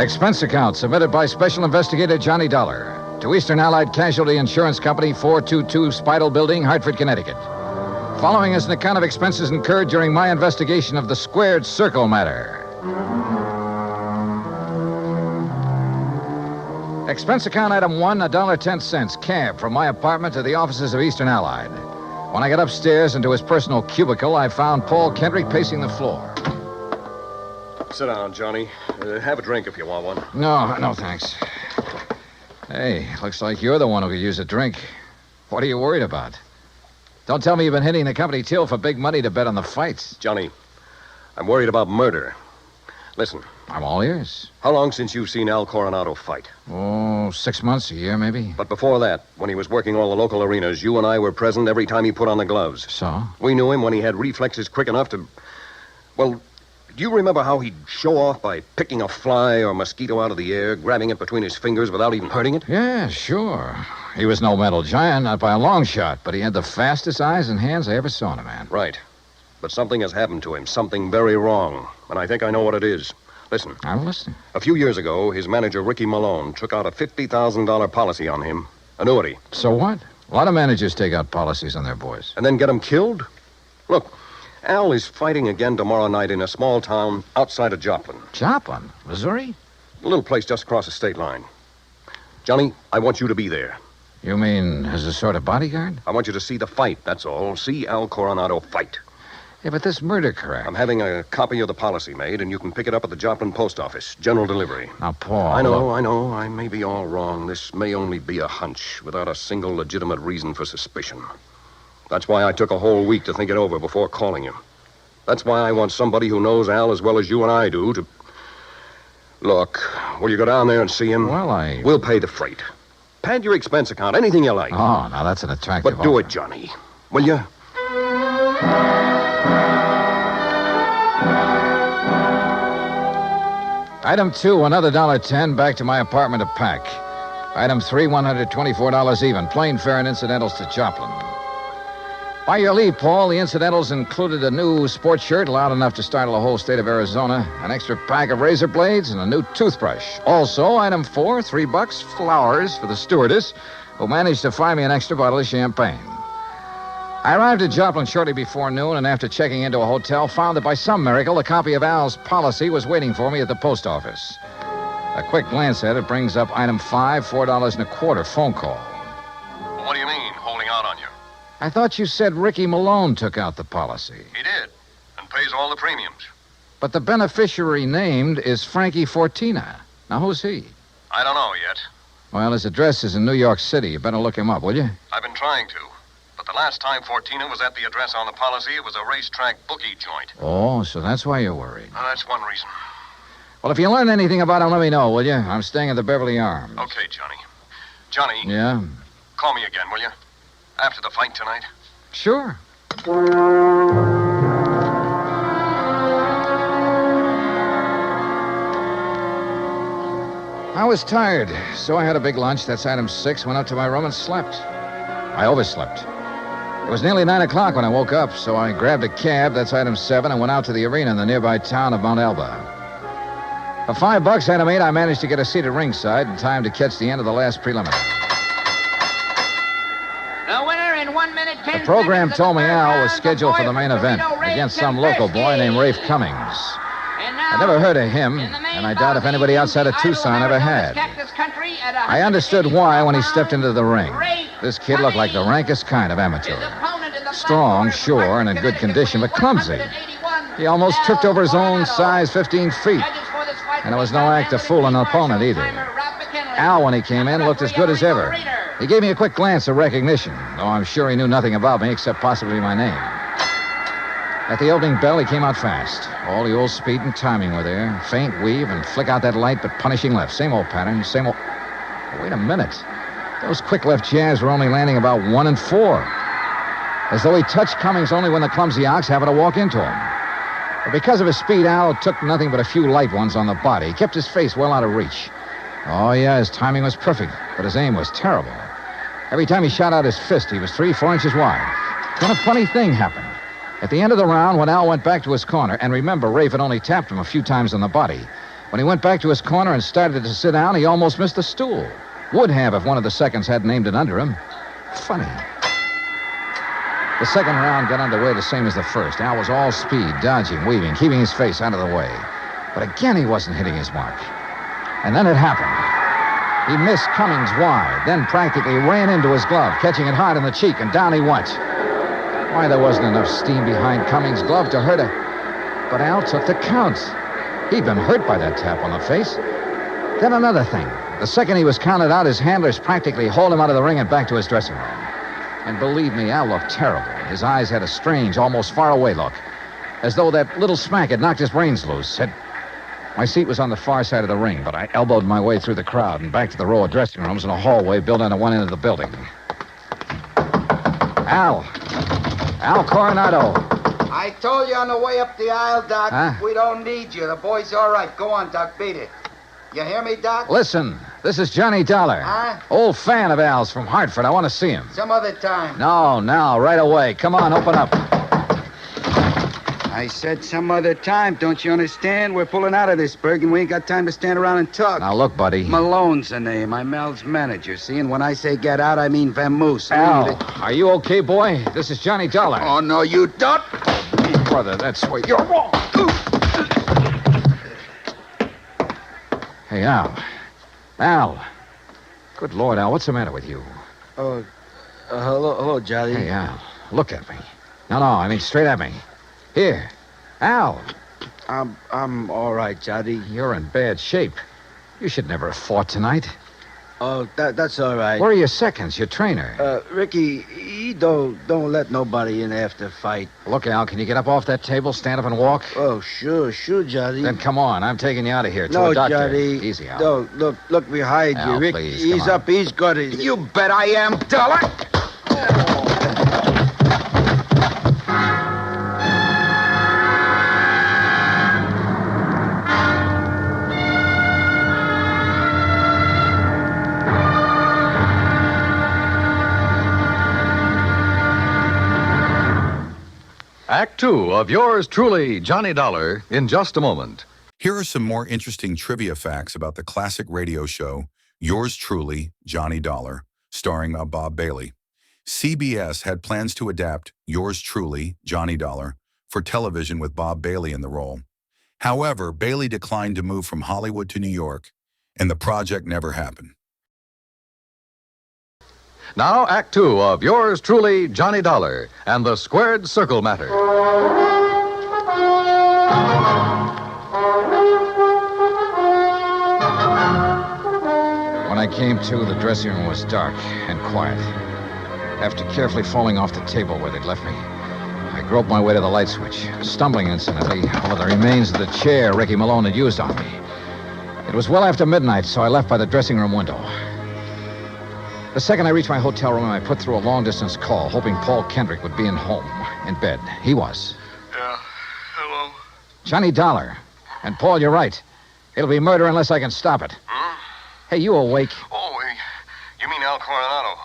Expense account submitted by Special Investigator Johnny Dollar to Eastern Allied Casualty Insurance Company, 422 Spidal Building, Hartford, Connecticut. Following is an account of expenses incurred during my investigation of the Squared Circle matter. Expense account item 1, $1.10, cab from my apartment to the offices of Eastern Allied. When I got upstairs into his personal cubicle, I found Paul Kendrick pacing the floor. Sit down, Johnny. Have a drink if you want one. No, thanks. Hey, looks like you're the one who could use a drink. What are you worried about? Don't tell me you've been hitting the company till for big money to bet on the fights. Johnny, I'm worried about murder. Listen. I'm all ears. How long since you've seen Al Coronado fight? Oh, 6 months, a year, maybe. But before that, when he was working all the local arenas, you and I were present every time he put on the gloves. So? We knew him when he had reflexes quick enough to... Well, do you remember how he'd show off by picking a fly or mosquito out of the air, grabbing it between his fingers without even hurting it? Yeah, sure. He was no metal giant, not by a long shot, but he had the fastest eyes and hands I ever saw in a man. Right. But something has happened to him, something very wrong. And I think I know what it is. Listen. I'm listening. A few years ago, his manager, Ricky Malone, took out a $50,000 policy on him. Annuity. So what? A lot of managers take out policies on their boys. And then get him killed? Look, Al is fighting again tomorrow night in a small town outside of Joplin. Joplin? Missouri? A little place just across the state line. Johnny, I want you to be there. You mean as a sort of bodyguard? I want you to see the fight, that's all. See Al Coronado fight. Yeah, but this murder crap. I'm having a copy of the policy made, and you can pick it up at the Joplin post office. General delivery. Now, Paul... I know. I may be all wrong. This may only be a hunch, without a single legitimate reason for suspicion. That's why I took a whole week to think it over before calling you. That's why I want somebody who knows Al as well as you and I do to... Look, will you go down there and see him? Well, We'll pay the freight. Pad your expense account, anything you like. Oh, now that's an attractive But do offer. it, Johnny. Will you? Item 2, another $1.10 back to my apartment to pack. Item 3, $124 even. Plane fare and incidentals to Joplin. By your leave, Paul, the incidentals included a new sports shirt loud enough to startle the whole state of Arizona, an extra pack of razor blades, and a new toothbrush. Also, item 4, $3, flowers for the stewardess, who managed to find me an extra bottle of champagne. I arrived at Joplin shortly before noon, and after checking into a hotel, found that by some miracle, a copy of Al's policy was waiting for me at the post office. A quick glance at it brings up item 5, $4.25 phone call. What do you mean, holding out on you? I thought you said Ricky Malone took out the policy. He did, and pays all the premiums. But the beneficiary named is Frankie Fortina. Now, who's he? I don't know yet. Well, his address is in New York City. You better look him up, will you? I've been trying to. But the last time Fortina was at the address on the policy, it was a racetrack bookie joint. Oh, so that's why you're worried. That's one reason. Well, if you learn anything about him, let me know, will you? I'm staying at the Beverly Arms. Okay, Johnny. Johnny. Yeah? Call me again, will you? After the fight tonight. Sure. I was tired, so I had a big lunch. That's item 6. Went up to my room and slept. I overslept. It was nearly 9 o'clock when I woke up, so I grabbed a cab. That's item 7, and went out to the arena in the nearby town of Mount Elba. For $5, item 8, I managed to get a seat at ringside in time to catch the end of the last preliminary. The winner in 1 minute, 10 The program seconds told me of the Al third was round, scheduled the for the boy main from event Toledo, Ray against some local boy named Rafe Cummings. I never heard of him, and I doubt if anybody outside of Tucson ever had. I understood why when he stepped into the ring. This kid looked like the rankest kind of amateur. Strong, sure, and in good condition, but clumsy. He almost tripped over his own size 15 feet. And it was no act to fool an opponent either. Al, when he came in, looked as good as ever. He gave me a quick glance of recognition, though I'm sure he knew nothing about me except possibly my name. At the opening bell, he came out fast. All the old speed and timing were there. Faint weave and flick out that light but punishing left. Same old pattern, same old... Oh, wait a minute. Those quick left jabs were only landing about 1 and 4. as though he touched Cummings only when the clumsy ox happened to walk into him. But because of his speed, Al took nothing but a few light ones on the body. He kept his face well out of reach. Oh, yeah, his timing was perfect, but his aim was terrible. Every time he shot out his fist, he was 3-4 inches wide. Then a funny thing happened. At the end of the round, when Al went back to his corner, and remember, Rafe had only tapped him a few times on the body. When he went back to his corner and started to sit down, he almost missed the stool. Would have if one of the seconds hadn't aimed it under him. Funny. The second round got underway the same as the first. Al was all speed, dodging, weaving, keeping his face out of the way. But again, he wasn't hitting his mark. And then it happened. He missed Cummings wide, then practically ran into his glove, catching it hard in the cheek, and down he went. Why, there wasn't enough steam behind Cummings' glove to hurt him. But Al took the count. He'd been hurt by that tap on the face. Then another thing. The second he was counted out, his handlers practically hauled him out of the ring and back to his dressing room. And believe me, Al looked terrible. His eyes had a strange, almost far-away look, as though that little smack had knocked his brains loose. My seat was on the far side of the ring, but I elbowed my way through the crowd and back to the row of dressing rooms in a hallway built onto one end of the building. Al Coronado. I told you on the way up the aisle, Doc. Huh? We don't need you. The boy's all right. Go on, Doc. Beat it. You hear me, Doc? Listen, this is Johnny Dollar. Huh? Old fan of Al's from Hartford. I want to see him. Some other time. No, now, right away. Come on, open up. I said some other time. Don't you understand? We're pulling out of this, Berg, and we ain't got time to stand around and talk. Now, look, buddy. Malone's the name. I'm Al's manager, see? And when I say get out, I mean vamoose. Al, are you okay, boy? This is Johnny Dollar. Oh, no, you don't. Brother, that's where you're wrong. Hey, Al. Good Lord, Al, what's the matter with you? Hello, Johnny. Hey, Al, look at me. No, I mean straight at me. Here. Al. I'm all right, Johnny. You're in bad shape. You should never have fought tonight. Oh, that's all right. Where are your seconds, your trainer? Ricky, he don't let nobody in after fight. Look, Al, can you get up off that table, stand up and walk? Oh, sure, Johnny. Then come on, I'm taking you out of here to no, a doctor. Johnny. Easy, Al. No, look behind Al, you, Rick. please, He's come on. up, he's got it. You bet I am, Dollar. Act Two of yours truly, Johnny Dollar, in just a moment. Here are some more interesting trivia facts about the classic radio show, Yours Truly, Johnny Dollar, starring Bob Bailey. CBS had plans to adapt Yours Truly, Johnny Dollar, for television with Bob Bailey in the role. However, Bailey declined to move from Hollywood to New York, and the project never happened. Now, Act Two of yours truly, Johnny Dollar, and the Squared Circle Matter. When I came to, the dressing room was dark and quiet. After carefully falling off the table where they'd left me, I groped my way to the light switch, stumbling incidentally over the remains of the chair Ricky Malone had used on me. It was well after midnight, so I left by the dressing room window. The second I reached my hotel room, I put through a long-distance call, hoping Paul Kendrick would be in bed. He was. Yeah, hello? Johnny Dollar. And, Paul, you're right. It'll be murder unless I can stop it. Hmm? Hey, you awake? Oh, you mean Al Coronado.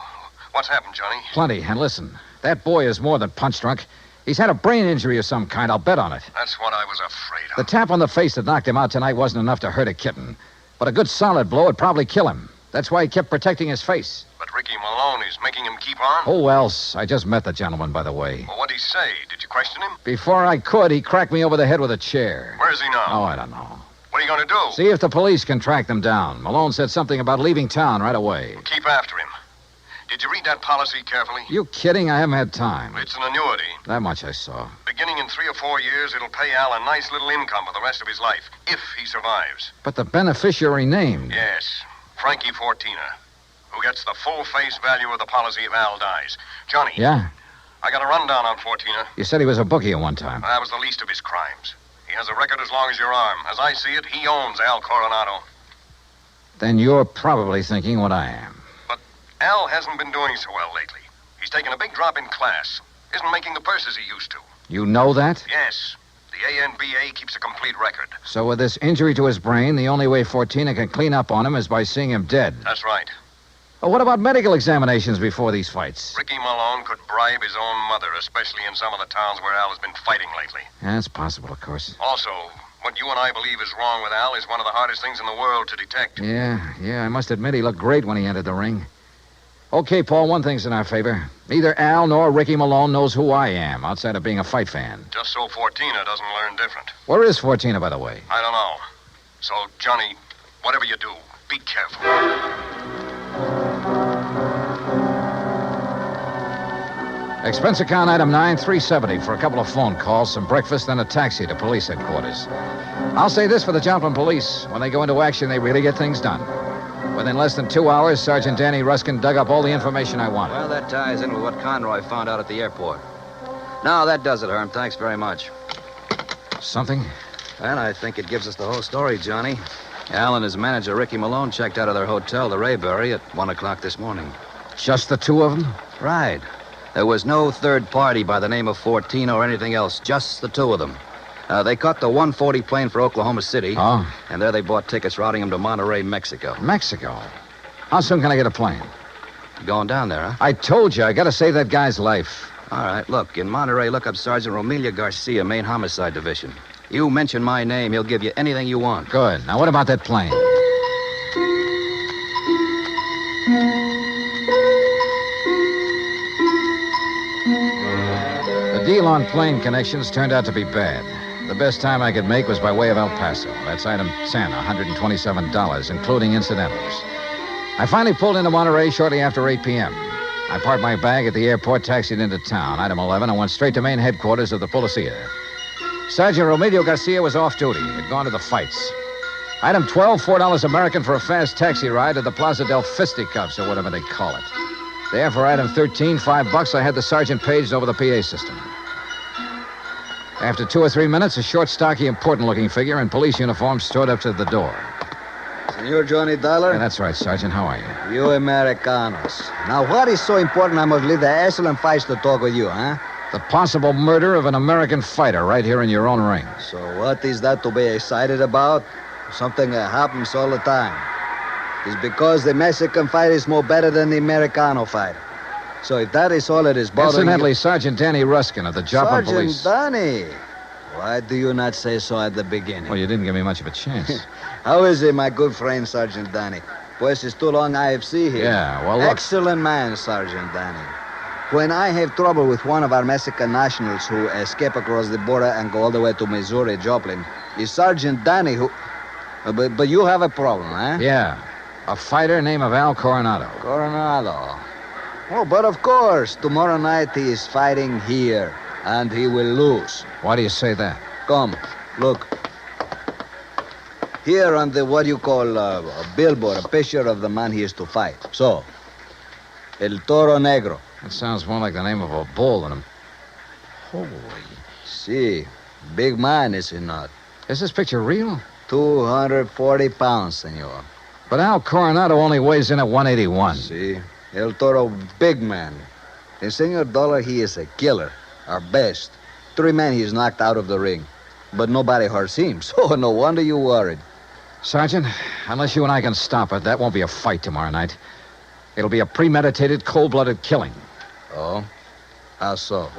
What's happened, Johnny? Plenty. And listen, that boy is more than punch-drunk. He's had a brain injury of some kind. I'll bet on it. That's what I was afraid of. The tap on the face that knocked him out tonight wasn't enough to hurt a kitten. But a good solid blow would probably kill him. That's why he kept protecting his face. But Ricky Malone is making him keep on? Who else? I just met the gentleman, by the way. Well, what'd he say? Did you question him? Before I could, he cracked me over the head with a chair. Where's he now? Oh, I don't know. What are you going to do? See if the police can track them down. Malone said something about leaving town right away. Keep after him. Did you read that policy carefully? You kidding? I haven't had time. It's an annuity. That much I saw. Beginning in 3 or 4 years, it'll pay Al a nice little income for the rest of his life, if he survives. But the beneficiary named. Yes, Frankie Fortina, who gets the full face value of the policy if Al dies. Johnny. Yeah? I got a rundown on Fortina. You said he was a bookie at one time. That was the least of his crimes. He has a record as long as your arm. As I see it, he owns Al Coronado. Then you're probably thinking what I am. But Al hasn't been doing so well lately. He's taken a big drop in class. Isn't making the purses he used to. You know that? Yes. The ANBA keeps a complete record. So with this injury to his brain, the only way Fortina can clean up on him is by seeing him dead. That's right. Well, what about medical examinations before these fights? Ricky Malone could bribe his own mother, especially in some of the towns where Al has been fighting lately. Yeah, it's possible, of course. Also, what you and I believe is wrong with Al is one of the hardest things in the world to detect. Yeah, I must admit he looked great when he entered the ring. Okay, Paul, one thing's in our favor. Neither Al nor Ricky Malone knows who I am, outside of being a fight fan. Just so Fortina doesn't learn different. Where is Fortina, by the way? I don't know. So, Johnny, whatever you do, be careful. Expense account item 9, $370 for a couple of phone calls, some breakfast, and a taxi to police headquarters. I'll say this for the Joplin police. When they go into action, they really get things done. Within less than 2 hours, Sergeant Danny Ruskin dug up all the information I wanted. Well, that ties in with what Conroy found out at the airport. No, that does it, Herm. Thanks very much. Something? And I think it gives us the whole story, Johnny. Al and his manager, Ricky Malone, checked out of their hotel, the Rayberry, at 1 o'clock this morning. Just the two of them? Right. There was no third party by the name of Fortina or anything else, just the two of them. They caught the 140 plane for Oklahoma City. Oh? And there they bought tickets routing them to Monterrey, Mexico. Mexico? How soon can I get a plane? You going down there, huh? I told you, I gotta save that guy's life. All right, look, in Monterrey, look up Sergeant Romelia Garcia, Main Homicide Division. You mention my name, he'll give you anything you want. Good. Now, what about that plane? The deal on plane connections turned out to be bad. The best time I could make was by way of El Paso. That's item 10, $127, including incidentals. I finally pulled into Monterey shortly after 8 p.m. I parked my bag at the airport, taxied into town, item 11, and went straight to main headquarters of the Policia. Sergeant Romelio Garcia was off duty. He'd gone to the fights. Item 12, $4 American for a fast taxi ride to the Plaza del Fisticuffs, or whatever they call it. There, for item 13, $5, I had the sergeant paged over the PA system. After 2 or 3 minutes, a short, stocky, important-looking figure in police uniform strode up to the door. Senor Johnny Dollar? Yeah, that's right, Sergeant. How are you? You Americanos. Now, what is so important I must leave the excellent fights to talk with you, huh? The possible murder of an American fighter right here in your own ring. So what is that to be excited about? Something that happens all the time. It's because the Mexican fight is more better than the Americano fight. So if that is all it is bothering Incidentally, you... Sergeant Danny Ruskin of the Joplin Police. Sergeant Danny. Why do you not say so at the beginning? Well, you didn't give me much of a chance. How is it, my good friend, Sergeant Danny? Pues it's too long IFC here. Yeah, well, look... Excellent man, Sergeant Danny. When I have trouble with one of our Mexican nationals who escape across the border and go all the way to Missouri, Joplin, it's Sergeant Danny who... But you have a problem, huh? Yeah. A fighter named Al Coronado. Coronado. Oh, but of course, tomorrow night he is fighting here, and he will lose. Why do you say that? Come, look. Here on the, what you call, a billboard, a picture of the man he is to fight. So, El Toro Negro. That sounds more like the name of a bull than a... Holy... See, big man, is he not? Is this picture real? 240 pounds, senor. But Al Coronado only weighs in at 181. See? El Toro, big man. And Senor Dollar, he is a killer. Our best. 3 men he's knocked out of the ring. But nobody hurts him, so no wonder you worried. Sergeant, unless you and I can stop it, that won't be a fight tomorrow night. It'll be a premeditated, cold-blooded killing. Oh? How so?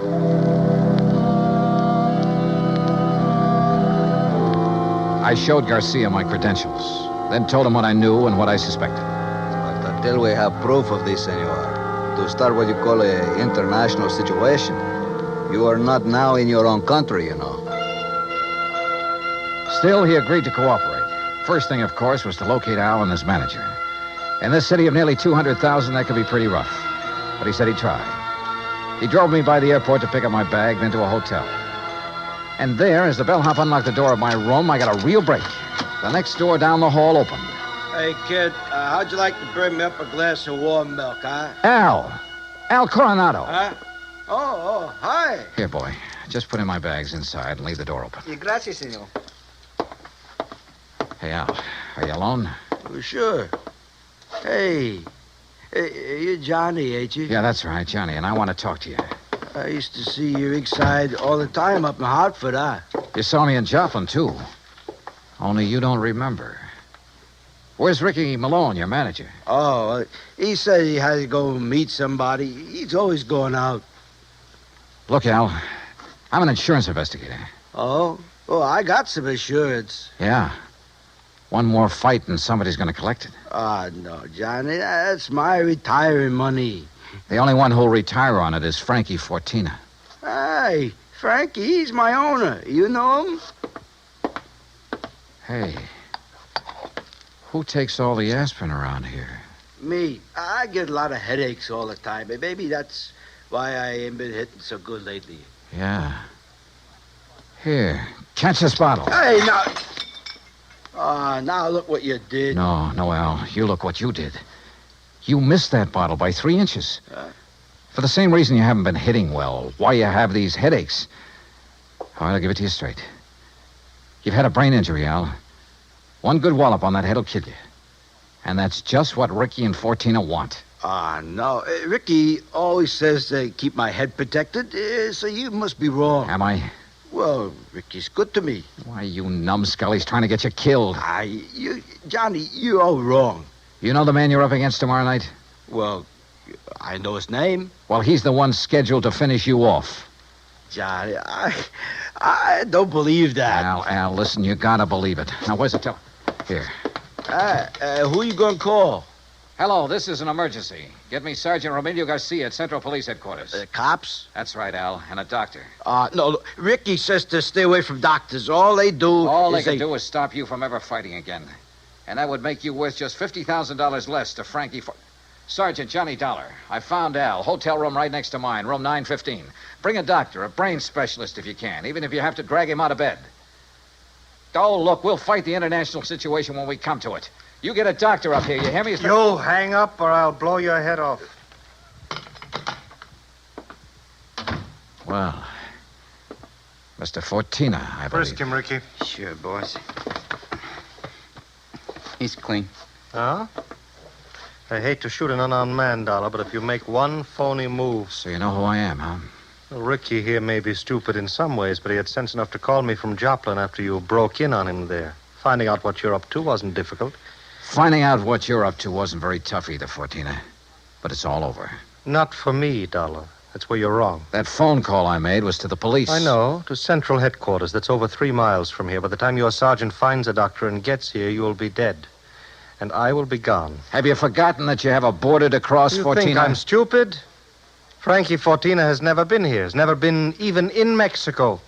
I showed Garcia my credentials, then told him what I knew and what I suspected. But until we have proof of this, senor, to start what you call an international situation, you are not now in your own country, you know. Still, he agreed to cooperate. First thing, of course, was to locate Al and his manager. In this city of nearly 200,000, that could be pretty rough. But he said he'd try. He drove me by the airport to pick up my bag, then to a hotel. And there, as the bellhop unlocked the door of my room, I got a real break. The next door down the hall opened. Hey, kid, how'd you like to bring me up a glass of warm milk, huh? Al Coronado. Huh? Oh, hi. Here, boy. Just put in my bags inside and leave the door open. Gracias, senor. Hey, Al, are you alone? Oh, sure. Hey, you're Johnny, ain't you? Yeah, that's right, Johnny, and I want to talk to you. I used to see your rig side all the time up in Hartford, You saw me in Joplin, too. Only you don't remember. Where's Ricky Malone, your manager? Oh, he said he had to go meet somebody. He's always going out. Look, Al, I'm an insurance investigator. Oh? Oh, I got some insurance. Yeah. One more fight and somebody's going to collect it. Ah, no, Johnny, that's my retiring money. The only one who'll retire on it is Frankie Fortina. Hey, Frankie, he's my owner. You know him? Hey, who takes all the aspirin around here? Me. I get a lot of headaches all the time. And maybe that's why I ain't been hitting so good lately. Yeah. Here, catch this bottle. Hey, now... now look what you did. No, Al, you look what you did. You missed that bottle by 3 inches. For the same reason you haven't been hitting well, why you have these headaches. All right, I'll give it to you straight. You've had a brain injury, Al. One good wallop on that head will kill you. And that's just what Ricky and Fortina want. No. Ricky always says to keep my head protected, so you must be wrong. Am I? Well, Ricky's good to me. Why, you numbskull, he's trying to get you killed. Johnny, you're all wrong. You know the man you're up against tomorrow night? Well, I know his name. Well, he's the one scheduled to finish you off. Johnny, I don't believe that. Al, listen, you gotta believe it. Now, where's the telephone? Here. Who are you gonna call? Hello, this is an emergency. Get me Sergeant Romilio Garcia at Central Police Headquarters. Cops? That's right, Al, and a doctor. No, look, Ricky says to stay away from doctors. All they do is stop you from ever fighting again. And that would make you worth just $50,000 less to Frankie Sergeant Johnny Dollar, I found Al. Hotel room right next to mine, room 915. Bring a doctor, a brain specialist if you can, even if you have to drag him out of bed. Oh, look, we'll fight the international situation when we come to it. You get a doctor up here, you hear me? You hang up or I'll blow your head off. Well, Mr. Fortina, I believe. Frisk him, Ricky. Sure, boss. He's clean. Huh? I hate to shoot an unarmed man, Dollar, but if you make one phony move... So you know who I am, huh? Well, Ricky here may be stupid in some ways, but he had sense enough to call me from Joplin after you broke in on him there. Finding out what you're up to wasn't difficult. Finding out what you're up to wasn't very tough either, Fortina. But it's all over. Not for me, Dollar. That's where you're wrong. That phone call I made was to the police. I know, to Central Headquarters. That's over 3 miles from here. By the time your sergeant finds a doctor and gets here, you'll be dead. And I will be gone. Have you forgotten that you have a border to cross, Fortina? You think I'm stupid? Frankie Fortina has never been here. Has never been even in Mexico.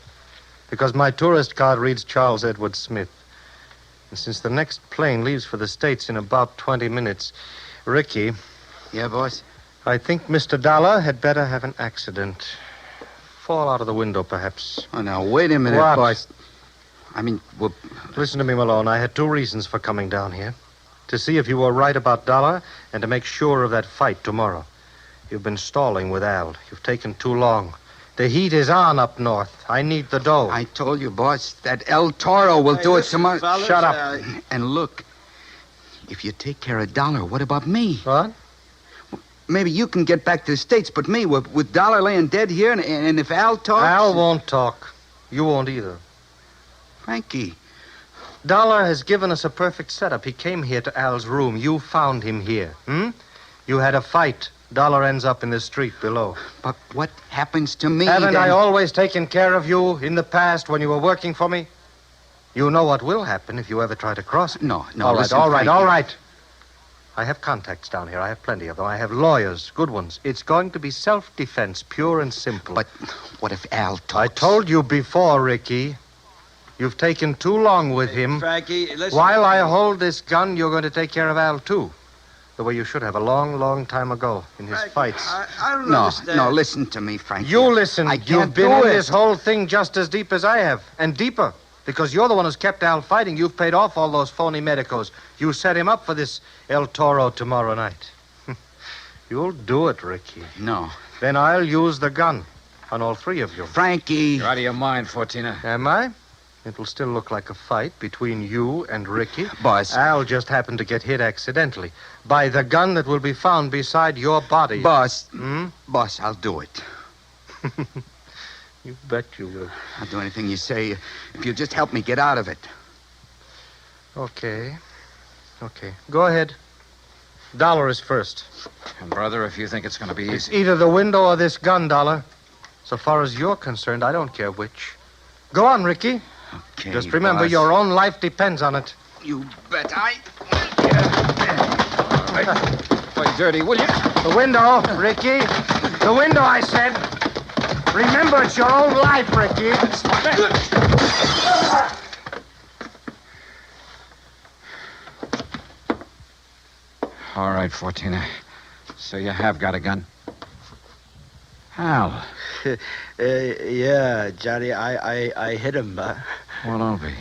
Because my tourist card reads Charles Edward Smith. And since the next plane leaves for the States in about 20 minutes, Ricky... Yeah, boss? I think Mr. Dollar had better have an accident. Fall out of the window, perhaps. Oh, now, wait a minute, What? boss. I mean, well... Listen to me, Malone. I had 2 reasons for coming down here. To see if you were right about Dollar and to make sure of that fight tomorrow. You've been stalling with Al. You've taken too long. The heat is on up north. I need the dough. I told you, boss, that El Toro will do it tomorrow. Fellas, Shut up. And look, if you take care of Dollar, what about me? What? Maybe you can get back to the States, but me, with Dollar laying dead here, and if Al talks... Al won't talk. You won't either. Frankie. Dollar has given us a perfect setup. He came here to Al's room. You found him here. You had a fight. Dollar ends up in the street below. But what happens to me? Haven't then? I always taken care of you in the past when you were working for me? You know what will happen if you ever try to cross it. No. All right, listen, all right, Frankie. all right. I have contacts down here. I have plenty of them. I have lawyers, good ones. It's going to be self-defense, pure and simple. But what if Al talks? I told you before, Ricky. You've taken too long with him. Frankie, listen. While I hold this gun, you're going to take care of Al, too. The way you should have a long, long time ago in his fights. I don't understand. No, listen to me, Frankie. You listen. I can't You've been do in it. this whole thing just as deep as I have, and deeper. Because you're the one who's kept Al fighting. You've paid off all those phony medicos. You set him up for this El Toro tomorrow night. You'll do it, Ricky. No. Then I'll use the gun on all 3 of you. Frankie. You're out of your mind, Fortina. Am I? It'll still look like a fight between you and Ricky. Boss. Al just happened to get hit accidentally by the gun that will be found beside your body. Boss. Boss, I'll do it. You bet you will. I'll do anything you say if you'll just help me get out of it. Okay. Go ahead. Dollar is first. And, brother, if you think it's going to be It's easy... either the window or this gun, Dollar. So far as you're concerned, I don't care which. Go on, Ricky. Okay, Just remember, boss. your own life depends on it. You bet I... Play dirty, will you? The window, Ricky. The window, I said. Remember, it's your own life, Ricky. All right, Fortina. So you have got a gun? Hal. Yeah, Johnny, I hit him. Well, don't be.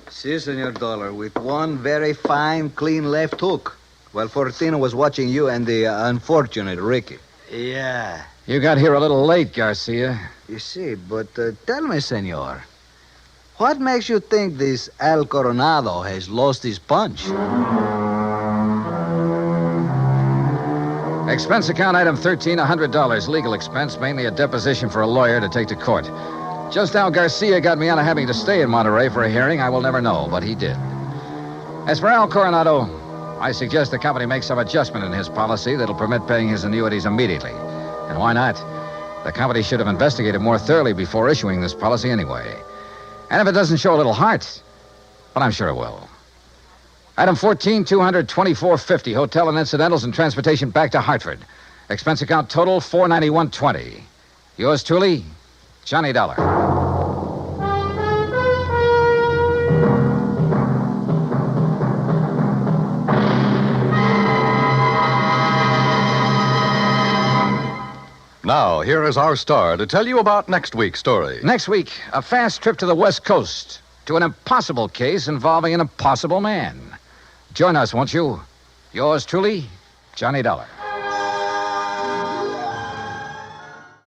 Si, Senor Dollar, with one very fine, clean left hook. While Fortino was watching you and the unfortunate Ricky. Yeah. You got here a little late, Garcia. You see, but tell me, Senor, what makes you think this Al Coronado has lost his punch? Expense account item 13, $100. Legal expense, mainly a deposition for a lawyer to take to court. Just how Garcia got me out of having to stay in Monterey for a hearing, I will never know, but he did. As for Al Coronado, I suggest the company make some adjustment in his policy that'll permit paying his annuities immediately. And why not? The company should have investigated more thoroughly before issuing this policy anyway. And if it doesn't show a little heart, but I'm sure it will. Item 14, $224.50, hotel and incidentals and transportation back to Hartford. Expense account total, $491.20. Yours truly, Johnny Dollar. Now, here is our star to tell you about next week's story. Next week, a fast trip to the West Coast to an impossible case involving an impossible man. Join us, won't you? Yours truly, Johnny Dollar.